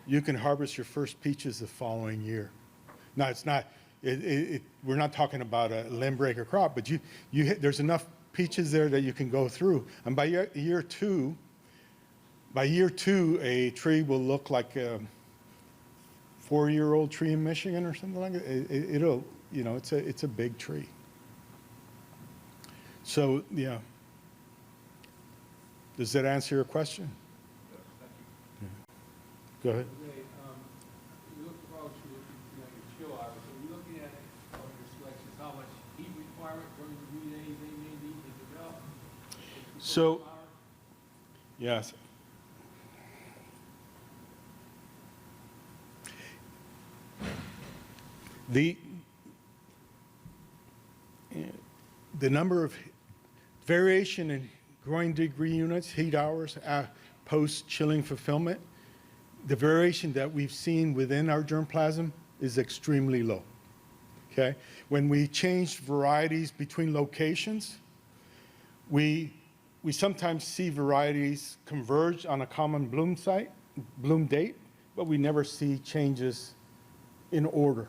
you can harvest your first peaches the following year. Now, it's not, we're not talking about a limb breaker crop, but there's enough peaches there that you can go through. And by year two, a tree will look like a 4-year-old tree in Michigan or something like that. It'll, you know, it's a big tree. So, yeah. Does that answer your question? Yeah. Go ahead. You look across your chill hours. So you're looking at on your selections how much heat requirement during the heat days they may need to develop. So, yes. The number of variation in growing degree units, heat hours, post-chilling fulfillment, the variation that we've seen within our germplasm is extremely low, okay? When we change varieties between locations, we sometimes see varieties converge on a common bloom date, but we never see changes in order,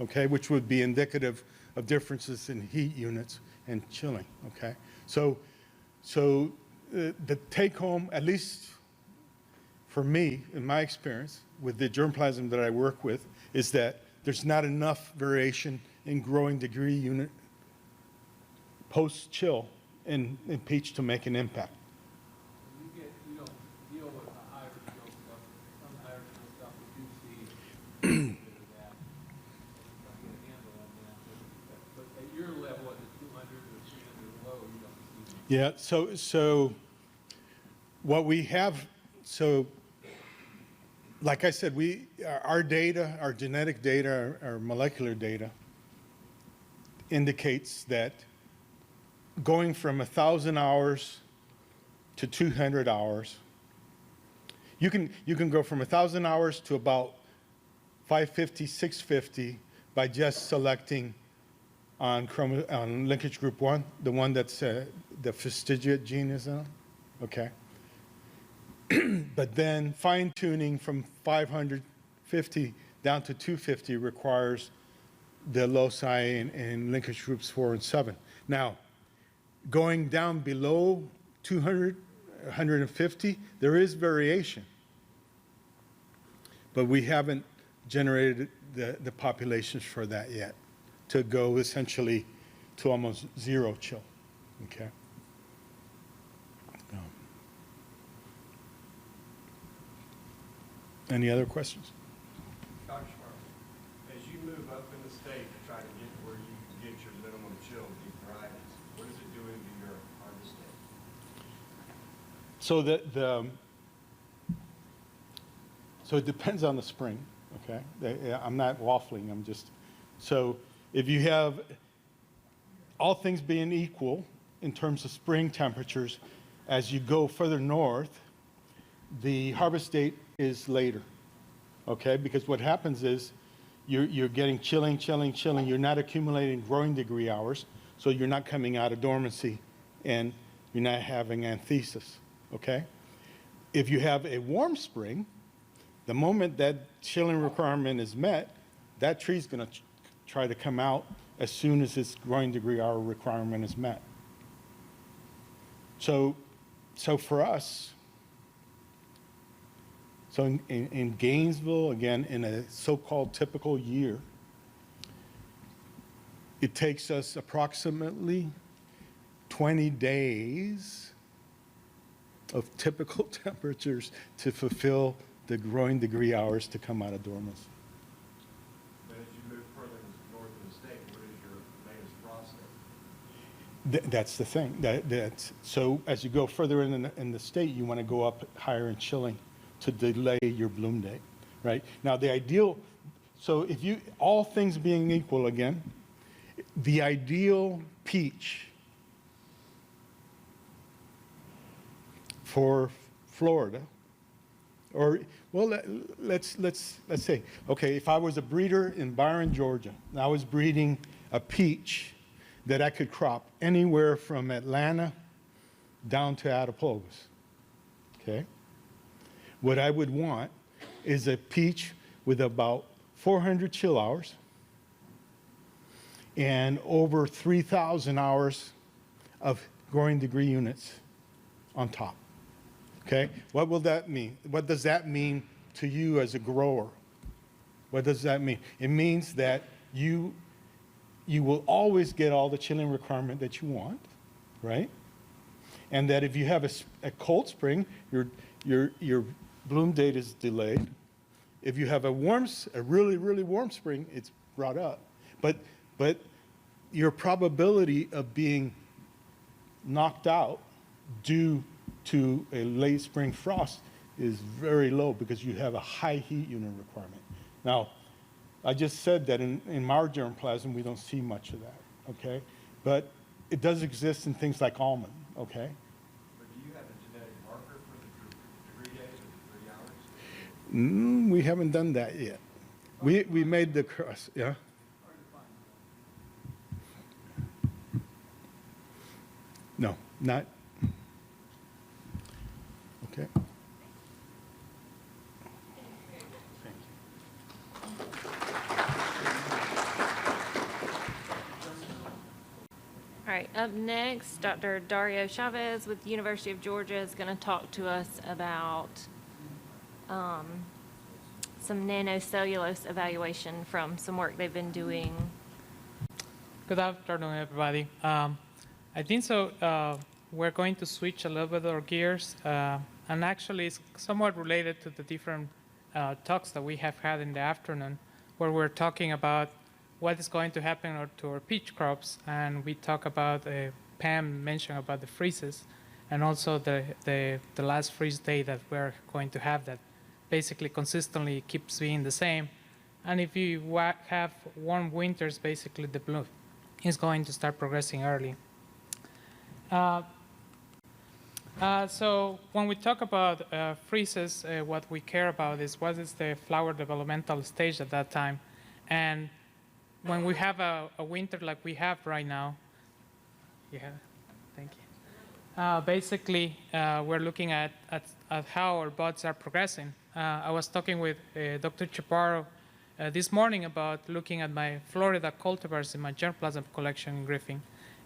okay, which would be indicative of differences in heat units and chilling, okay? So the take home, at least for me, in my experience, with the germplasm that I work with, is that there's not enough variation in growing degree unit post-chill in peach to make an impact. You don't deal with the higher chill stuff. Some higher chill stuff we do see a bit of that. Get a handle on that. But at your level, at the 200 or 300 low, you don't see. Yeah, so what we have, so like I said, our data, our genetic data, our molecular data indicates that going from 1,000 hours to 200 hours, you can go from 1,000 hours to about 550, 650 by just selecting on linkage group 1, the one that's the fastigiate gene is on, okay? But then fine-tuning from 550 down to 250 requires the loci in linkage groups 4 and 7. Now, going down below 200, 150, there is variation. But we haven't generated the populations for that yet to go essentially to almost zero chill, okay? Any other questions? Dr. Schwartz, as you move up in the state to try to get where you can get your minimum chill with these varieties, what is it doing to your harvest date? So it depends on the spring, okay? I'm not waffling, I'm just, so if you have all things being equal in terms of spring temperatures, as you go further north, the harvest date is later, okay? Because what happens is you're getting chilling. You're not accumulating growing degree hours, so you're not coming out of dormancy and you're not having anthesis, okay? If you have a warm spring, the moment that chilling requirement is met, that tree's gonna try to come out as soon as its growing degree hour requirement is met. So for us, so in Gainesville, again, in a so-called typical year, it takes us approximately 20 days of typical temperatures to fulfill the growing degree hours to come out of dormancy. But as you move further north in the state, what is your latest frost date? That's the thing. So as you go further in the state, you want to go up higher in chilling to delay your bloom date, right? Now the ideal, so if you, all things being equal again, the ideal peach for Florida, or well, let's say, okay, if I was a breeder in Byron, Georgia, and I was breeding a peach that I could crop anywhere from Atlanta down to Adaptation. Okay? What I would want is a peach with about 400 chill hours and over 3,000 hours of growing degree units on top. Okay? What will that mean? What does that mean to you as a grower? What does that mean? It means that you will always get all the chilling requirement that you want, right? And that if you have a cold spring, your bloom date is delayed. If you have a really, really warm spring, it's brought up. But your probability of being knocked out due to a late spring frost is very low because you have a high heat unit requirement. Now, I just said that in our germplasm, we don't see much of that, okay? But it does exist in things like almond, okay? But do you have a genetic marker for the degree days or degree hours? We haven't done that yet. We made the cross, yeah? No, not. Okay. All right, up next, Dr. Dario Chavez with the University of Georgia is going to talk to us about some nanocellulose evaluation from some work they've been doing. Good afternoon, everybody. I think so. We're going to switch a little bit our gears, and actually it's somewhat related to the different talks that we have had in the afternoon, where we're talking about what is going to happen to our peach crops, and we talk about Pam mentioned about the freezes, and also the last freeze day that we're going to have that basically consistently keeps being the same. And if you have warm winters, basically the bloom is going to start progressing early. So when we talk about freezes, what we care about is what is the flower developmental stage at that time. And when we have a winter like we have right now, thank you. Basically, we're looking at how our buds are progressing. I was talking with Dr. Chaparro this morning about looking at my Florida cultivars in my germplasm collection in Griffin.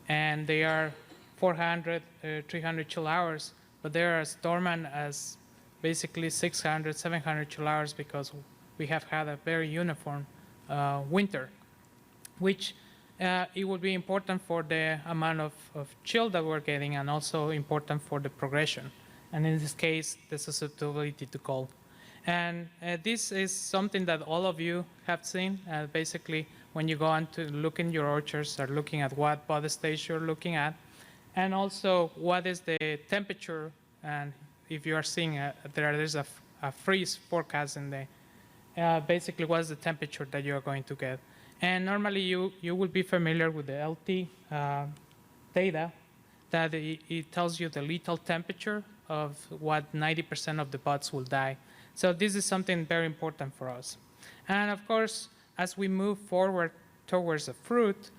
And they are 400, 300 chill hours, but they're as dormant as basically 600, 700 chill hours because we have had a very uniform winter, which it would be important for the amount of chill that we're getting and also important for the progression. And in this case, the susceptibility to cold. And this is something that all of you have seen. Basically, when you go on to look in your orchards, are looking at what bud stage you're looking at, and also what is the temperature. And if you are seeing there's a freeze forecast in the, basically what is the temperature that you are going to get. And normally you will be familiar with the LT data, that it tells you the lethal temperature of what 90% of the buds will die. So this is something very important for us. And of course, as we move forward towards the fruit,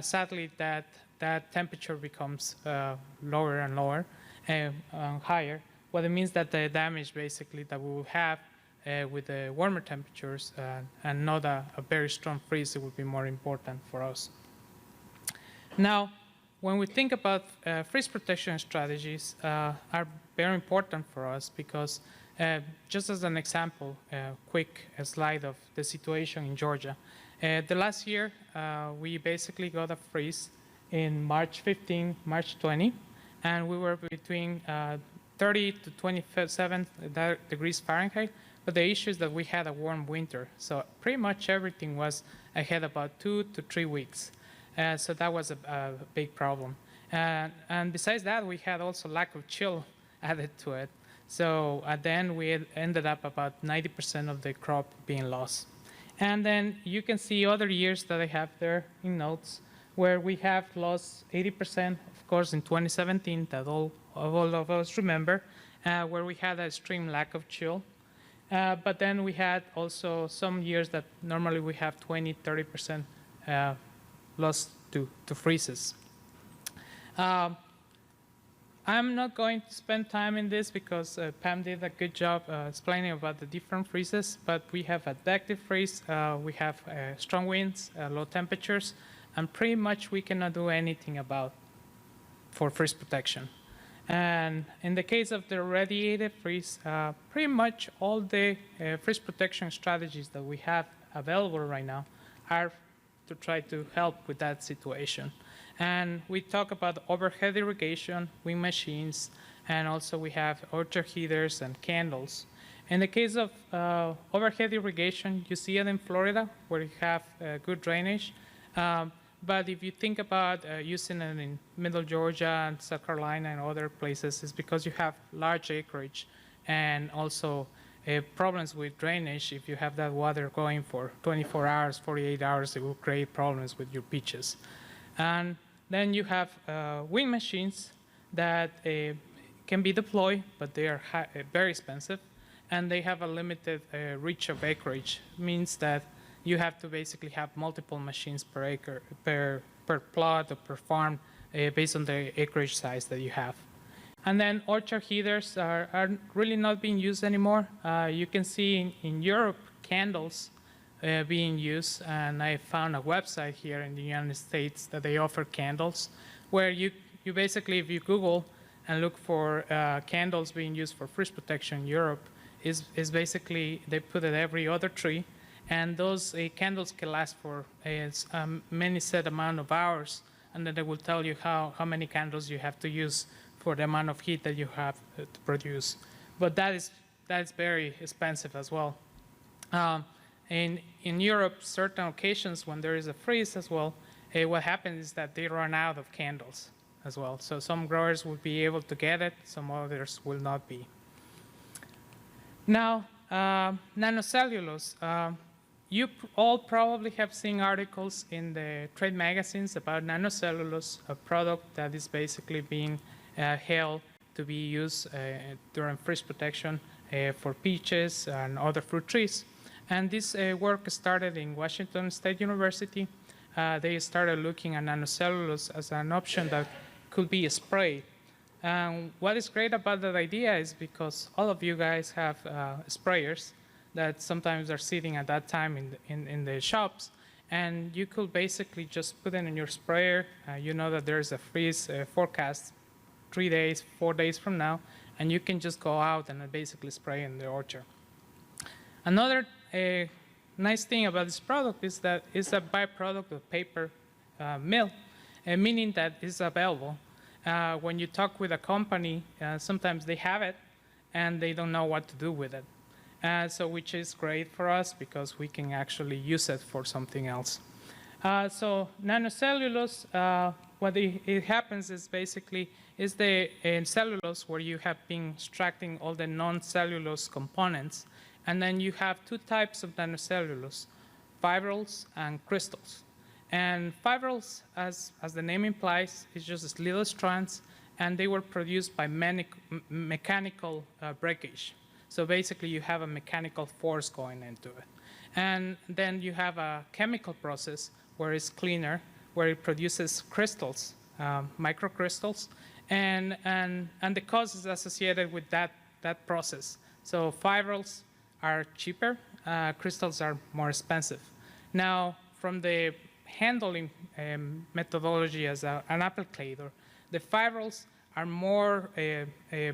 sadly that temperature becomes lower and lower, higher. What it means that the damage basically that we will have with the warmer temperatures and not a very strong freeze, it would be more important for us. Now, when we think about freeze protection strategies are very important for us because just as an example, quick slide of the situation in Georgia. The last year, we basically got a freeze in March 15, March 20, and we were between 30 to 27 degrees Fahrenheit. But the issue is that we had a warm winter, so pretty much everything was ahead about 2 to 3 weeks. So that was a big problem. And besides that, we had also lack of chill added to it. So at the end, we ended up about 90% of the crop being lost. And then you can see other years that I have there in notes where we have lost 80%, of course, in 2017, that all of us remember, where we had a extreme lack of chill. But then we had also some years that normally we have 20, 30% lost to freezes. I'm not going to spend time in this because Pam did a good job explaining about the different freezes, but we have adaptive freeze, we have strong winds, low temperatures, and pretty much we cannot do anything about for freeze protection. And in the case of the radiated freeze, pretty much all the freeze protection strategies that we have available right now are to try to help with that situation. And we talk about overhead irrigation, wind machines, and also we have orchard heaters and candles. In the case of overhead irrigation, you see it in Florida where you have good drainage. But if you think about using it in Middle Georgia and South Carolina and other places, it's because you have large acreage and also problems with drainage. If you have that water going for 24 hours, 48 hours, it will create problems with your peaches. And then you have wind machines that can be deployed, but they are very expensive, and they have a limited reach of acreage. It means that you have to basically have multiple machines per acre, per plot or per farm, based on the acreage size that you have. And then orchard heaters are really not being used anymore. You can see in Europe candles being used, and I found a website here in the United States that they offer candles, where you basically, if you Google and look for candles being used for freeze protection in Europe, is basically they put it every other tree, and those candles can last for many set amount of hours, and then they will tell you how many candles you have to use for the amount of heat that you have to produce. But that is very expensive as well. In Europe, certain occasions when there is a freeze as well, what happens is that they run out of candles as well. So some growers will be able to get it, some others will not be. Now, nanocellulose. You all probably have seen articles in the trade magazines about nanocellulose, a product that is basically being held to be used during freeze protection for peaches and other fruit trees. And this work started in Washington State University. They started looking at nanocellulose as an option that could be sprayed. And what is great about that idea is because all of you guys have sprayers that sometimes are sitting at that time in the shops, and you could basically just put it in your sprayer. You know that there's a freeze forecast 3 days, 4 days from now, and you can just go out and basically spray in the orchard. Another nice thing about this product is that it's a byproduct of paper mill, meaning that it's available. When you talk with a company, sometimes they have it and they don't know what to do with it. So which is great for us because we can actually use it for something else. So nanocellulose, what it happens is basically is the cellulose where you have been extracting all the non-cellulose components. And then you have two types of nanocellulose, fibrils and crystals. And fibrils, as the name implies, is just little strands, and they were produced by mechanical breakage. So basically, you have a mechanical force going into it. And then you have a chemical process where it's cleaner, where it produces crystals, microcrystals, and the cost is associated with that process. So fibrils are cheaper, crystals are more expensive. Now, from the handling methodology as an applicator, the fibrils are more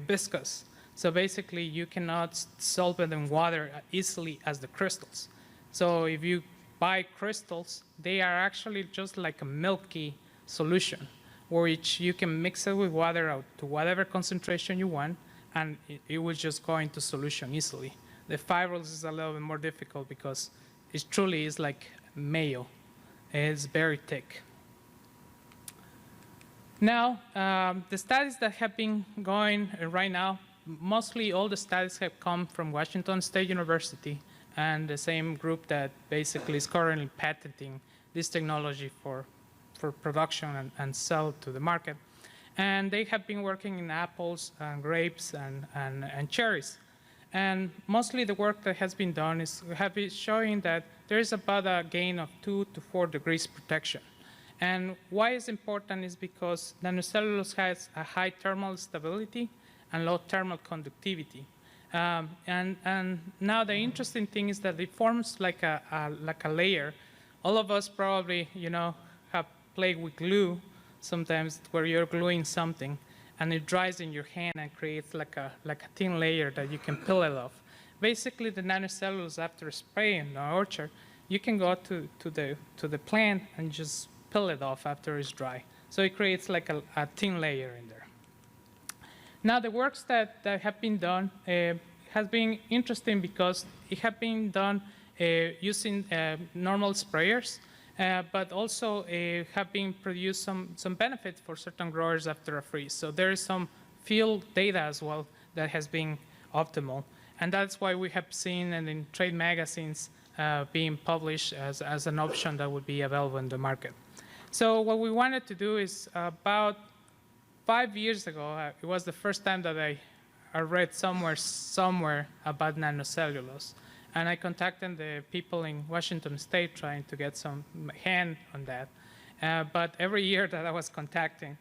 viscous. So basically, you cannot solve it in water easily as the crystals. So if you buy crystals, they are actually just like a milky solution, which you can mix it with water out to whatever concentration you want, and it will just go into solution easily. The fibrils is a little bit more difficult because it truly is like mayo. It's very thick. Now, the studies that have been going right now, mostly all the studies have come from Washington State University and the same group that basically is currently patenting this technology for production and sell to the market. And they have been working in apples and grapes and cherries. And mostly the work that has been done is showing that there is about a gain of 2 to 4 degrees protection. And why it's important is because nanocellulose has a high thermal stability and low thermal conductivity. And now the interesting thing is that it forms like a layer. All of us probably, have played with glue sometimes where you're gluing something and it dries in your hand and creates like a thin layer that you can peel it off. Basically, the nanocellulose after spray in the orchard, you can go to the plant and just peel it off after it's dry. So it creates like a thin layer in there. Now the works that have been done has been interesting because it has been done using normal sprayers, but also have been produced some benefit for certain growers after a freeze. So there is some field data as well that has been optimal. And that's why we have seen and in trade magazines being published as an option that would be available in the market. So what we wanted to do is about 5 years ago, it was the first time that I read somewhere about nanocellulose. And I contacted the people in Washington State trying to get some hand on that. But every year that I was contacting,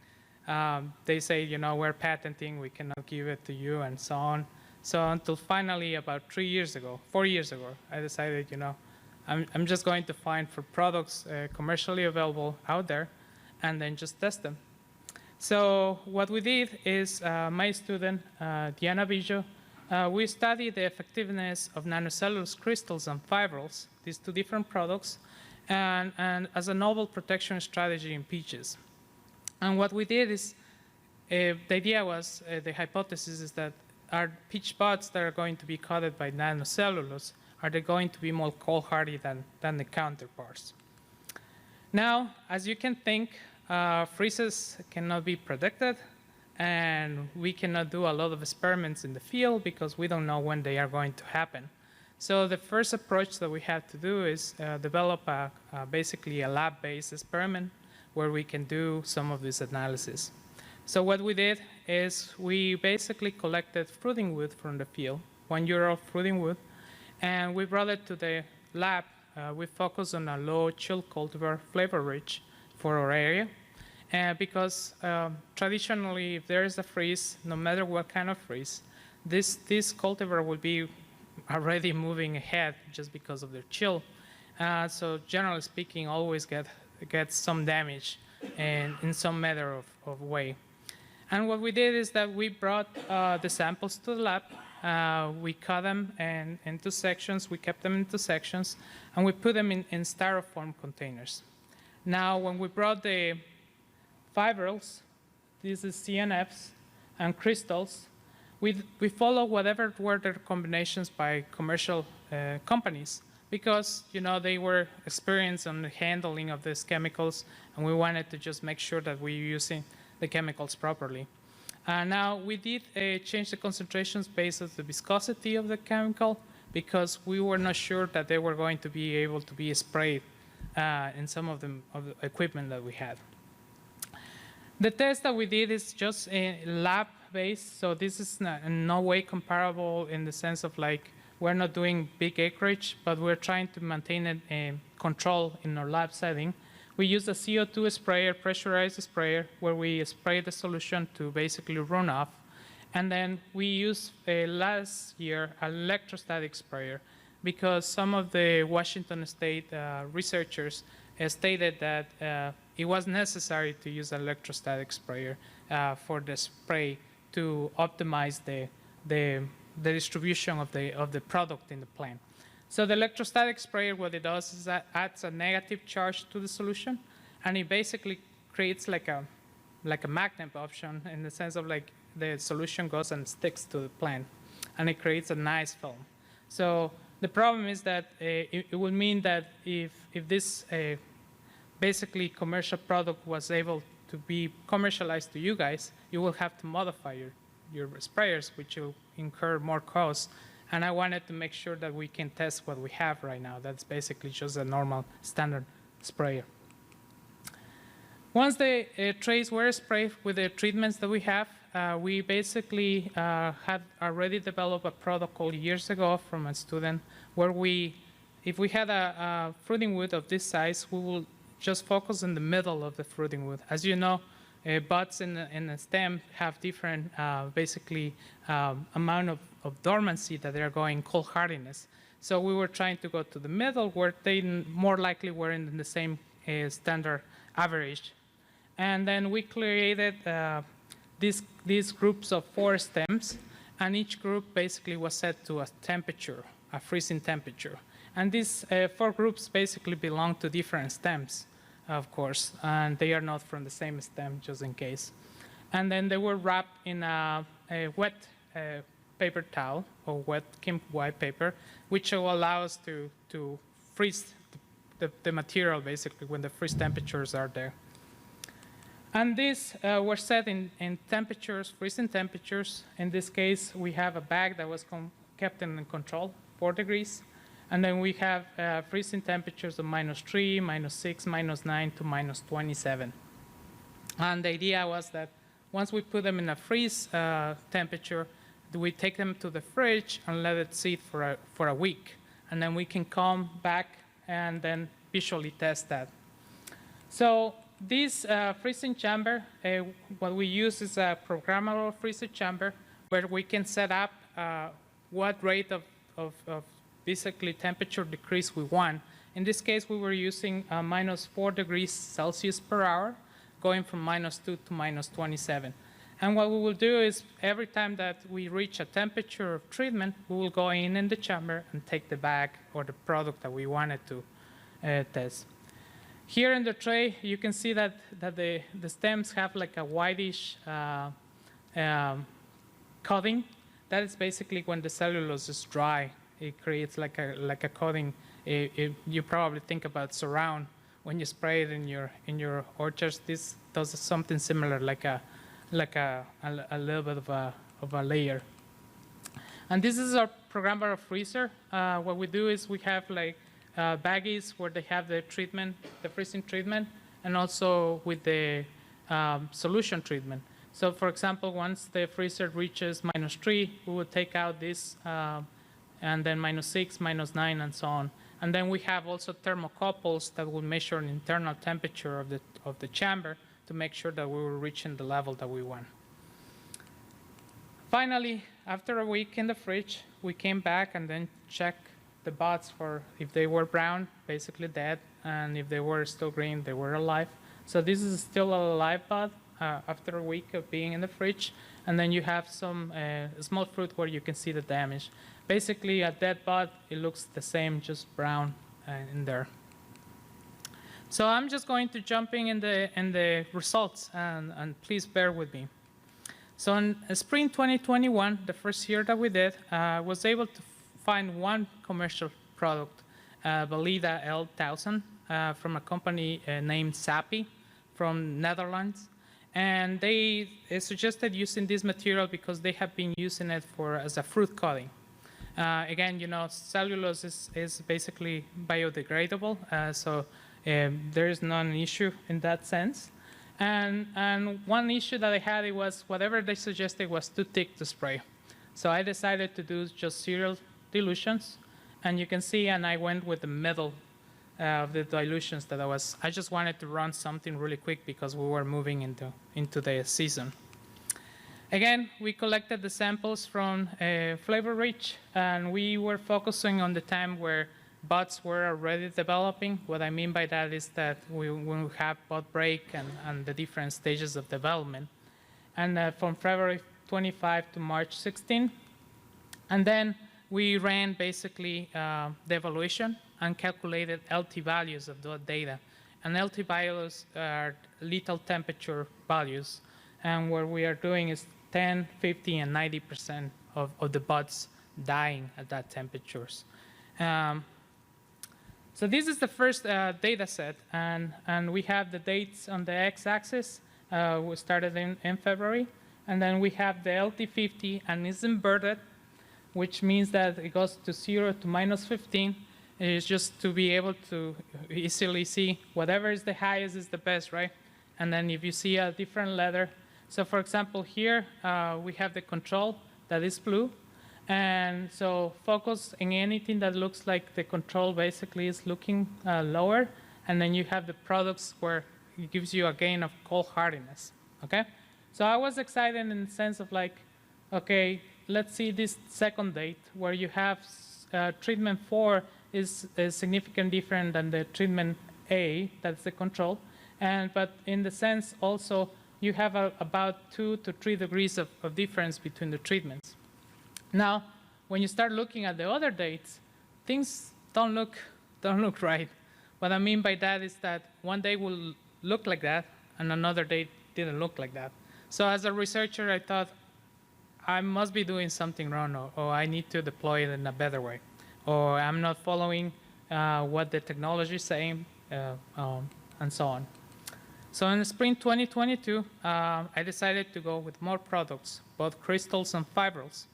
they say, we're patenting, we cannot give it to you, and so on. So until finally, about 4 years ago, I decided, I'm just going to find for products commercially available out there and then just test them. So what we did is my student, Diana Bijo, we studied the effectiveness of nanocellulose crystals and fibrils, these two different products, and as a novel protection strategy in peaches. And what we did is, the idea was, the hypothesis is that our peach buds that are going to be coated by nanocellulose, are they going to be more cold hardy than the counterparts? Now, as you can think, freezes cannot be predicted, and we cannot do a lot of experiments in the field because we don't know when they are going to happen. So the first approach that we have to do is develop basically a lab-based experiment where we can do some of this analysis. So what we did is we basically collected fruiting wood from the field, 1 year old fruiting wood, and we brought it to the lab. We focused on a low chill cultivar, flavor-rich for our area. Because traditionally, if there is a freeze, no matter what kind of freeze, this cultivar will be already moving ahead just because of their chill. So generally speaking, always get some damage in some matter of way. And what we did is that we brought the samples to the lab. We cut them into sections. We kept them into sections, and we put them in styrofoam containers. Now, when we brought the fibrils, these is CNFs, and crystals, we follow whatever were their combinations by commercial companies because, they were experienced on the handling of these chemicals, and we wanted to just make sure that we're using the chemicals properly. Now, we did change the concentrations based on the viscosity of the chemical because we were not sure that they were going to be able to be sprayed in some of the equipment that we had. The test that we did is just lab-based, so this is in no way comparable in the sense of we're not doing big acreage, but we're trying to maintain a control in our lab setting. We use a CO2 sprayer, pressurized sprayer, where we spray the solution to basically run off. And then we used last year an electrostatic sprayer because some of the Washington State researchers stated that it was necessary to use an electrostatic sprayer for the spray to optimize the distribution of the product in the plant. So the electrostatic sprayer, what it does is that adds a negative charge to the solution, and it basically creates like a magnet option in the sense of the solution goes and sticks to the plant, and it creates a nice film. So the problem is that it will mean that if this basically commercial product was able to be commercialized to you guys, you will have to modify your sprayers, which will incur more costs. And I wanted to make sure that we can test what we have right now. That's basically just a normal standard sprayer. Once the trays were sprayed with the treatments that we have, we basically had already developed a protocol years ago from a student where if we had a fruiting wood of this size, we will just focus in the middle of the fruiting wood. As you know, buds in the stem have different, basically, amount of dormancy that they're going cold hardiness. So we were trying to go to the middle where they more likely were in the same standard average. And then we created these groups of 4 stems, and each group basically was set to a temperature, a freezing temperature. And these 4 groups basically belong to different stems, of course, and they are not from the same stem, just in case. And then they were wrapped in a wet paper towel, or wet kimp white paper, which will allow us to freeze the material, basically, when the freeze temperatures are there. And these were set in temperatures, freezing temperatures. In this case, we have a bag that was kept in control, 4 degrees. And then we have freezing temperatures of -3, -6, -9 to -27. And the idea was that once we put them in a freeze temperature, we take them to the fridge and let it sit for a week. And then we can come back and then visually test that. So this freezing chamber, what we use is a programmable freezer chamber where we can set up what rate of basically temperature decrease we want. In this case, we were using -4 degrees Celsius per hour, going from -2 to -27. And what we will do is every time that we reach a temperature of treatment, we will go in the chamber and take the bag or the product that we wanted to test. Here in the tray, you can see that the stems have like a whitish coating. That is basically when the cellulose is dry. It creates like a coating. You probably think about Surround when you spray it in your orchards. This does something similar, like a little bit of a layer. And this is our programmable freezer. What we do is we have like baggies where they have the treatment, the freezing treatment, and also with the solution treatment. So for example, once the freezer reaches -3, we will take out this, and then -6, -9, and so on. And then we have also thermocouples that will measure an internal temperature of the chamber to make sure that we were reaching the level that we want. Finally, after a week in the fridge, we came back and then checked the buds for if they were brown, basically dead, and if they were still green, they were alive. So this is still a live bud after a week of being in the fridge. And then you have some small fruit where you can see the damage. Basically, a dead bud, it looks the same, just brown in there. So I'm just going to jumping in the results, and please bear with me. So in spring 2021, the first year that we did, I was able to find one commercial product, Belida L1000, from a company named Sappi from Netherlands. And they suggested using this material because they have been using it as a fruit coating. Again, you know, cellulose is basically biodegradable, so there is not an issue in that sense. And one issue that I had, it was whatever they suggested was too thick to spray. So I decided to do just cereal dilutions. And you can see, and I went with the middle of the dilutions that I just wanted to run something really quick because we were moving into the season. Again, we collected the samples from Flavor Rich, and we were focusing on the time where buds were already developing. What I mean by that is that when we have bud break and the different stages of development. And from February 25 to March 16. And then we ran basically the evaluation and calculated LT values of the data. And LT values are lethal temperature values. And what we are doing is 10, 50, and 90% of the buds dying at that temperatures. So this is the first data set, and we have the dates on the x-axis. We started in February, and then we have the LT50, and it's inverted, which means that it goes to 0 to -15. It's just to be able to easily see whatever is the highest is the best, right? And then if you see a different letter, so for example here we have the control that is blue, and so focus on anything that looks like the control basically is looking lower, and then you have the products where it gives you a gain of cold hardiness, okay? So I was excited in the sense of like, okay, let's see this second date where you have treatment 4 is significantly different than the treatment A, that's the control, but in the sense also you have about 2 to 3 degrees of difference between the treatments. Now, when you start looking at the other dates, things don't look right. What I mean by that is that one day will look like that, and another day didn't look like that. So as a researcher, I thought, I must be doing something wrong, or I need to deploy it in a better way, or I'm not following what the technology is saying, and so on. So in the spring 2022, I decided to go with more products, both crystals and fibrils.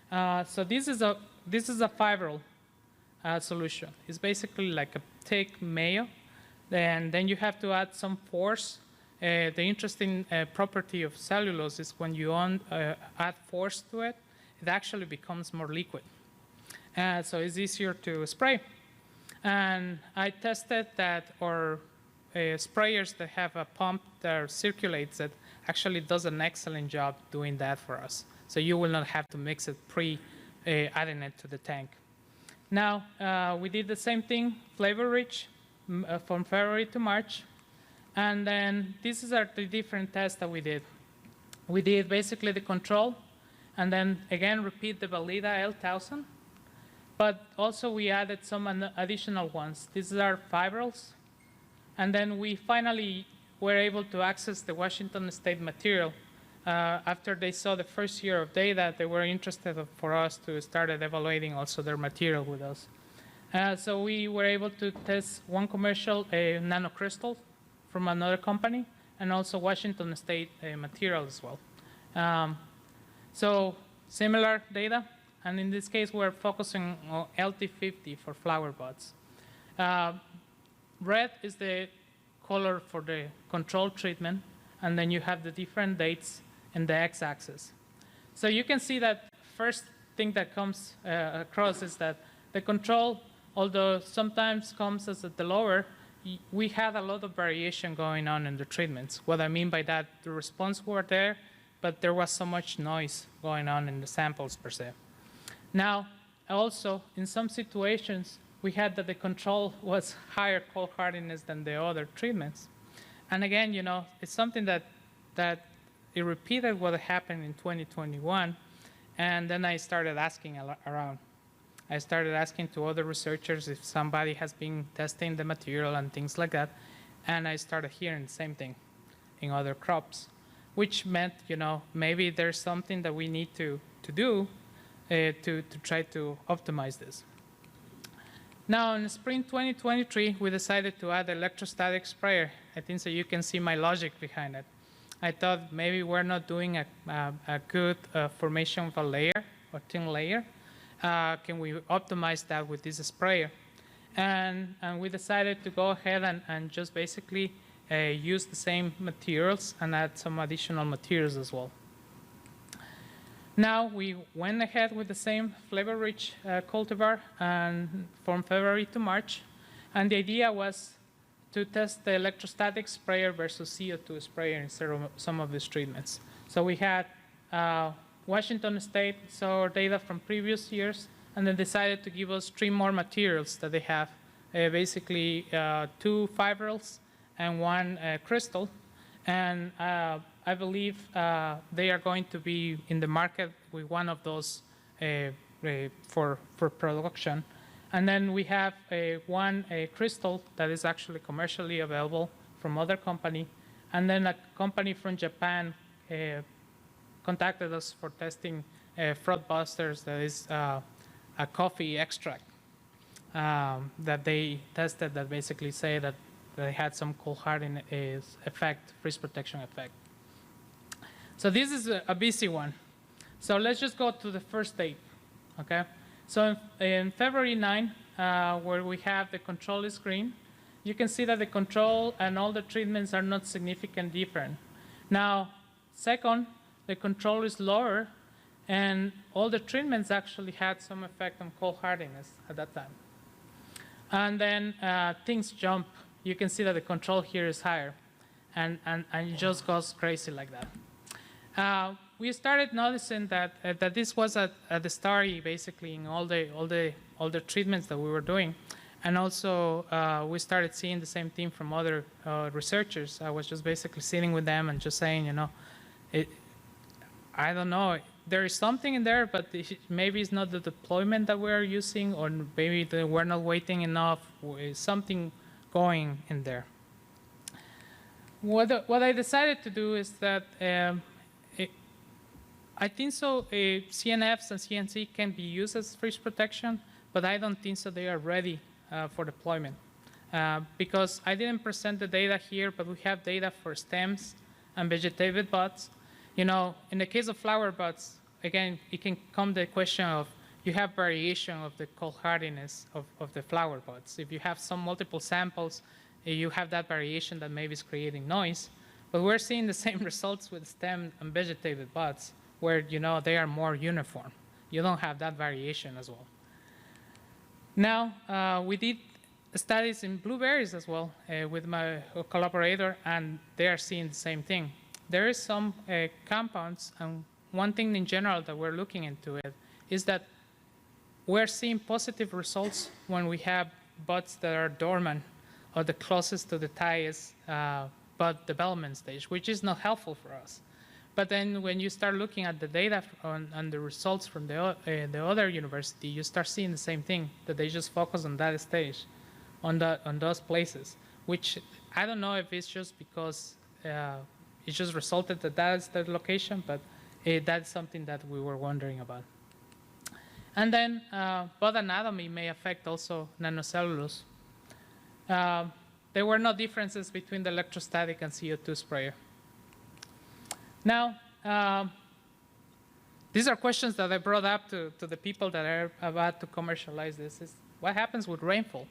So this is a fibril solution. It's basically like a thick mayo, and then you have to add some force. The interesting property of cellulose is when you add force to it, it actually becomes more liquid. So it's easier to spray. And I tested that our sprayers that have a pump that circulates it actually does an excellent job doing that for us. So you will not have to mix it adding it to the tank. Now, we did the same thing, flavor-rich, from February to March. And then these are the different tests that we did. We did basically the control, and then again repeat the Valida L1000. But also we added some additional ones. These are fibrils. And then we finally were able to access the Washington State material. After they saw the first year of data, they were interested for us to start evaluating also their material with us. So we were able to test one commercial nanocrystal from another company, and also Washington State material as well. So similar data, and in this case, we're focusing on LT50 for flower buds. Red is the color for the control treatment, and then you have the different dates in the x-axis. So you can see that first thing that comes across is that the control, although sometimes comes as at the lower, we had a lot of variation going on in the treatments. What I mean by that, the response were there, but there was so much noise going on in the samples per se. Now, also, in some situations, we had that the control was higher cold hardiness than the other treatments. And again, you know, it's something that it repeated what happened in 2021, and then I started asking around. I started asking to other researchers if somebody has been testing the material and things like that, and I started hearing the same thing in other crops, which meant, you know, maybe there's something that we need to do to try to optimize this. Now, in spring 2023, we decided to add electrostatic sprayer. I think so you can see my logic behind it. I thought maybe we're not doing a good formation of a layer or thin layer. Can we optimize that with this sprayer? And we decided to go ahead and just basically use the same materials and add some additional materials as well. Now we went ahead with the same flavor-rich cultivar and from February to March. And the idea was to test the electrostatic sprayer versus CO2 sprayer in some of these treatments. So we had Washington State saw our data from previous years, and then decided to give us 3 more materials that they have, basically 2 fibrils and 1 crystal. And I believe they are going to be in the market with one of those for production. And then we have one crystal that is actually commercially available from other company. And then a company from Japan contacted us for testing Fruit Busters, that is a coffee extract that they tested that basically say that they had some cold hardiness effect, freeze protection effect. So this is a busy one. So let's just go to the first date, okay? So in February 9, where we have the control is green, you can see that the control and all the treatments are not significantly different. Now, second, the control is lower, and all the treatments actually had some effect on cold hardiness at that time. And then things jump you can see that the control here is higher, and it just goes crazy like that. We started noticing that this was at the start, basically, in all the treatments that we were doing, and also we started seeing the same thing from other researchers. I was just basically sitting with them and just saying, I don't know, there is something in there, but maybe it's not the deployment that we're using, or maybe we're not waiting enough. Something going in there. What I decided to do is that I think so. CNFs and CNC can be used as freeze protection, but I don't think so. They are ready for deployment because I didn't present the data here, but we have data for stems and vegetative buds. In the case of flower buds, again, it can come the question of you have variation of the cold hardiness of the flower buds. If you have some multiple samples, you have that variation that maybe is creating noise. But we're seeing the same results with stem and vegetative buds, where they are more uniform. You don't have that variation as well. Now, we did studies in blueberries as well with my collaborator, and they are seeing the same thing. There is some compounds, and one thing in general that we're looking into it is that we're seeing positive results when we have buds that are dormant or the closest to the highest bud development stage, which is not helpful for us. But then when you start looking at the data and the results from the other university, you start seeing the same thing, that they just focus on that stage, on those places, which I don't know if it's just because it just resulted that that's the location, but that's something that we were wondering about. And then bud anatomy may affect also nanocellulose. There were no differences between the electrostatic and CO2 sprayer. Now, these are questions that I brought up to the people that are about to commercialize this. Is what happens with rainfall?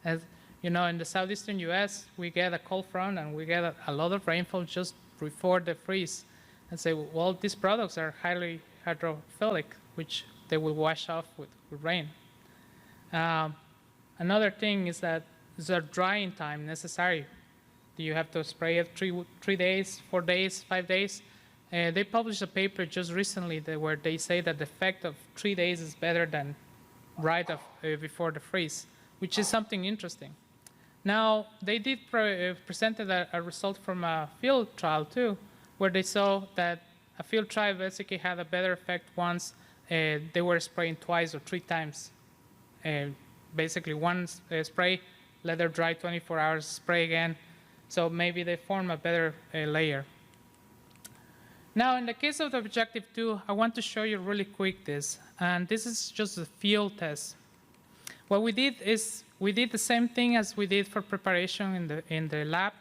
As you know, in the southeastern U.S., we get a cold front and we get a lot of rainfall just before the freeze. And say, well, these products are highly hydrophilic, which they will wash off with rain. Another thing is that is a drying time necessary. Do you have to spray it 3 days, 4 days, 5 days? They published a paper just recently where they say that the effect of 3 days is better than right before the freeze, which is something interesting. Now, they did presented a result from a field trial too, where they saw that a field trial basically had a better effect once they were spraying twice or 3 times. Basically one spray, let it dry 24 hours, spray again. So maybe they form a better layer. Now, in the case of the objective 2, I want to show you really quick this. And this is just a field test. What we did is we did the same thing as we did for preparation in the lab.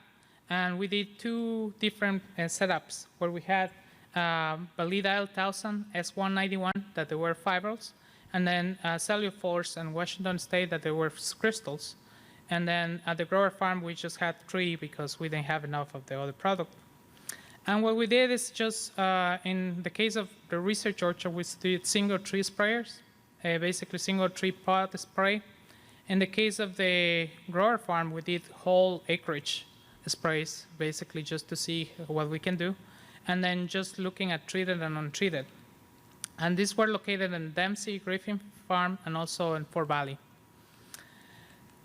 And we did 2 different setups where we had Valida L1000, S191, that they were fibrils, and then Celluforce and Washington State, that they were crystals. And then at the grower farm, we just had 3 because we didn't have enough of the other product. And what we did is just, in the case of the research orchard, we did single tree sprayers, basically single tree pod spray. In the case of the grower farm, we did whole acreage sprays, basically just to see what we can do. And then just looking at treated and untreated. And these were located in Dempsey, Griffin Farm, and also in Fort Valley.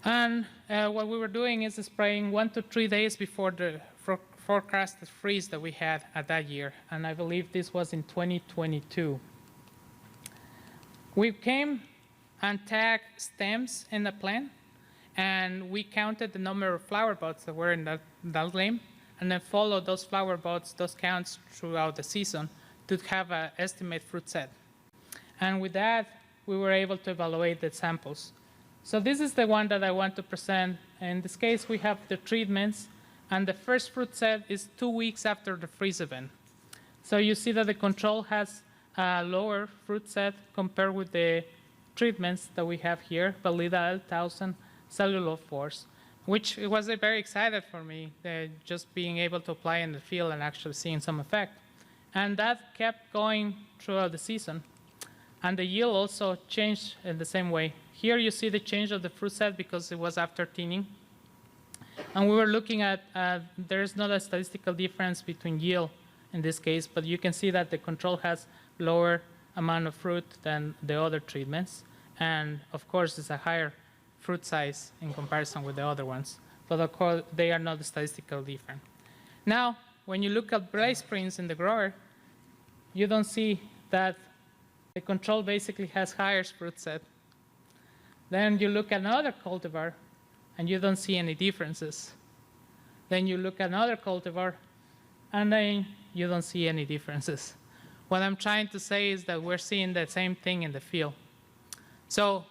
And what we were doing is spraying 1 to 3 days before the forecasted freeze that we had at that year. And I believe this was in 2022. We came and tagged stems in the plant, and we counted the number of flower buds that were in that limb, and then followed those flower buds, those counts throughout the season to have an estimate fruit set. And with that, we were able to evaluate the samples. So this is the one that I want to present. In this case, we have the treatments, and the first fruit set is 2 weeks after the freeze event. So you see that the control has a lower fruit set compared with the treatments that we have here, Valida L1000, Celluloforce, which was very excited for me, just being able to apply in the field and actually seeing some effect. And that kept going throughout the season. And the yield also changed in the same way. Here you see the change of the fruit set because it was after thinning. And we were looking at, there's not a statistical difference between yield in this case, but you can see that the control has lower amount of fruit than the other treatments. And of course, it's a higher fruit size in comparison with the other ones. But of course, they are not statistically different. Now, when you look at rice prints in the grower, you don't see that the control basically has higher fruit set. Then you look at another cultivar, and you don't see any differences. Then you look at another cultivar, and then you don't see any differences. What I'm trying to say is that we're seeing the same thing in the field. So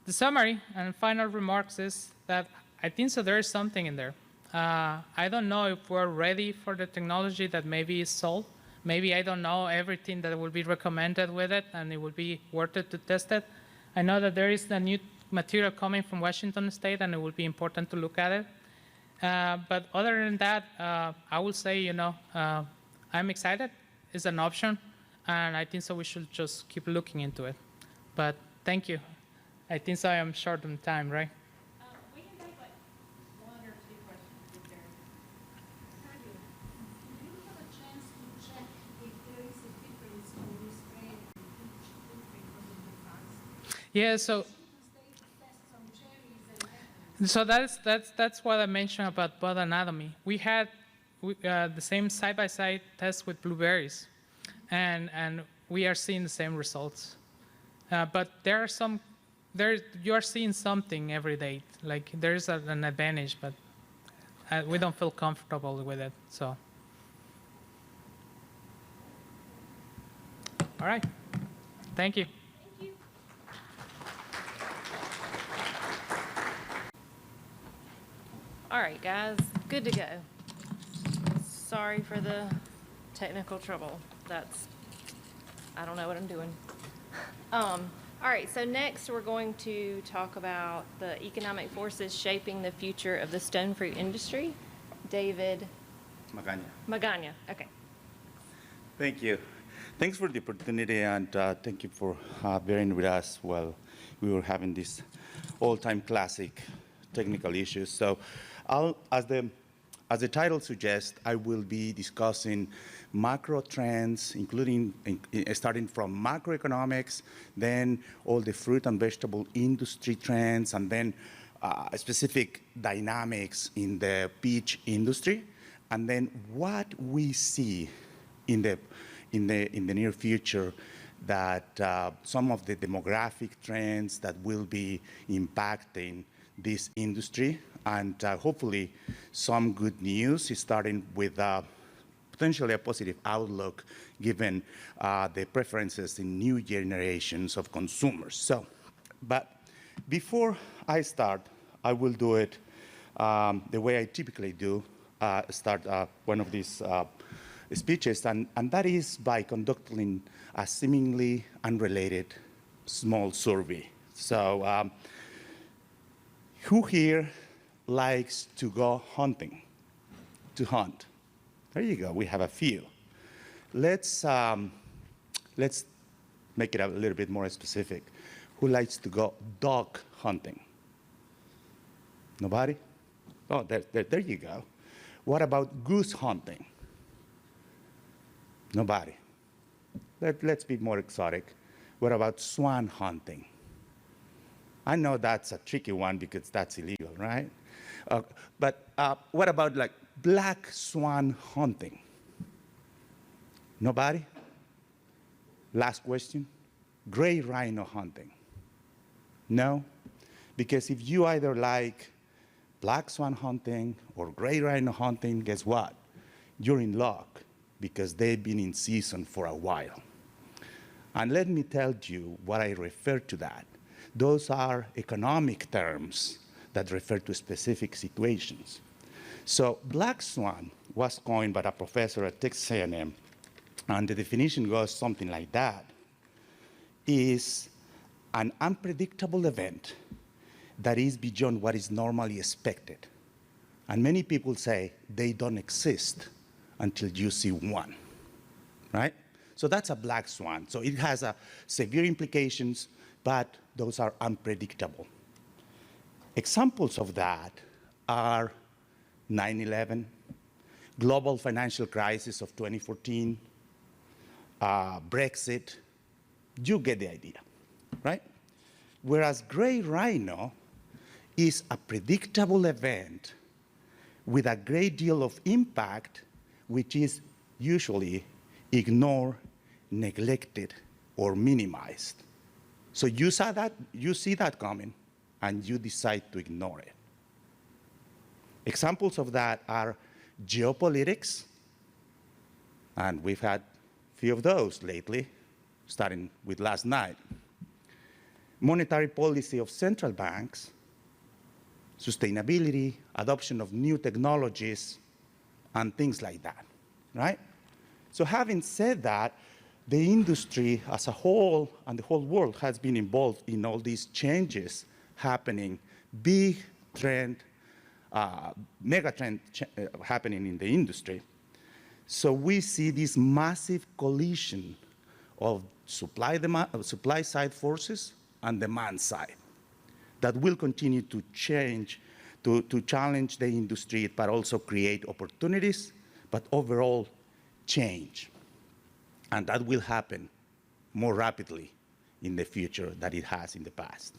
the summary and final remarks is that I think so there is something in there. I don't know if we're ready for the technology that maybe is sold. Maybe I don't know everything that will be recommended with it, and it would be worth it to test it. I know that there is a new material coming from Washington State, and it will be important to look at it. But other than that, I will say, you know, I'm excited. It's an option, and I think so we should just keep looking into it. But thank you. I think so I am short on time, right? We can take like one or two questions if there. Thank you. Do you have a chance to check if there is a difference when you spray each footprint because of the fast? Yeah, so that's what I mentioned about bud anatomy. We had the same side-by-side test with blueberries, and we are seeing the same results. But there are some, you are seeing something every day. Like there's an advantage, but we don't feel comfortable with it. So, all right, thank you. All right, guys, good to go. Sorry for the technical trouble. I don't know what I'm doing. All right, so next we're going to talk about the economic forces shaping the future of the stone fruit industry. David Magana. Okay. Thank you. Thanks for the opportunity, and thank you for bearing with us while we were having this all-time classic technical issues. So as the title suggests, I will be discussing macro trends, including starting from macroeconomics, then all the fruit and vegetable industry trends, and then specific dynamics in the peach industry, and then what we see in the near future that some of the demographic trends that will be impacting this industry, and hopefully some good news, starting with potentially a positive outlook given the preferences in new generations of consumers. So, but before I start, I will do it the way I typically do, start one of these speeches, and that is by conducting a seemingly unrelated small survey. So, who here likes to go hunting, to hunt? There you go, we have a few. Let's make it a little bit more specific. Who likes to go dog hunting? Nobody? Oh, there you go. What about goose hunting? Nobody. Let's be more exotic. What about swan hunting? I know that's a tricky one because that's illegal, right? But what about like black swan hunting? Nobody? Last question. Gray rhino hunting? No? Because if you either like black swan hunting or gray rhino hunting, guess what? You're in luck because they've been in season for a while. And let me tell you what I refer to that. Those are economic terms that refer to specific situations. So black swan was coined by a professor at Texas A&M, and the definition goes something like that: is an unpredictable event that is beyond what is normally expected. And many people say they don't exist until you see one, right? So that's a black swan. So it has severe implications, but those are unpredictable. Examples of that are 9/11, global financial crisis of 2014, Brexit. You get the idea, right? Whereas Gray Rhino is a predictable event with a great deal of impact, which is usually ignored, neglected, or minimized. So you see that coming, and you decide to ignore it. Examples of that are geopolitics, and we've had a few of those lately, starting with last night. Monetary policy of central banks, sustainability, adoption of new technologies, and things like that, right? So having said that, the industry as a whole and the whole world has been involved in all these changes happening, big trend, mega trend happening in the industry. So we see this massive collision of supply side forces and demand side that will continue to change, to challenge the industry, but also create opportunities, but overall change. And that will happen more rapidly in the future than it has in the past.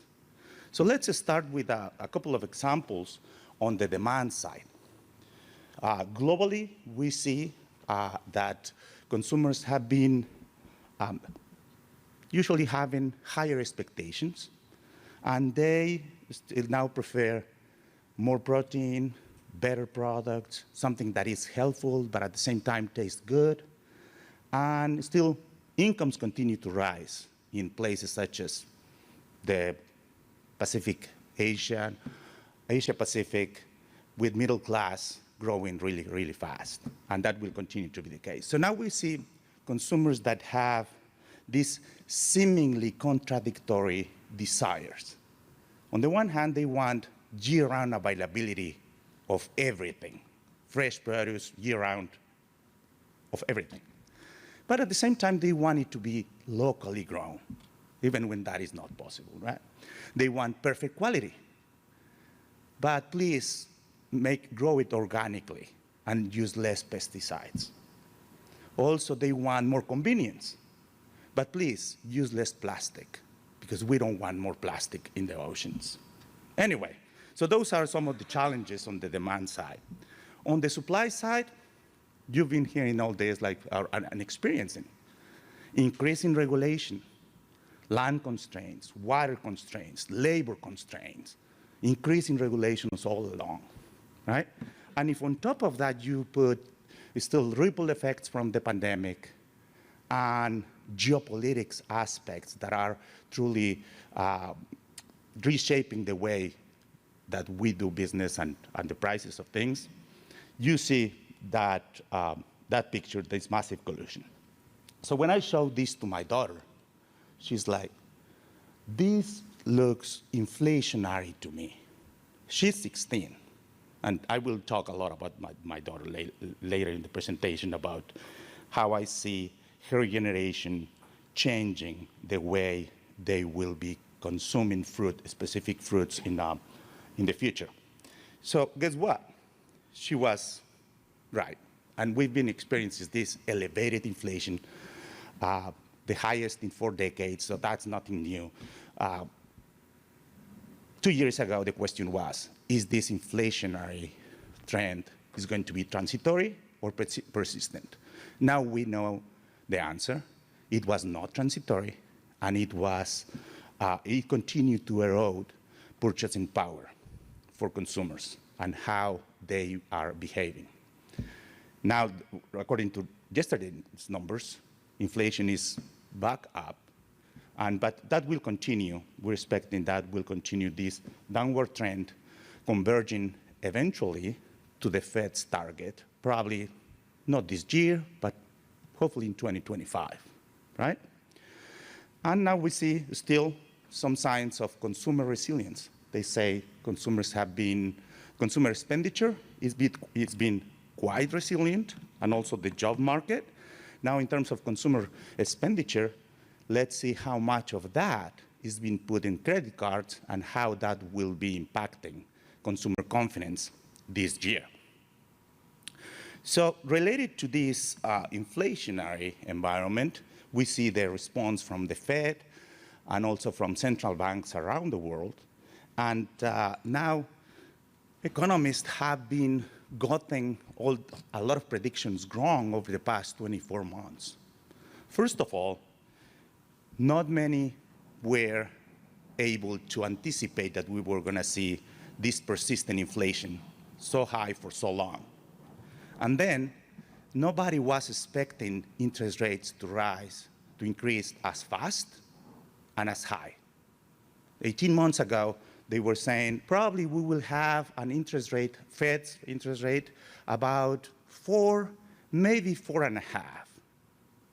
So let's start with a couple of examples on the demand side. Globally, we see that consumers have been usually having higher expectations, and they still now prefer more protein, better products, something that is healthful but at the same time tastes good. And still, incomes continue to rise in places such as the Asia Pacific, with middle class growing really, really fast. And that will continue to be the case. So now we see consumers that have these seemingly contradictory desires. On the one hand, they want year-round availability of everything, fresh produce year-round of everything. But at the same time, they want it to be locally grown, even when that is not possible, right? They want perfect quality. But please grow it organically and use less pesticides. Also, they want more convenience. But please use less plastic, because we don't want more plastic in the oceans. Anyway, so those are some of the challenges on the demand side. On the supply side, you've been hearing all this and experiencing increasing regulation, land constraints, water constraints, labor constraints, increasing regulations all along, right? And if on top of that you put still ripple effects from the pandemic and geopolitics aspects that are truly reshaping the way that we do business and the prices of things, you see that, that picture, this massive collusion. So when I showed this to my daughter, she's like, this looks inflationary to me. She's 16, and I will talk a lot about my daughter later in the presentation about how I see her generation changing the way they will be consuming specific fruits in the future. So guess what? She was right. And we've been experiencing this elevated inflation, the highest in 4 decades, so that's nothing new. 2 years ago, the question was, is this inflationary trend is going to be transitory or persistent? Now we know the answer. It was not transitory, and it continued to erode purchasing power for consumers and how they are behaving. Now, according to yesterday's numbers, inflation is back up, but that will continue. We're expecting that will continue this downward trend, converging eventually to the Fed's target, probably not this year, but hopefully in 2025, right? And now we see still some signs of consumer resilience. They say consumer expenditure is been quite resilient, and also the job market. Now, in terms of consumer expenditure, let's see how much of that is being put in credit cards and how that will be impacting consumer confidence this year. So related to this inflationary environment, we see the response from the Fed and also from central banks around the world. And now economists have been gotten a lot of predictions wrong over the past 24 months. First of all, not many were able to anticipate that we were going to see this persistent inflation so high for so long. And then nobody was expecting interest rates to rise, to increase as fast and as high. 18 months ago, they were saying probably we will have an interest rate, Fed's interest rate, about 4, maybe 4.5.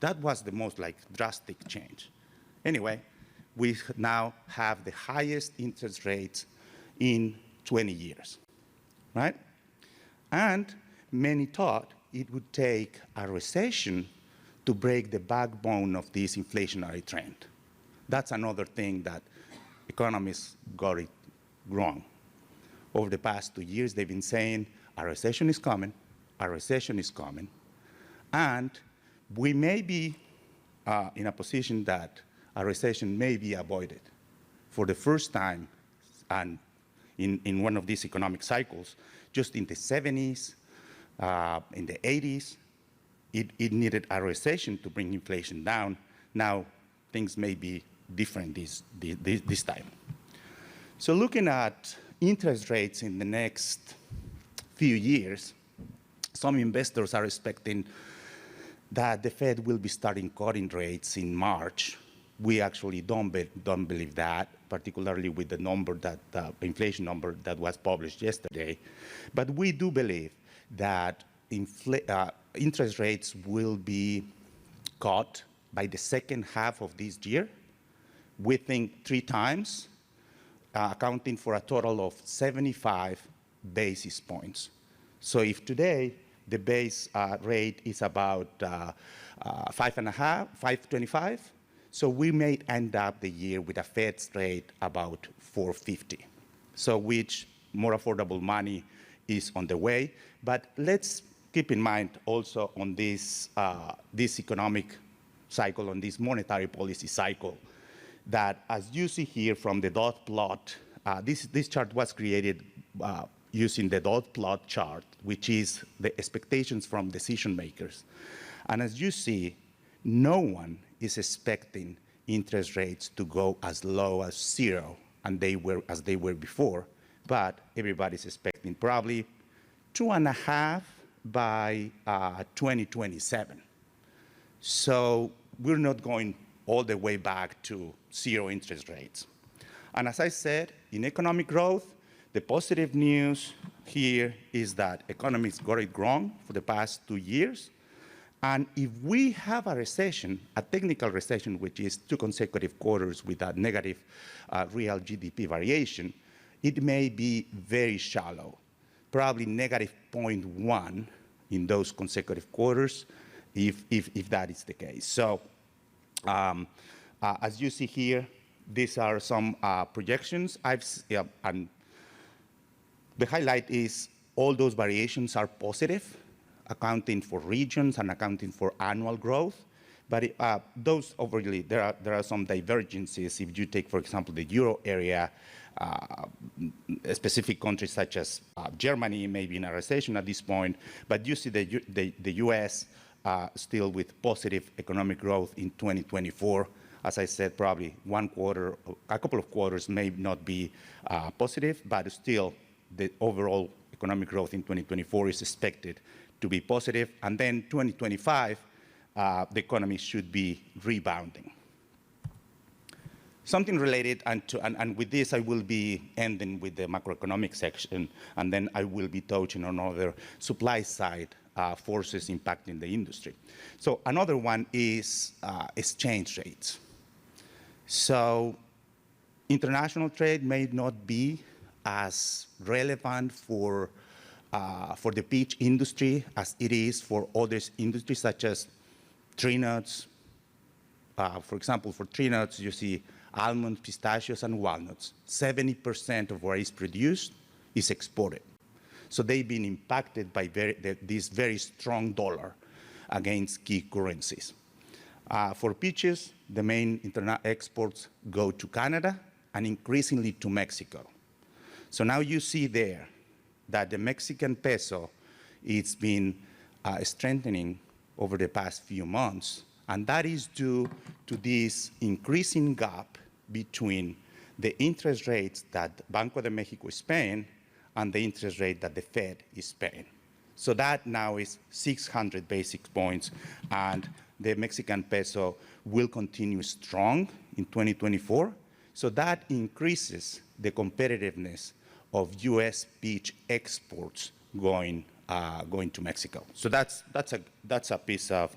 That was the most drastic change. Anyway, we now have the highest interest rates in 20 years, right? And many thought it would take a recession to break the backbone of this inflationary trend. That's another thing that economists got it wrong. Over the past 2 years, they've been saying a recession is coming, a recession is coming, and we may be in a position that a recession may be avoided. For the first time and in one of these economic cycles, just in the 70s, in the 80s, it needed a recession to bring inflation down. Now, things may be different this time. So looking at interest rates in the next few years, some investors are expecting that the Fed will be starting cutting rates in March. We actually don't believe that, particularly with the number that the inflation number that was published yesterday. But we do believe that interest rates will be cut by the second half of this year. We think 3 times, accounting for a total of 75 basis points. So if today the base rate is about 5.25, so we may end up the year with a Fed's rate about 4.50. So which more affordable money is on the way. But let's keep in mind also on this economic cycle, on this monetary policy cycle, that as you see here from the dot plot, this chart was created using the dot plot chart, which is the expectations from decision makers. And as you see, no one is expecting interest rates to go as low as 0 and as they were before, but everybody's expecting probably 2.5 by 2027. So we're not going all the way back to 0 interest rates. And as I said, in economic growth, the positive news here is that economists got it wrong for the past 2 years. And if we have a recession, a technical recession, which is 2 consecutive quarters with a negative real GDP variation, it may be very shallow, probably negative 0.1 in those consecutive quarters, if that is the case. So as you see here, these are some projections. And the highlight is all those variations are positive, accounting for regions and accounting for annual growth. But those overly, there are some divergences. If you take, for example, the euro area, specific countries such as Germany may be in a recession at this point, but you see the US still with positive economic growth in 2024. As I said, probably one quarter, a couple of quarters may not be positive, but still the overall economic growth in 2024 is expected to be positive. And then 2025, the economy should be rebounding. Something related, and with this I will be ending with the macroeconomic section, and then I will be touching on other supply side forces impacting the industry. So another one is exchange rates. So international trade may not be as relevant for the peach industry as it is for other industries such as tree nuts. For example, for tree nuts, you see almonds, pistachios, and walnuts. 70% of what is produced is exported. So they've been impacted by this very strong dollar against key currencies. For peaches, the main exports go to Canada and increasingly to Mexico. So now you see there that the Mexican peso it's been strengthening over the past few months, and that is due to this increasing gap between the interest rates that Banco de Mexico is paying and the interest rate that the Fed is paying. So that now is 600 basis points, and the Mexican peso will continue strong in 2024. So that increases the competitiveness of U.S. peach exports going to Mexico. So that's a piece of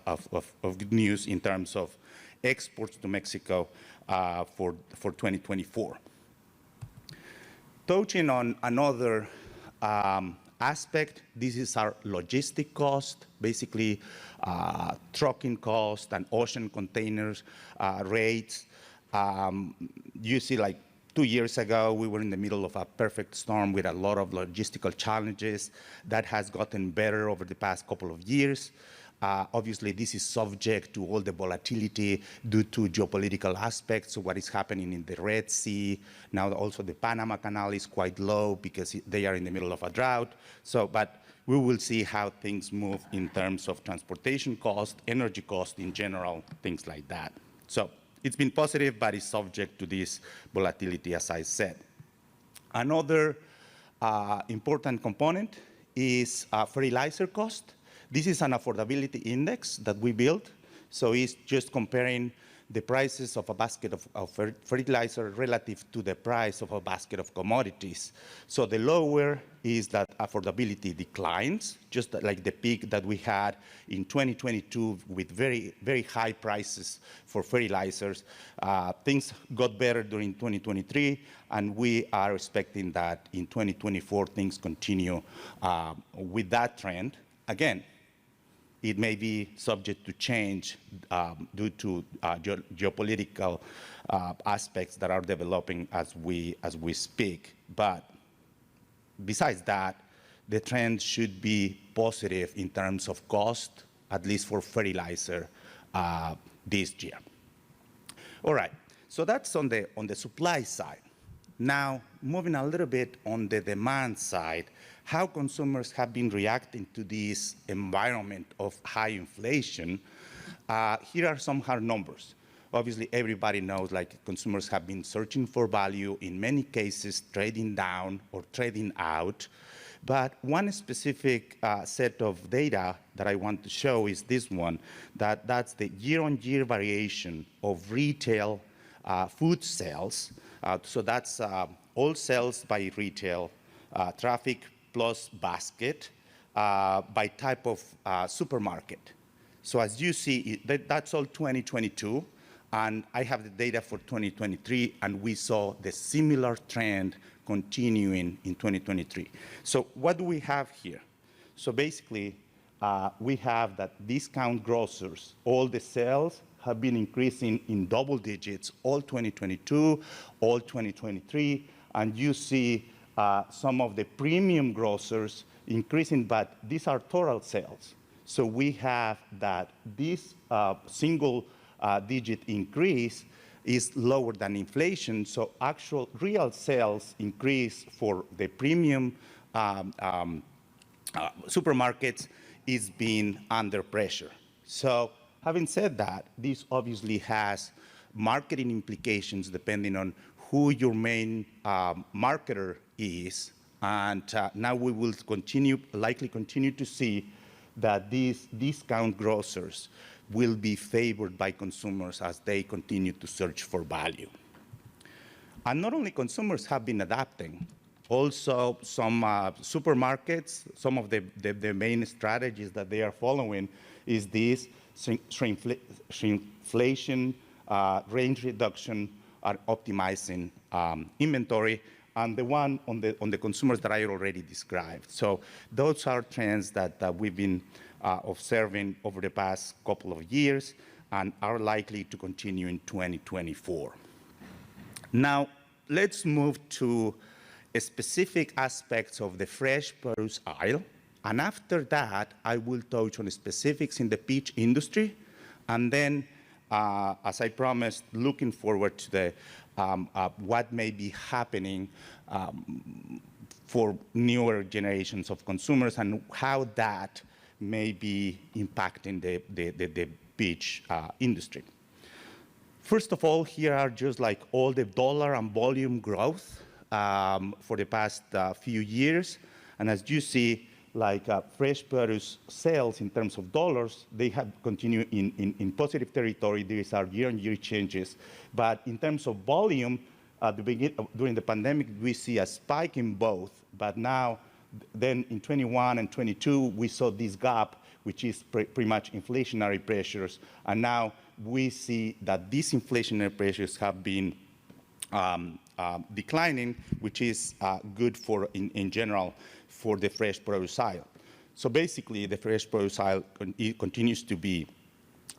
good news in terms of exports to Mexico for 2024. Touching on another aspect, this is our logistic cost, basically trucking cost and ocean containers rates. You see, like 2 years ago, we were in the middle of a perfect storm with a lot of logistical challenges. That has gotten better over the past couple of years. Obviously, this is subject to all the volatility due to geopolitical aspects of what is happening in the Red Sea. Now also the Panama Canal is quite low because they are in the middle of a drought. But we will see how things move in terms of transportation cost, energy cost in general, things like that. So it's been positive, but it's subject to this volatility, as I said. Another important component is fertilizer cost. This is an affordability index that we built. So it's just comparing the prices of a basket of fertilizer relative to the price of a basket of commodities. So the lower is that affordability declines, just like the peak that we had in 2022 with very, very high prices for fertilizers. Things got better during 2023, and we are expecting that in 2024 things continue with that trend. Again, it may be subject to change due to geopolitical aspects that are developing as we speak. But besides that, the trend should be positive in terms of cost, at least for fertilizer this year. All right, so that's on the supply side. Now, moving a little bit on the demand side, how consumers have been reacting to this environment of high inflation. Here are some hard numbers. Obviously, everybody knows like consumers have been searching for value, in many cases trading down or trading out. But one specific set of data that I want to show is this one, that's the year-on-year variation of retail food sales. So that's all sales by retail, traffic plus basket by type of supermarket. So as you see, that's all 2022, and I have the data for 2023, and we saw the similar trend continuing in 2023. So what do we have here? So basically, we have that discount grocers, all the sales have been increasing in double digits all 2022, all 2023, and you see some of the premium grocers increasing, but these are total sales. So we have that this single digit increase is lower than inflation, so actual real sales increase for the premium supermarkets is being under pressure. So having said that, this obviously has marketing implications depending on who your main marketer is, and now we will likely continue to see that these discount grocers will be favored by consumers as they continue to search for value. And not only consumers have been adapting, also some supermarkets, some of the main strategies that they are following is this shrinkflation, range reduction, and optimizing inventory, and the one on the consumers that I already described. So those are trends that we've been observing over the past couple of years and are likely to continue in 2024. Now, let's move to specific aspects of the fresh produce aisle. And after that, I will touch on specifics in the peach industry. And then, as I promised, looking forward to the, what may be happening for newer generations of consumers and how that may be impacting the peach industry. First of all, here are just like all the dollar and volume growth for the past few years. And as you see, like fresh produce sales in terms of dollars, they have continued in positive territory. These are year-on-year changes. But in terms of volume, during the pandemic, we see a spike in both. But now, then in 21 and 22, we saw this gap, which is pretty much inflationary pressures. And now we see that these inflationary pressures have been declining, which is good for, in general, for the fresh produce aisle. So basically, the fresh produce aisle continues to be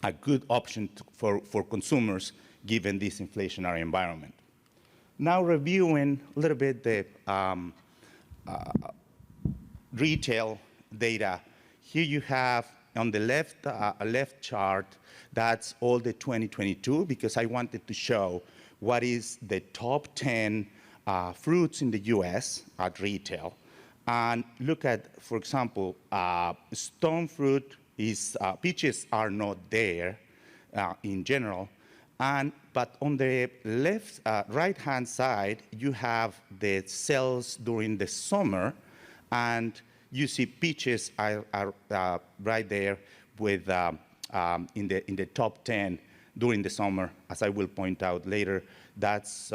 a good option for consumers given this inflationary environment. Now reviewing a little bit the retail data. Here you have on the left chart, that's all the 2022, because I wanted to show what is the top 10 fruits in the US at retail. And look at, for example, stone fruit is, peaches are not there in general. But on the left, right-hand side, you have the sales during the summer, and you see peaches are right there with in the top 10 during the summer. As I will point out later, that's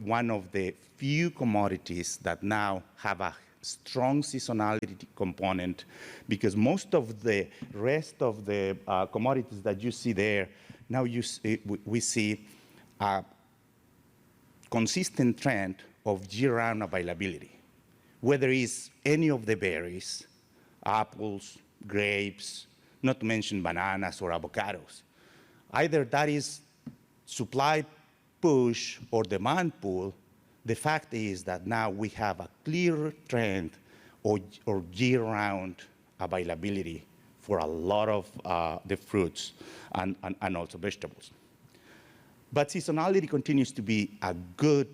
one of the few commodities that now have a strong seasonality component, because most of the rest of the commodities that you see there, now we see a consistent trend of year-round availability, whether it's any of the berries, apples, grapes, not to mention bananas or avocados. Either that is supply push or demand pull. The fact is that now we have a clear trend or year-round availability for a lot of the fruits and also vegetables. But seasonality continues to be a good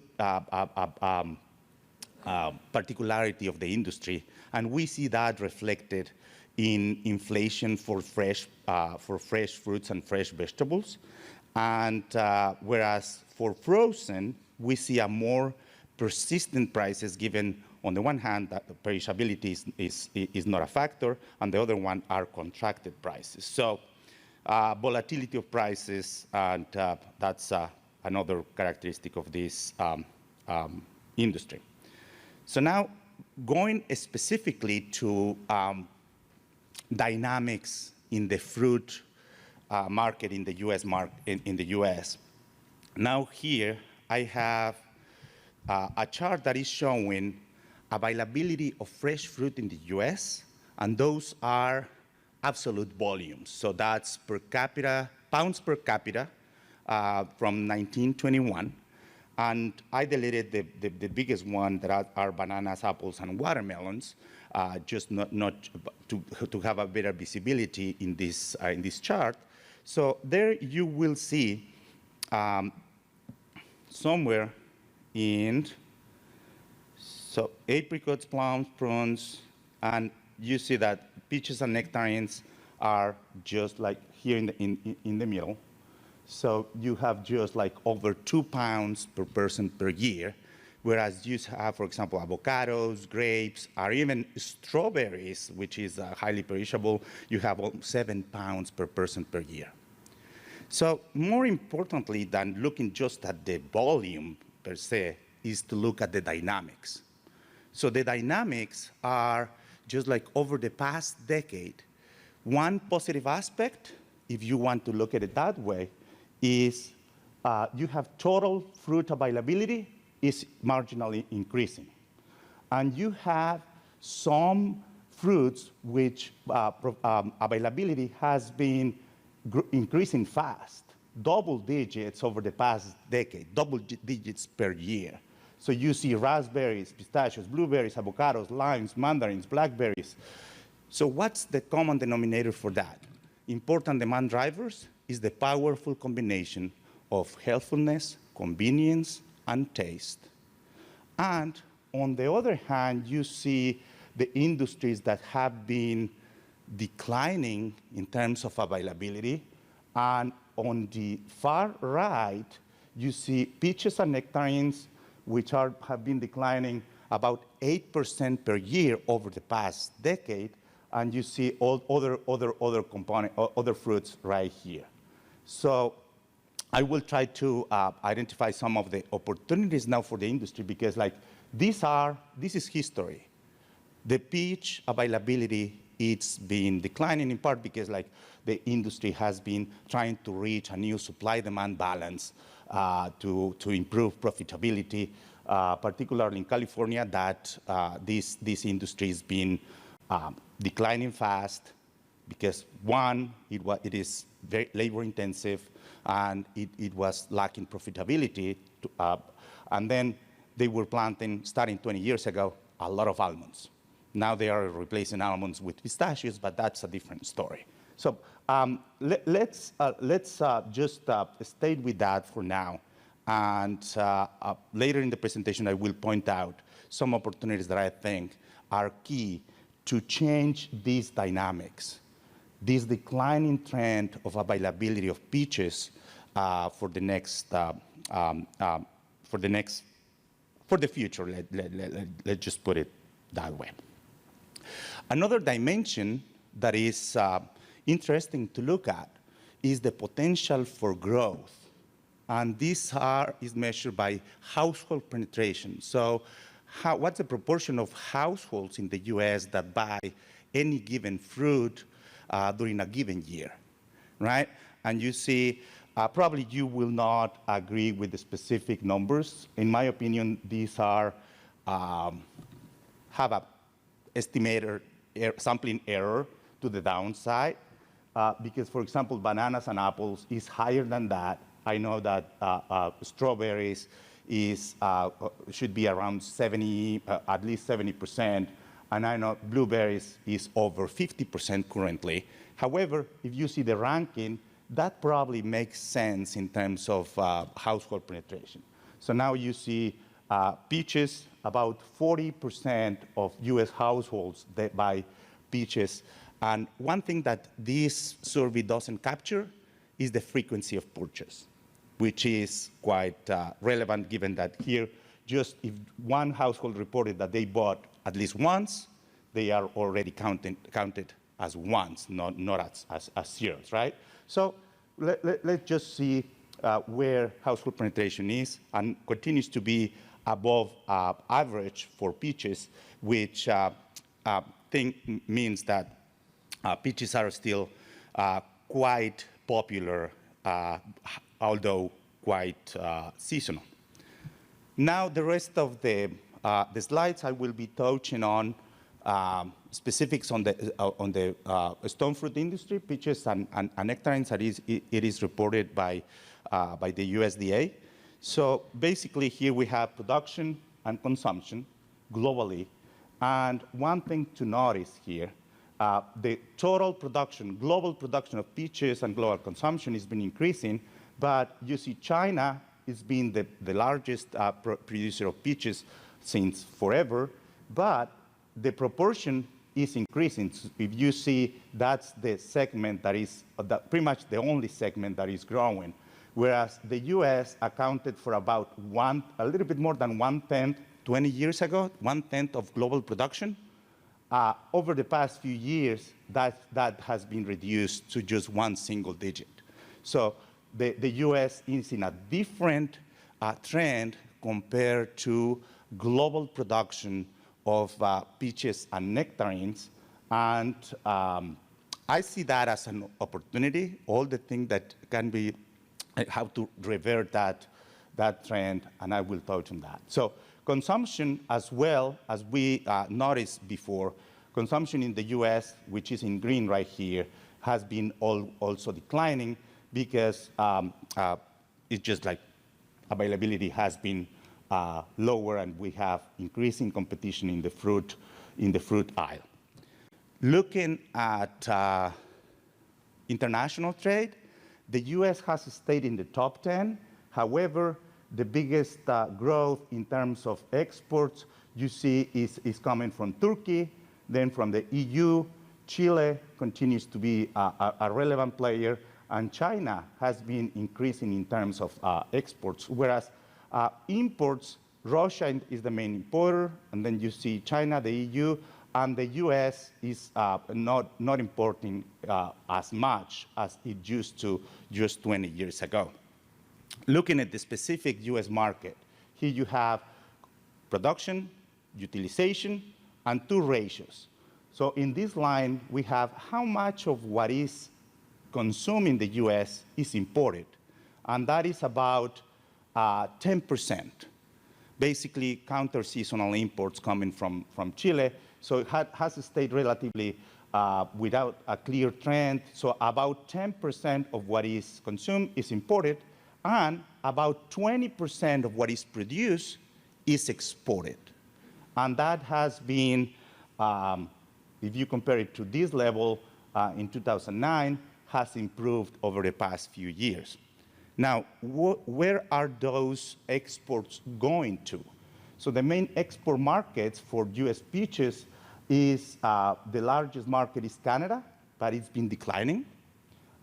particularity of the industry, and we see that reflected in inflation for fresh fruits and fresh vegetables. And whereas for frozen, we see a more persistent prices given, on the one hand, that the perishability is not a factor, and the other one are contracted prices. So volatility of prices, and that's another characteristic of this industry. So now going specifically to dynamics in the fruit market in the U.S. in the U.S. Now here I have a chart that is showing availability of fresh fruit in the U.S., and those are absolute volumes. So that's per capita, pounds per capita from 1921. And I deleted the biggest one that are bananas, apples, and watermelons, just not to have a better visibility in this chart. So there you will see somewhere in, so apricots, plums, prunes, and you see that peaches and nectarines are just like here in the middle. So you have just like over 2 pounds per person per year, whereas you have, for example, avocados, grapes, or even strawberries, which is highly perishable, you have 7 pounds per person per year. So more importantly than looking just at the volume per se, is to look at the dynamics. So the dynamics are just like over the past decade. One positive aspect, if you want to look at it that way, is you have total fruit availability is marginally increasing. And you have some fruits which availability has been increasing fast, double digits over the past decade, double digits per year. So you see raspberries, pistachios, blueberries, avocados, limes, mandarins, blackberries. So what's the common denominator for that? Important demand drivers is the powerful combination of healthfulness, convenience, and taste. And on the other hand, you see the industries that have been declining in terms of availability. And on the far right, you see peaches and nectarines, which have been declining about 8% per year over the past decade. And you see all other fruits right here. So I will try to identify some of the opportunities now for the industry, because this is history. The peach availability, it's been declining in part because the industry has been trying to reach a new supply-demand balance to improve profitability, particularly in California, that this industry has been declining fast because, one, it is very labor-intensive, and it was lacking profitability. And then they were planting, starting 20 years ago, a lot of almonds. Now they are replacing almonds with pistachios, but that's a different story. So let's just stay with that for now. And later in the presentation, I will point out some opportunities that I think are key to change these dynamics, this declining trend of availability of peaches for the future. Let's just put it that way. Another dimension that is interesting to look at is the potential for growth. And this is measured by household penetration. So what's the proportion of households in the US that buy any given fruit during a given year, right? And you see, probably you will not agree with the specific numbers. In my opinion, these are have a estimated sampling error to the downside, because, for example, bananas and apples is higher than that. I know that strawberries should be around 70, at least 70%, and I know blueberries is over 50% currently. However, if you see the ranking, that probably makes sense in terms of household penetration. So now you see peaches, about 40% of US households that buy peaches. And one thing that this survey doesn't capture is the frequency of purchase, which is quite relevant, given that here, just if one household reported that they bought at least once, they are already counted as once, not as zeros, right? So let's just see where household penetration is, and continues to be above average for peaches, which means that peaches are still quite popular, although quite seasonal. Now, the rest of the slides, I will be touching on specifics on the Stonefruit industry, peaches and nectarines. It is reported by the USDA. So basically, here we have production and consumption globally. And one thing to notice here, the total production, global production of peaches and global consumption has been increasing, but you see China has been the largest producer of peaches since forever, but the proportion is increasing. So if you see, that's the segment that is pretty much the only segment that is growing, whereas the US accounted for about a little bit more than 1/10, 20 years ago, 1/10 of global production. Over the past few years, that has been reduced to just one single digit. So the US is in a different trend compared to global production of peaches and nectarines. And I see that as an opportunity, all the things that can be, how to revert that trend, and I will touch on that. So consumption, as well as we noticed before, consumption in the US, which is in green right here, has been also declining because it's just like availability has been lower, and we have increasing competition in the fruit aisle. Looking at international trade, the U.S. has stayed in the top 10. However, the biggest growth in terms of exports you see is coming from Turkey, then from the EU. Chile continues to be a relevant player, and China has been increasing in terms of exports, whereas imports, Russia is the main importer, and then you see China, the EU, and the US is not importing as much as it used to just 20 years ago. Looking at the specific US market, here you have production, utilization, and two ratios. So in this line, we have how much of what is consumed in the US is imported, and that is about 10%. Basically, counter-seasonal imports coming from Chile. So it has stayed relatively without a clear trend. So about 10% of what is consumed is imported, and about 20% of what is produced is exported. And that has been, if you compare it to this level in 2009, has improved over the past few years. Now, where are those exports going to? So the main export markets for US peaches is, the largest market is Canada, but it's been declining.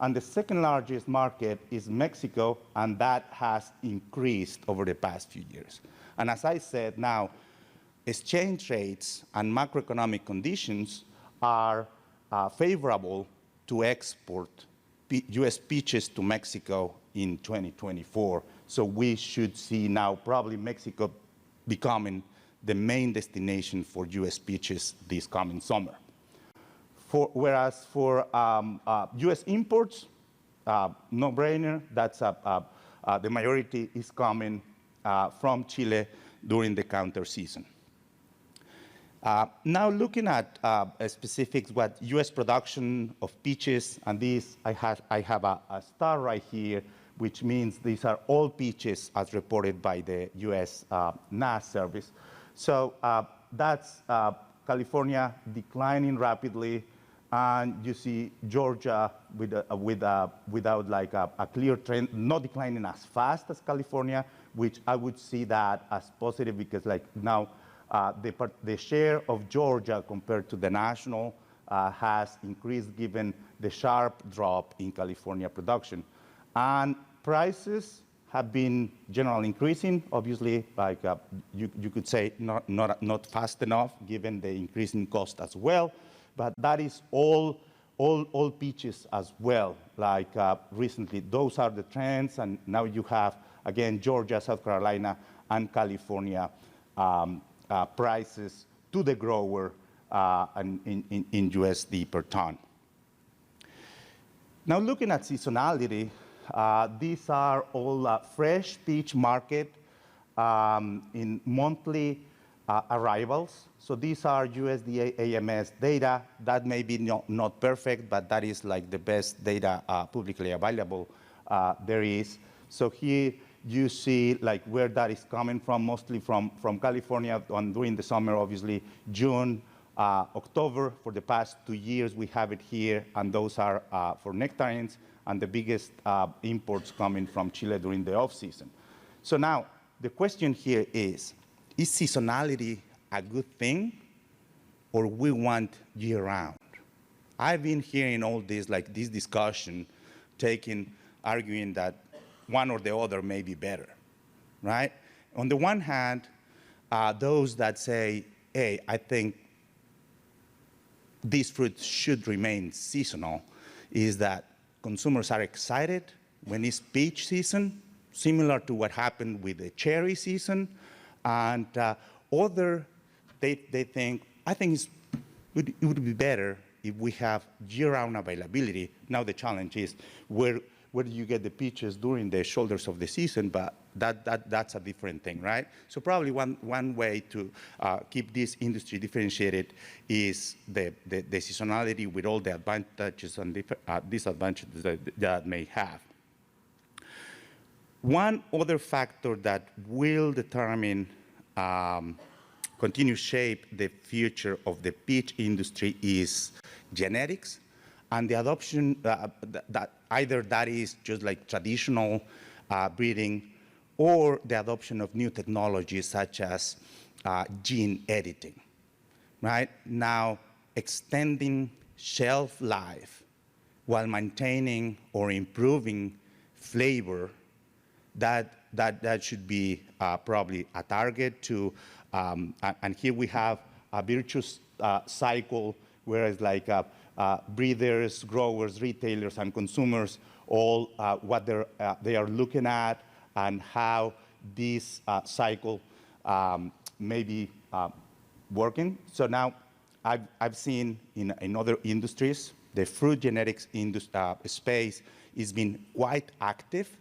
And the second largest market is Mexico, and that has increased over the past few years. And as I said, now, exchange rates and macroeconomic conditions are favorable to export US peaches to Mexico in 2024. So we should see now probably Mexico becoming the main destination for US peaches this coming summer. Whereas for US imports, no-brainer, that's the majority is coming from Chile during the counter season. Now looking at specifics, what US production of peaches, and these, I have a star right here, which means these are all peaches as reported by the US NAS service. So that's California declining rapidly, and you see Georgia without like a clear trend, not declining as fast as California, which I would see that as positive because like now the share of Georgia compared to the national has increased given the sharp drop in California production. And prices have been generally increasing, obviously, like you could say not fast enough given the increasing cost as well, but that is all peaches as well. Like recently, those are the trends, and now you have, again, Georgia, South Carolina, and California prices to the grower in USD per ton. Now looking at seasonality, these are all fresh peach market in monthly arrivals. So these are USDA AMS data. That may be not perfect, but that is like the best data publicly available there is. So here you see like where that is coming from, mostly from California, and during the summer, obviously, June, October. For the past 2 years, we have it here, and those are for nectarines, and the biggest imports coming from Chile during the off-season. So now, the question here is seasonality a good thing, or we want year-round? I've been hearing all this, like this discussion, arguing that one or the other may be better, right? On the one hand, those that say, hey, I think these fruits should remain seasonal, is that consumers are excited when it's peach season, similar to what happened with the cherry season, and they think, I think it would be better if we have year-round availability. Now the challenge is where do you get the peaches during the shoulders of the season, but that's a different thing, right? So probably one way to keep this industry differentiated is the seasonality with all the advantages and disadvantages that may have. One other factor that will determine, continue shape the future of the peach industry is genetics and the adoption, that either that is just like traditional breeding or the adoption of new technologies such as gene editing, right? Now, extending shelf life while maintaining or improving flavor, that should be probably a target to, and here we have a virtuous cycle, whereas like breeders, growers, retailers, and consumers, all what they are looking at and how this cycle may be working. So now I've seen in other industries, the fruit genetics space has been quite active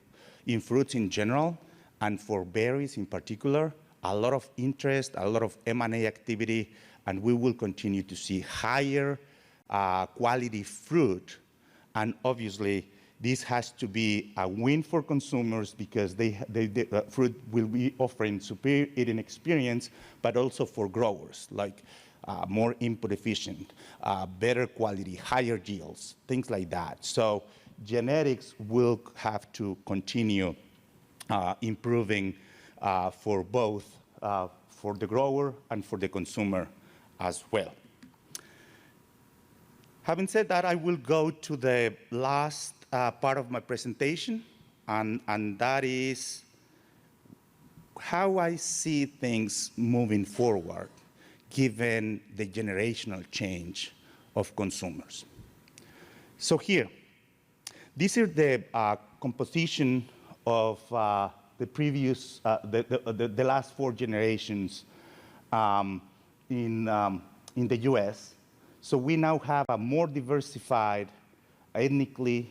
in fruits in general, and for berries in particular, a lot of interest, a lot of M&A activity, and we will continue to see higher quality fruit. And obviously, this has to be a win for consumers because the fruit will be offering superior eating experience, but also for growers, like more input efficient, better quality, higher yields, things like that. So genetics will have to continue improving for both, for the grower and for the consumer as well. Having said that, I will go to the last part of my presentation, and that is how I see things moving forward, given the generational change of consumers. So here, these are the composition of the previous, the last 4 generations in the US. So we now have a more diversified, ethnically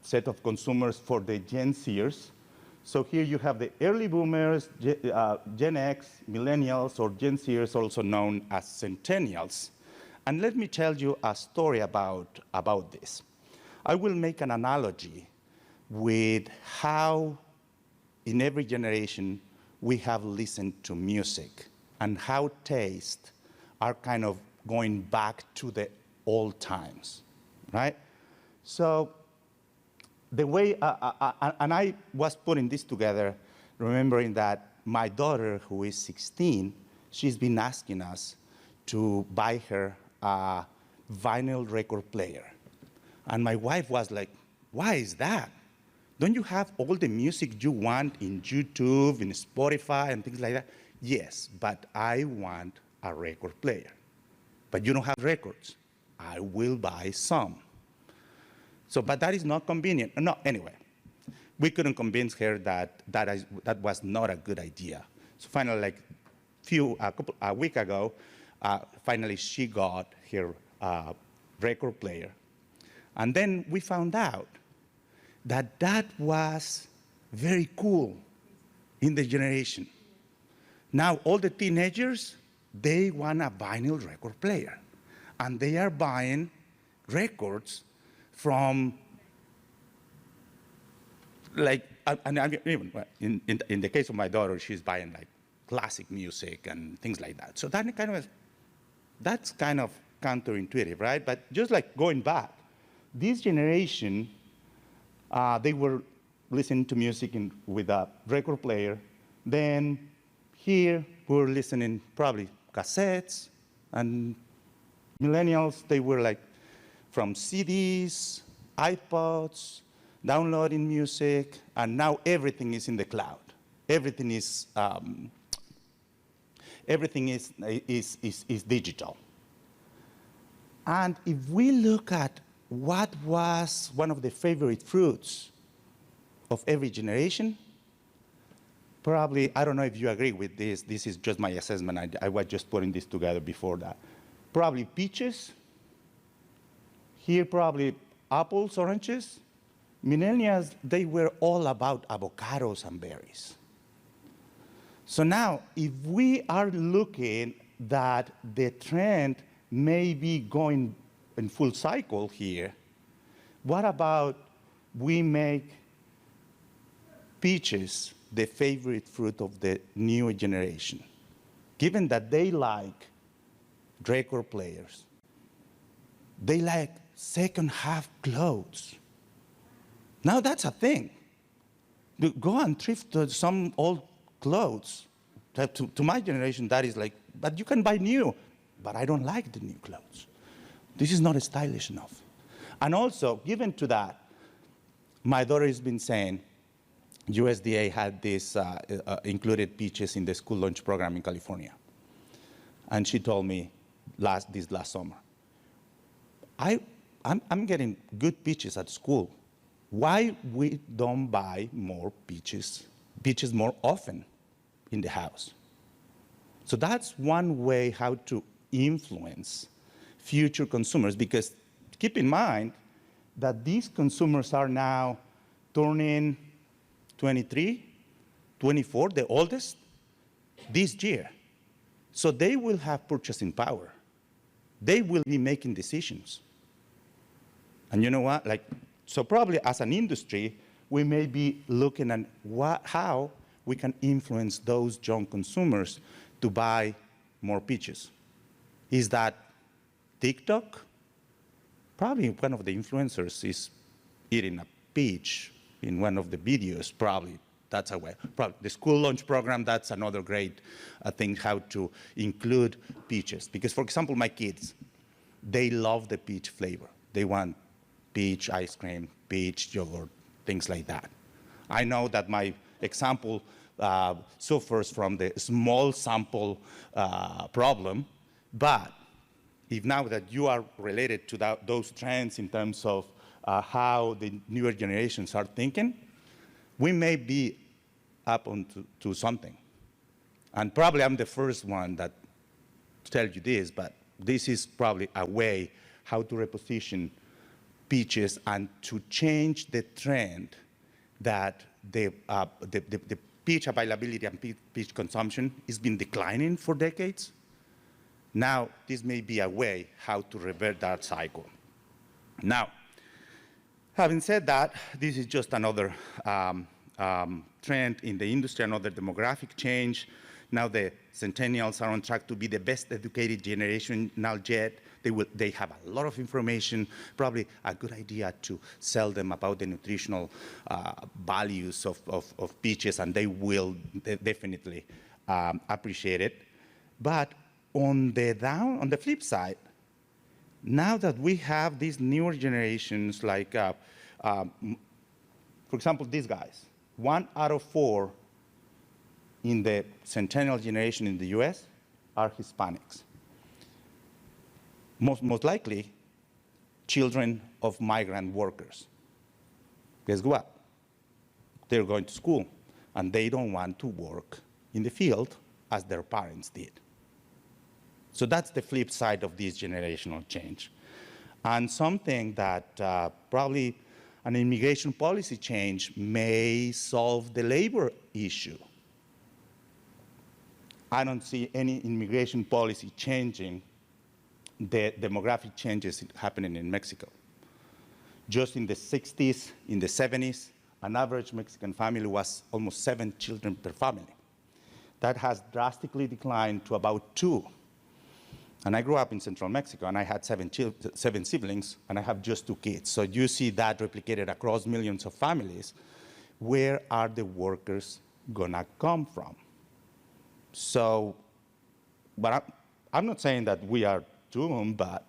set of consumers for the Gen Zers. So here you have the early boomers, Gen X, millennials, or Gen Zers, also known as centennials. And let me tell you a story about this. I will make an analogy with how in every generation we have listened to music and how tastes are kind of going back to the old times, right? So the way, and I was putting this together, remembering that my daughter, who is 16, she's been asking us to buy her a vinyl record player. And my wife was like, why is that? Don't you have all the music you want in YouTube, in Spotify, and things like that? Yes, but I want a record player. But you don't have records. I will buy some. So, but that is not convenient. No, anyway, we couldn't convince her that that was not a good idea. So finally, like a week ago, finally she got her record player. And then we found out that that was very cool in the generation. Now all the teenagers, they want a vinyl record player. And they are buying records from, like, even in the case of my daughter, she's buying like classic music and things like that. So that's kind of counterintuitive, right? But just like going back, this generation, they were listening to music with a record player. Then here, we were listening probably cassettes, and millennials, they were like from CDs, iPods, downloading music, and now everything is in the cloud. Everything is digital. And if we look at what was one of the favorite fruits of every generation, probably, I don't know if you agree with this, this is just my assessment, I was just putting this together before that. Probably peaches, here probably apples, oranges. Millennials, they were all about avocados and berries. So now, if we are looking that the trend may be going in full cycle here, what about we make peaches the favorite fruit of the newer generation, given that they like record players, they like second-hand clothes. Now that's a thing. Go and thrift some old clothes. To my generation, that is like, but you can buy new, but I don't like the new clothes. This is not stylish enough. And also, given to that, my daughter has been saying, USDA had this included peaches in the school lunch program in California. And she told me this last summer, I'm getting good peaches at school. Why we don't buy more peaches more often in the house? So that's one way how to influence future consumers, because keep in mind that these consumers are now turning 23, 24, the oldest, this year. So they will have purchasing power. They will be making decisions. And you know what? So probably as an industry, we may be looking at how we can influence those young consumers to buy more peaches. Is that TikTok? Probably one of the influencers is eating a peach in one of the videos, probably. That's a way. Probably the school lunch program, that's another great thing, how to include peaches. Because, for example, my kids, they love the peach flavor. They want peach ice cream, peach yogurt, things like that. I know that my example suffers from the small sample problem, but if now that you are related to those trends in terms of how the newer generations are thinking, we may be up to something. And probably I'm the first one that tell you this, but this is probably a way how to reposition peaches and to change the trend that the peach availability and peach consumption has been declining for decades. Now, this may be a way how to revert that cycle. Now, having said that, this is just another trend in the industry, another demographic change. Now the centennials are on track to be the best educated generation now yet. They have a lot of information, probably a good idea to sell them about the nutritional values of peaches, and they will definitely appreciate it. But on the flip side, now that we have these newer generations, like, for example, these guys, 1 out of 4 in the centennial generation in the US are Hispanics. Most likely, children of migrant workers. Guess what? They're going to school, and they don't want to work in the field as their parents did. So that's the flip side of this generational change. And something that probably an immigration policy change may solve the labor issue. I don't see any immigration policy changing the demographic changes happening in Mexico. Just in the 60s, in the 70s, an average Mexican family was almost 7 children per family. That has drastically declined to about 2. And I grew up in central Mexico, and I had 7 siblings, and I have just 2 kids. So you see that replicated across millions of families. Where are the workers gonna come from? So, but I'm not saying that we are doomed, but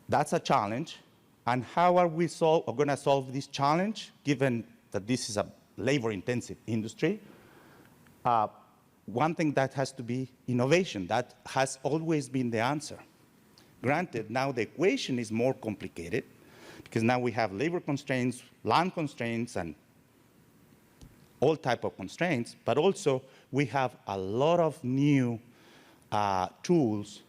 that's a challenge. And how are we gonna solve this challenge, given that this is a labor-intensive industry? One thing that has to be innovation. That has always been the answer. Granted, now the equation is more complicated because now we have labor constraints, land constraints, and all type of constraints, but also we have a lot of new tools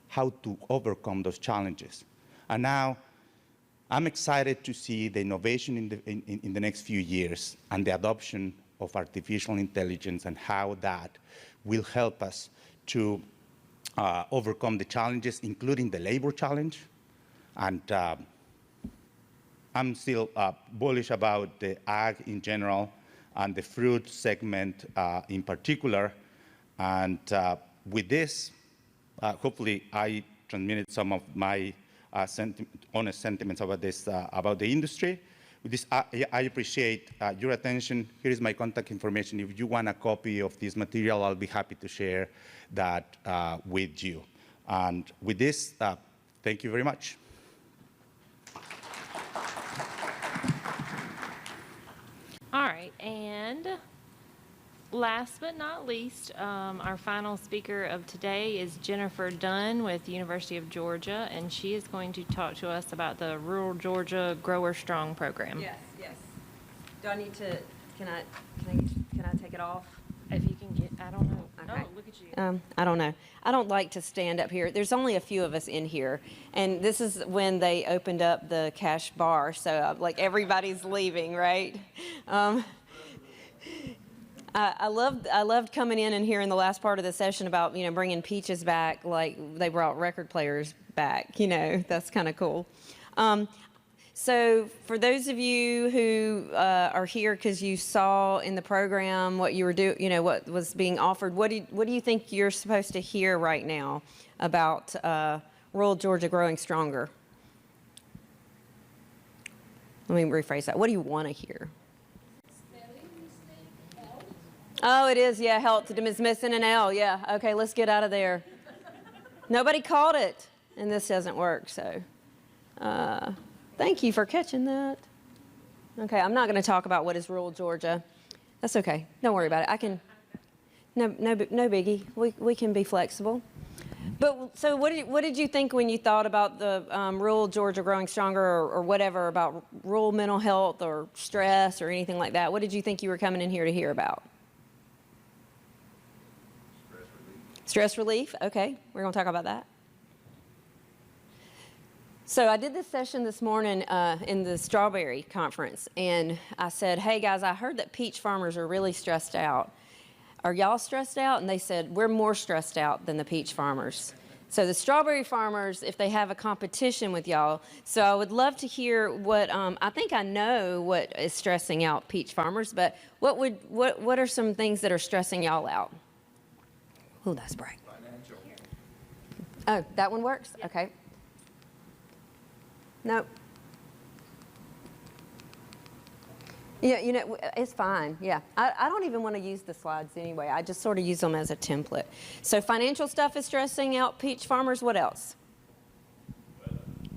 how to overcome those challenges. And now I'm excited to see the innovation in the next few years and the adoption of artificial intelligence and how that will help us to overcome the challenges, including the labor challenge. And I'm still bullish about the ag in general and the fruit segment in particular. And with this, hopefully I transmitted some of my honest sentiments about this, about the industry. With this, I appreciate your attention. Here is my contact information. If you want a copy of this material, I'll be happy to share that with you. And with this, thank you very much. All right, and last but not least, our final speaker of today is Jennifer Dunn with University of Georgia, and she is going to talk to us about the Rural Georgia Grower Strong program. Yes, yes. Do I need to, can I take it off? If you can get, I don't know. Okay. Oh, look at you. I don't know. I don't like to stand up here. There's only a few of us in here, and this is when they opened up the cash bar, so like everybody's leaving, right? I loved coming in and hearing the last part of the session about, you know, bringing peaches back, like they brought record players back. You know, that's kind of cool. So for those of you who are here because you saw in the program what you were doing, you know, what was being offered, what do you think you're supposed to hear right now about rural Georgia growing stronger? Let me rephrase that. What do you want to hear? Oh, it is, yeah, health is missing an L, yeah. Okay, let's get out of there. Nobody caught it, and this doesn't work, so thank you for catching that. Okay, I'm not going to talk about what is rural Georgia. That's okay. Don't worry about it. No biggie. We can be flexible. But so what did you think when you thought about the rural Georgia growing stronger or whatever, about rural mental health or stress or anything like that? What did you think you were coming in here to hear about? Stress relief. Okay, we're going to talk about that. So I did this session this morning in the strawberry conference, and I said, hey guys, I heard that peach farmers are really stressed out. Are y'all stressed out? And they said, we're more stressed out than the peach farmers. So the strawberry farmers, if they have a competition with y'all, so I would love to hear what, I think I know what is stressing out peach farmers, but what are some things that are stressing y'all out? Oh, that's bright. Financial. Oh, that one works? Okay. Nope. Yeah, you know, it's fine. Yeah. I don't even want to use the slides anyway. I just sort of use them as a template. So financial stuff is stressing out peach farmers. What else?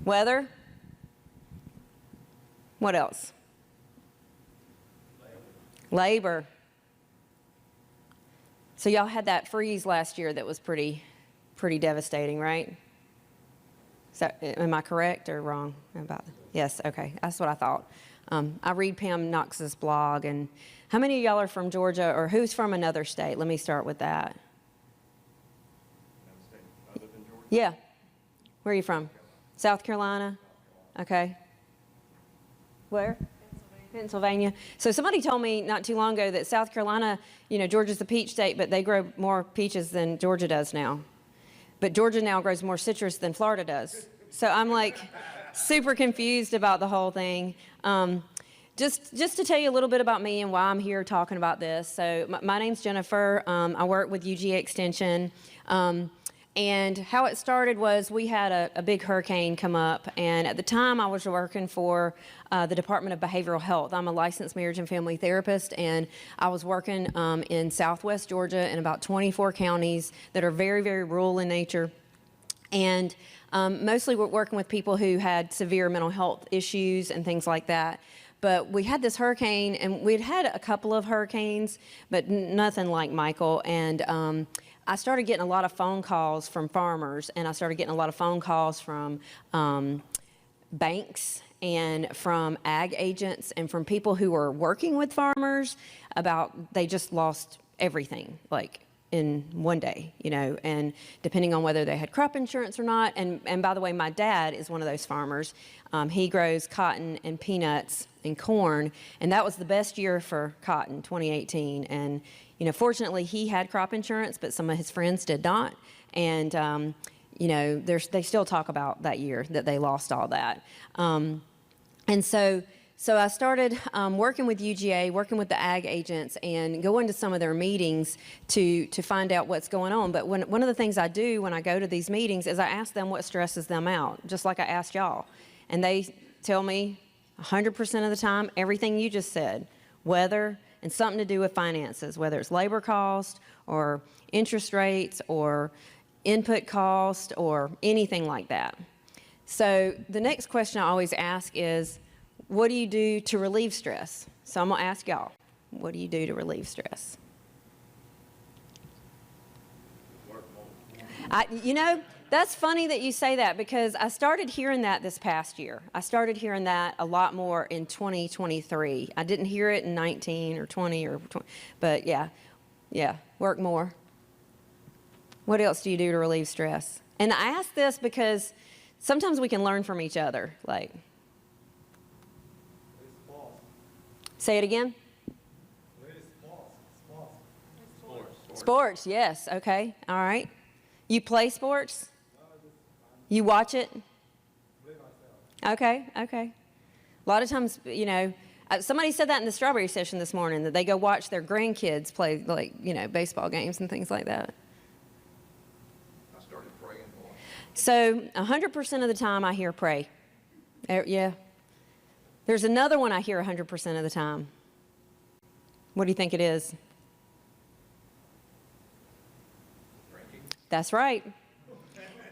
Weather. What else? Labor. So y'all had that freeze last year that was pretty devastating, right? So, am I correct or wrong about that? Yes, okay, that's what I thought. I read Pam Knox's blog, and how many of y'all are from Georgia, or who's from another state? Let me start with that. I live in Georgia. Yeah. Where are you from? South Carolina? Okay. Where? Pennsylvania. So somebody told me not too long ago that South Carolina, you know, Georgia's the peach state, but they grow more peaches than Georgia does now. But Georgia now grows more citrus than Florida does. So I'm like super confused about the whole thing. Just to tell you a little bit about me and why I'm here talking about this. So my name's Jennifer. I work with UGA Extension. And how it started was we had a big hurricane come up, and at the time I was working for the Department of Behavioral Health. I'm a licensed marriage and family therapist, and I was working in southwest Georgia in about 24 counties that are very, very rural in nature. And mostly we're working with people who had severe mental health issues and things like that. But we had this hurricane, and we'd had a couple of hurricanes, but nothing like Michael. And I started getting a lot of phone calls from farmers, and I started getting a lot of phone calls from banks and from ag agents and from people who were working with farmers about they just lost everything, like in one day, you know, and depending on whether they had crop insurance or not. And by the way, my dad is one of those farmers. He grows cotton and peanuts and corn, and that was the best year for cotton, 2018. And you know, fortunately, he had crop insurance, but some of his friends did not. And, you know, they still talk about that year that they lost all that. And so I started working with UGA, working with the ag agents, and going to some of their meetings to find out what's going on. But one of the things I do when I go to these meetings is I ask them what stresses them out, just like I asked y'all. And they tell me 100% of the time everything you just said, weather and something to do with finances, whether it's labor cost or interest rates or input cost or anything like that. So the next question I always ask is, what do you do to relieve stress? So I'm going to ask y'all, what do you do to relieve stress? That's funny that you say that, because I started hearing that this past year. I started hearing that a lot more in 2023. I didn't hear it in 19 or 20 or 20, but yeah, work more. What else do you do to relieve stress? And I ask this because sometimes we can learn from each other. Like, say it again. Sports, yes, okay, all right. You play sports? You watch it? Okay. A lot of times, somebody said that in the strawberry session this morning, that they go watch their grandkids play, baseball games and things like that. I started praying more. So 100% of the time I hear pray. Yeah. There's another one I hear 100% of the time. What do you think it is? Drinking. That's right.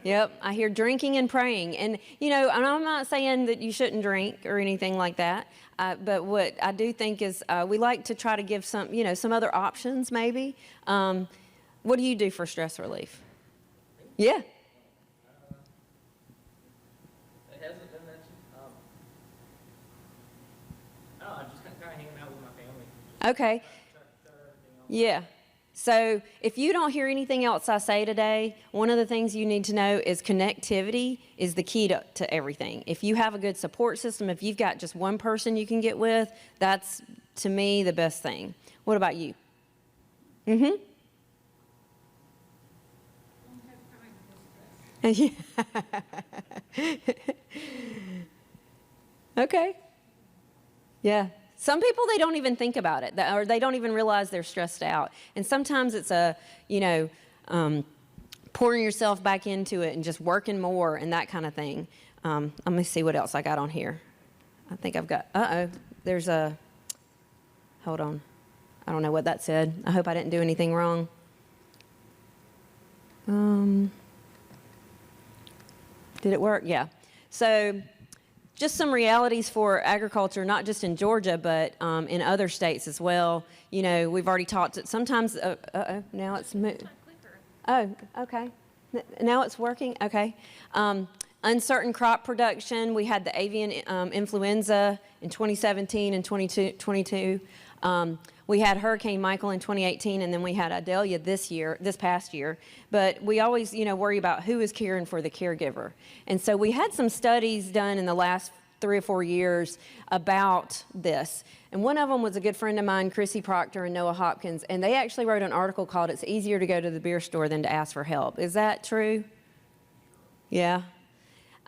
Yep, I hear drinking and praying. And, and I'm not saying that you shouldn't drink or anything like that, but what I do think is we like to try to give some other options maybe. What do you do for stress relief? Yeah. It hasn't been mentioned. I'm just kind of hanging out with my family. Okay. Yeah. So if you don't hear anything else I say today, one of the things you need to know is connectivity is the key to everything. If you have a good support system, if you've got just one person you can get with, that's, to me, the best thing. What about you? Mm-hmm. Okay. Yeah. Some people, they don't even think about it, or they don't even realize they're stressed out. And sometimes it's pouring yourself back into it and just working more and that kind of thing. Let me see what else I got on here. I think I've got, there's a, hold on. I don't know what that said. I hope I didn't do anything wrong. Did it work? Yeah. So just some realities for agriculture, not just in Georgia, but in other states as well. We've already talked, sometimes, now it's moved. Oh, okay. Now it's working? Okay. Uncertain crop production. We had the avian influenza in 2017 and 2022. We had Hurricane Michael in 2018, and then we had Idalia this past year. But we always, worry about who is caring for the caregiver. And so we had some studies done in the last 3 or 4 years about this. And one of them was a good friend of mine, Chrissy Proctor and Noah Hopkins, and they actually wrote an article called "It's Easier to Go to the Beer Store Than to Ask for Help." Is that true? Yeah.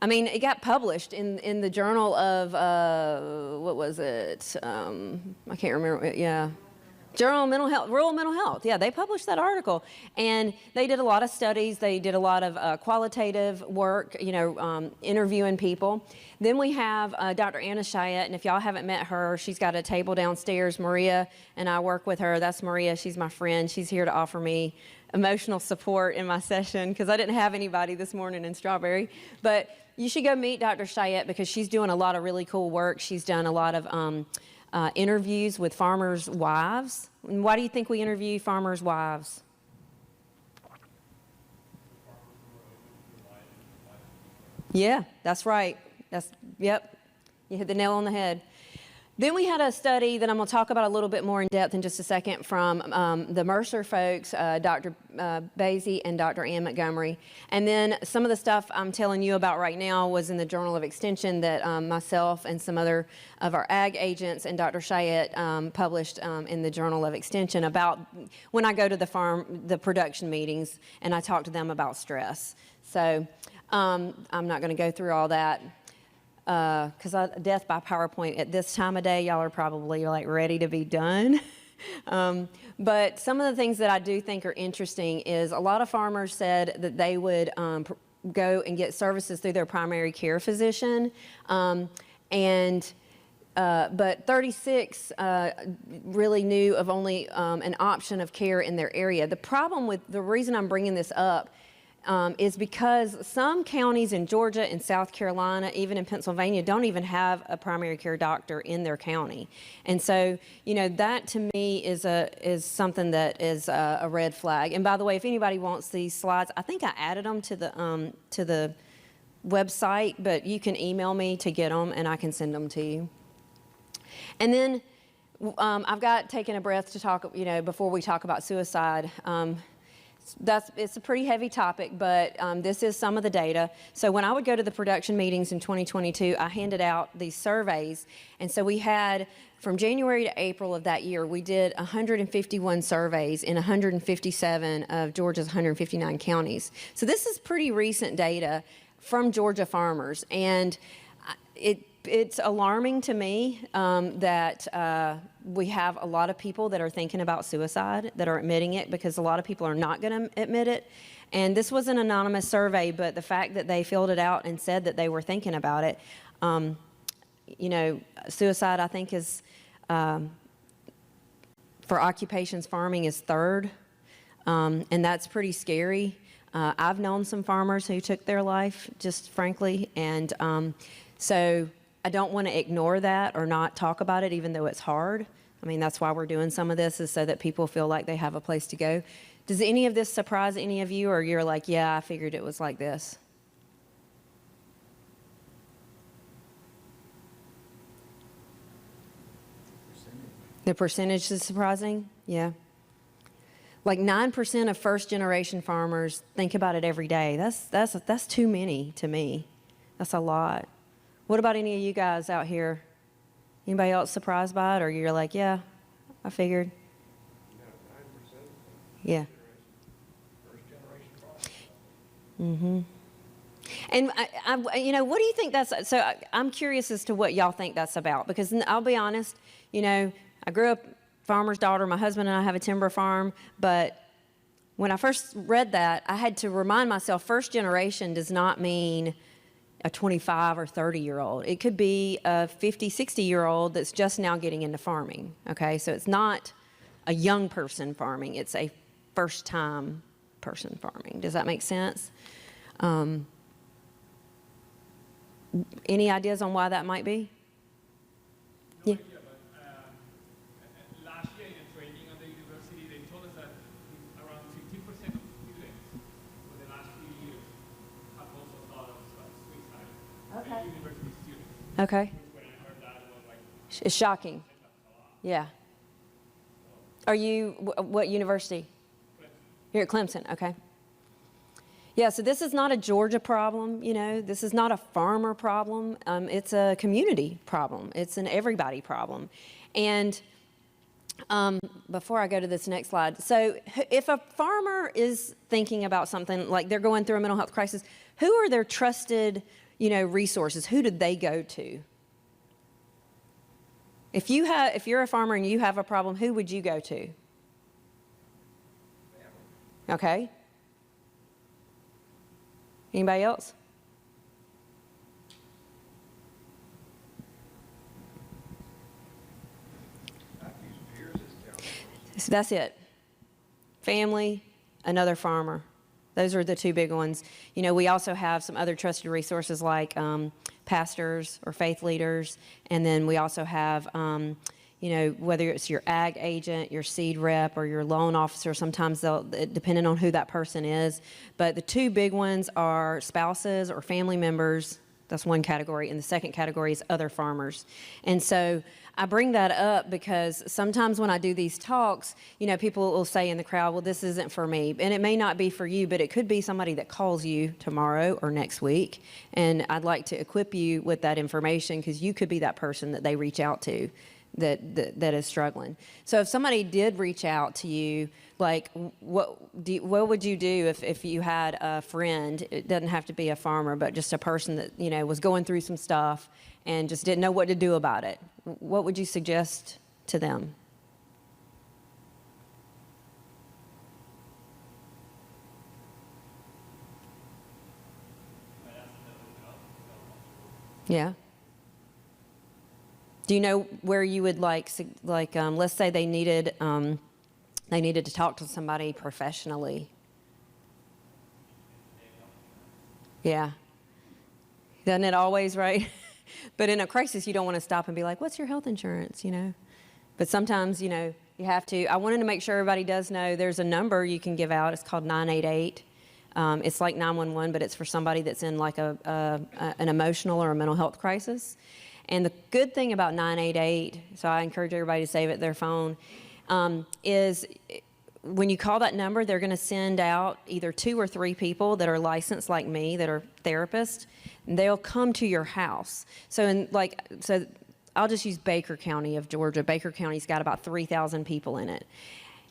I mean, it got published in the journal of, what was it? I can't remember. Yeah. Journal of Mental Health, Rural Mental Health. Yeah, they published that article. And they did a lot of studies. They did a lot of qualitative work, interviewing people. Then we have Dr. Anna Chiat, and if y'all haven't met her, she's got a table downstairs. Maria and I work with her. That's Maria. She's my friend. She's here to offer me emotional support in my session because I didn't have anybody this morning in Strawberry. But you should go meet Dr. Chiat because she's doing a lot of really cool work. She's done a lot of interviews with farmers' wives. And why do you think we interview farmers' wives? Yeah, that's right. Yep, you hit the nail on the head. Then we had a study that I'm going to talk about a little bit more in depth in just a second from the Mercer folks, Dr. Basie and Dr. Ann Montgomery. And then some of the stuff I'm telling you about right now was in the Journal of Extension that myself and some other of our ag agents and Dr. Chiat published in the Journal of Extension about when I go to the production meetings and I talk to them about stress. So I'm not going to go through all that. because death by PowerPoint at this time of day, y'all are probably like ready to be done. But some of the things that I do think are interesting is a lot of farmers said that they would go and get services through their primary care physician. But 36 really knew of only an option of care in their area. The problem with the reason I'm bringing this up is because some counties in Georgia and South Carolina, even in Pennsylvania, don't even have a primary care doctor in their county. And so, you know, that to me is something that is a red flag. And by the way, if anybody wants these slides, I think I added them to the website, but you can email me to get them and I can send them to you. And then I've got taken a breath to talk, you know, before we talk about suicide. It's a pretty heavy topic, but this is some of the data. So when I would go to the production meetings in 2022, I handed out these surveys. And so we had, from January to April of that year, we did 151 surveys in 157 of Georgia's 159 counties. So this is pretty recent data from Georgia farmers. And it's alarming to me that we have a lot of people that are thinking about suicide, that are admitting it, because a lot of people are not going to admit it. And this was an anonymous survey, but the fact that they filled it out and said that they were thinking about it, you know, suicide, I think, is, for occupations, farming is third, and that's pretty scary. I've known some farmers who took their life, just frankly, and so I don't want to ignore that or not talk about it, even though it's hard. I mean, that's why we're doing some of this, is so that people feel like they have a place to go. Does any of this surprise any of you, or you're like, yeah, I figured it was like this? The percentage is surprising? Yeah. Like 9% of first-generation farmers think about it every day. That's too many to me. That's a lot. What about any of you guys out here? Anybody else surprised by it, or you're like, yeah, I figured? Yeah. Mm-hmm. And you know, what do you think that's? So I'm curious as to what y'all think that's about, because I'll be honest. You know, I grew up farmer's daughter. My husband and I have a timber farm, but when I first read that, I had to remind myself: first generation does not mean a 25 or 30-year-old. It could be a 50, 60-year-old that's just now getting into farming, okay? So it's not a young person farming, it's a first-time person farming. Does that make sense? Any ideas on why that might be? No idea, but last year in a training at the university, they told us that around 15% of students for the last few years have also thought of suicide. Okay. University students. Okay. When I heard that, it was like, It's shocking. Yeah. Are you, what university? You're at Clemson, okay. Yeah, so this is not a Georgia problem, you know. This is not a farmer problem. It's a community problem. It's an everybody problem. And before I go to this next slide, so if a farmer is thinking about something, like they're going through a mental health crisis, who are their trusted, you know, resources? Who did they go to? If you're a farmer and you have a problem, who would you go to? Okay. Anybody else? So that's it. Family, another farmer. Those are the two big ones. You know, we also have some other trusted resources like pastors or faith leaders, and then we also have, you know, whether it's your ag agent, your seed rep, or your loan officer, sometimes depending on who that person is. But the two big ones are spouses or family members. That's one category. And the second category is other farmers. And so I bring that up because sometimes when I do these talks, you know, people will say in the crowd, well, this isn't for me. And it may not be for you, but it could be somebody that calls you tomorrow or next week. And I'd like to equip you with that information, because you could be that person that they reach out to that is struggling. So if somebody did reach out to you, like what would you do if you had a friend? It doesn't have to be a farmer, but just a person that, you know, was going through some stuff and just didn't know what to do about it. What would you suggest to them? Yeah. Do you know where you would let's say they needed to talk to somebody professionally? Yeah. Doesn't it always, right? But in a crisis, you don't want to stop and be like, what's your health insurance, you know? But sometimes, you know, you have to. I wanted to make sure everybody does know there's a number you can give out. It's called 988. It's like 911, but it's for somebody that's in like an emotional or a mental health crisis. And the good thing about 988, so I encourage everybody to save it their phone, is when you call that number, they're going to send out either 2 or 3 people that are licensed like me, that are therapists, and they'll come to your house. So I'll just use Baker County of Georgia. Baker County's got about 3,000 people in it.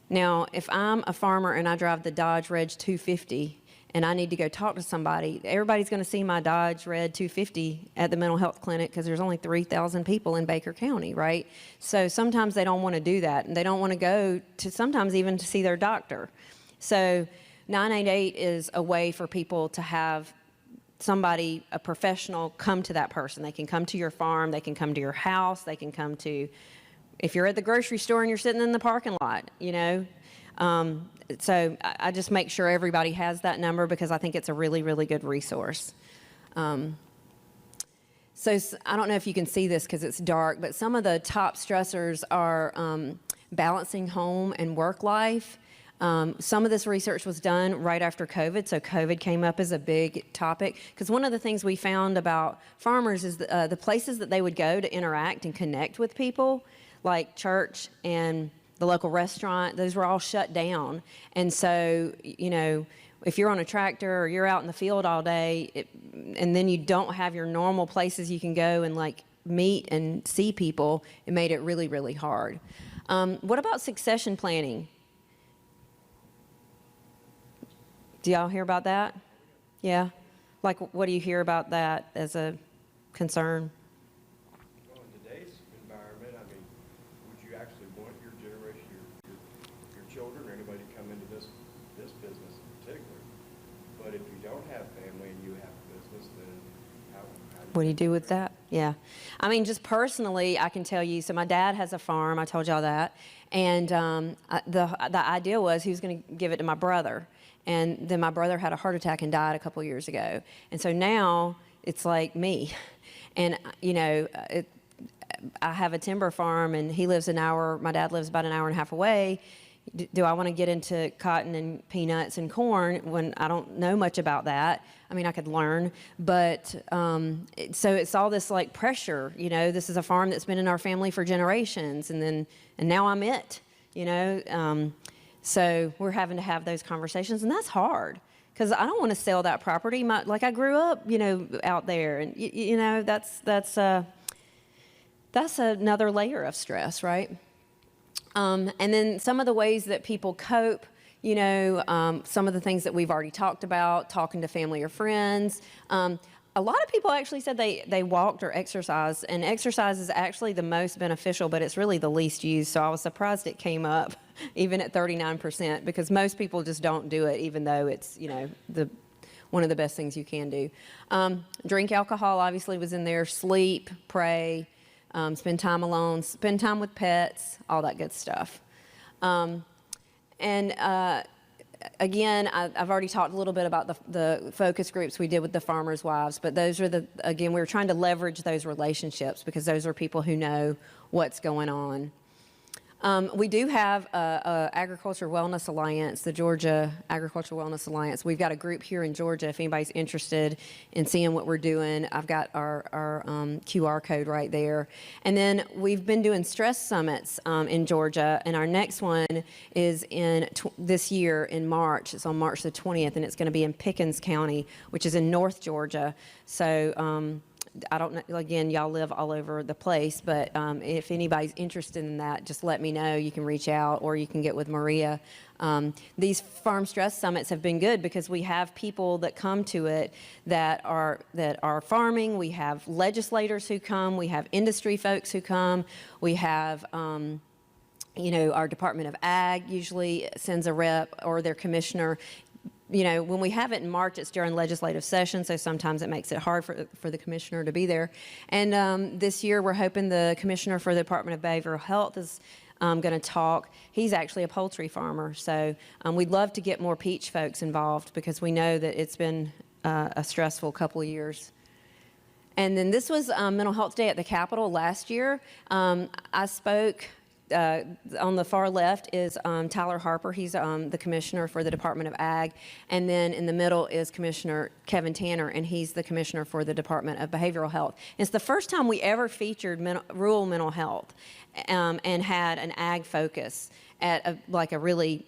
Now, if I'm a farmer and I drive the Dodge Reg 250 and I need to go talk to somebody, everybody's going to see my Dodge Red 250 at the mental health clinic because there's only 3,000 people in Baker County, right? So sometimes they don't want to do that, and they don't want to go to sometimes even to see their doctor. So 988 is a way for people to have somebody, a professional, come to that person. They can come to your farm, they can come to your house, they can come to, if you're at the grocery store and you're sitting in the parking lot, you know. So I just make sure everybody has that number because I think it's a really, really good resource. So I don't know if you can see this because it's dark, but some of the top stressors are balancing home and work life. Some of this research was done right after COVID, so COVID came up as a big topic. Because one of the things we found about farmers is the places that they would go to interact and connect with people, like church and the local restaurant, those were all shut down. And so, you know, if you're on a tractor or you're out in the field all day, and then you don't have your normal places you can go and like meet and see people, it made it really, really hard. What about succession planning? Do y'all hear about that? Yeah? Like, what do you hear about that as a concern? Well, in today's environment, I mean, would you actually want your generation, your children, or anybody to come into this business in particular? But if you don't have family and you have a business, then what do you do with that? Yeah. I mean, just personally, I can tell you, so my dad has a farm, I told y'all that, and the idea was he was going to give it to my brother. And then my brother had a heart attack and died a couple years ago. And so now it's like me. And, you know, I have a timber farm and he lives an hour, my dad lives about an hour and a half away. Do I want to get into cotton and peanuts and corn when I don't know much about that? I mean, I could learn, but so it's all this like pressure, you know, this is a farm that's been in our family for generations and now I'm it, you know. So we're having to have those conversations, and that's hard because I don't want to sell that property. Like I grew up, you know, out there, and you know that's another layer of stress, right? And then some of the ways that people cope, you know, some of the things that we've already talked about, talking to family or friends. A lot of people actually said they walked or exercised, and exercise is actually the most beneficial, but it's really the least used. So I was surprised it came up even at 39% because most people just don't do it, even though it's, you know, one of the best things you can do. Drink alcohol obviously was in there. Sleep, pray, spend time alone, spend time with pets, all that good stuff. Again, I've already talked a little bit about the focus groups we did with the farmers' wives, but those are again, we were trying to leverage those relationships because those are people who know what's going on. We do have a Agriculture Wellness Alliance, the Georgia Agriculture Wellness Alliance. We've got a group here in Georgia. If anybody's interested in seeing what we're doing, I've got our QR code right there. And then we've been doing stress summits in Georgia, and our next one is in this year in March. It's on March the 20th, and it's going to be in Pickens County, which is in North Georgia. So I don't know, again, y'all live all over the place, but if anybody's interested in that, just let me know. You can reach out or you can get with Maria. These farm stress summits have been good because we have people that come to it that are farming. We have legislators who come. We have industry folks who come. We have our Department of Ag usually sends a rep or their commissioner. When we have it in March, it's during legislative session, so sometimes it makes it hard for the commissioner to be there. And this year, we're hoping the commissioner for the Department of Behavioral Health is going to talk. He's actually a poultry farmer, so we'd love to get more peach folks involved because we know that it's been a stressful couple of years. And then this was Mental Health Day at the Capitol last year. I spoke. On the far left is Tyler Harper. He's the commissioner for the Department of Ag. And then in the middle is Commissioner Kevin Tanner, and he's the commissioner for the Department of Behavioral Health. It's the first time we ever featured rural mental health and had an ag focus at a really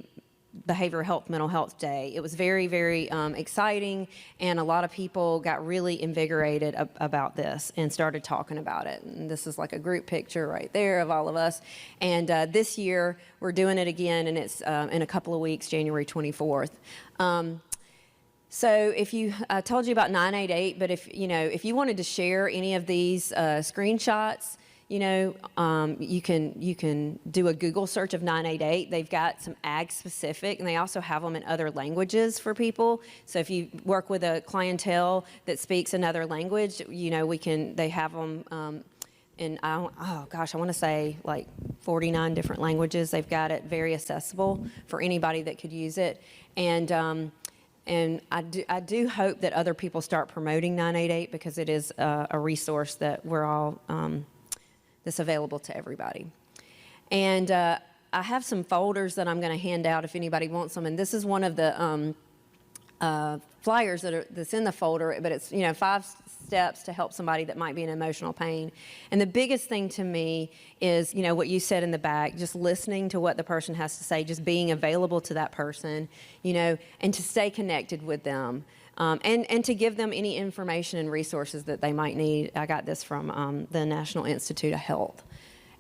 behavioral health, mental health day. It was very, very exciting, and a lot of people got really invigorated about this and started talking about it. And this is like a group picture right there of all of us. And this year, we're doing it again, and it's in a couple of weeks, January 24th. So if I told you about 988, but if you wanted to share any of these screenshots, you can do a Google search of 988. They've got some ag specific, and they also have them in other languages for people. So if you work with a clientele that speaks another language, they have them in, I want to say like 49 different languages. They've got it very accessible for anybody that could use it. And I do hope that other people start promoting 988 because it is a resource that we're all that's available to everybody. And I have some folders that I'm going to hand out if anybody wants them. And this is one of the flyers that's in the folder, but it's 5 steps to help somebody that might be in emotional pain. And the biggest thing to me is what you said in the back, just listening to what the person has to say, just being available to that person, and to stay connected with them. And to give them any information and resources that they might need. I got this from the National Institute of Health.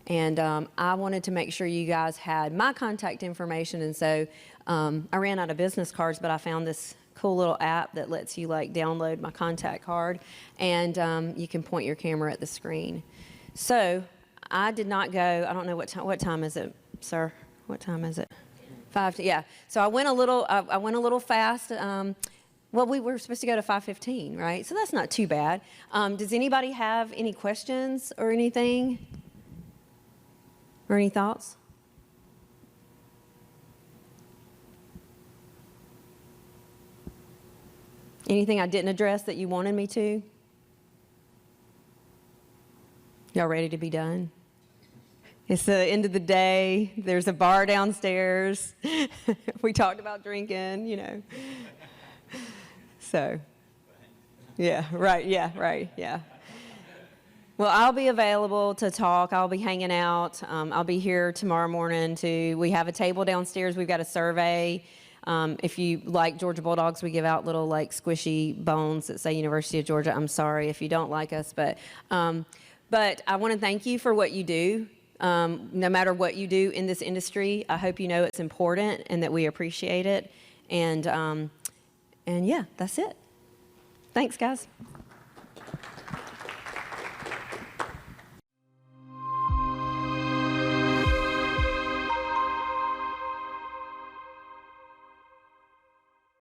And I wanted to make sure you guys had my contact information. And so I ran out of business cards, but I found this cool little app that lets you download my contact card. And you can point your camera at the screen. So I did not go, I don't know what time is it, sir? What time is it? 5, yeah. So I went a little fast. Well, we were supposed to go to 5:15, right? So that's not too bad. Does anybody have any questions or anything? Or any thoughts? Anything I didn't address that you wanted me to? Y'all ready to be done? It's the end of the day. There's a bar downstairs. We talked about drinking, So, yeah, right. Well, I'll be available to talk. I'll be hanging out. I'll be here tomorrow morning we have a table downstairs. We've got a survey. If you like Georgia Bulldogs, we give out little squishy bones that say University of Georgia. I'm sorry if you don't like us, but I want to thank you for what you do. No matter what you do in this industry, I hope you know it's important and that we appreciate it. And yeah, that's it. Thanks, guys.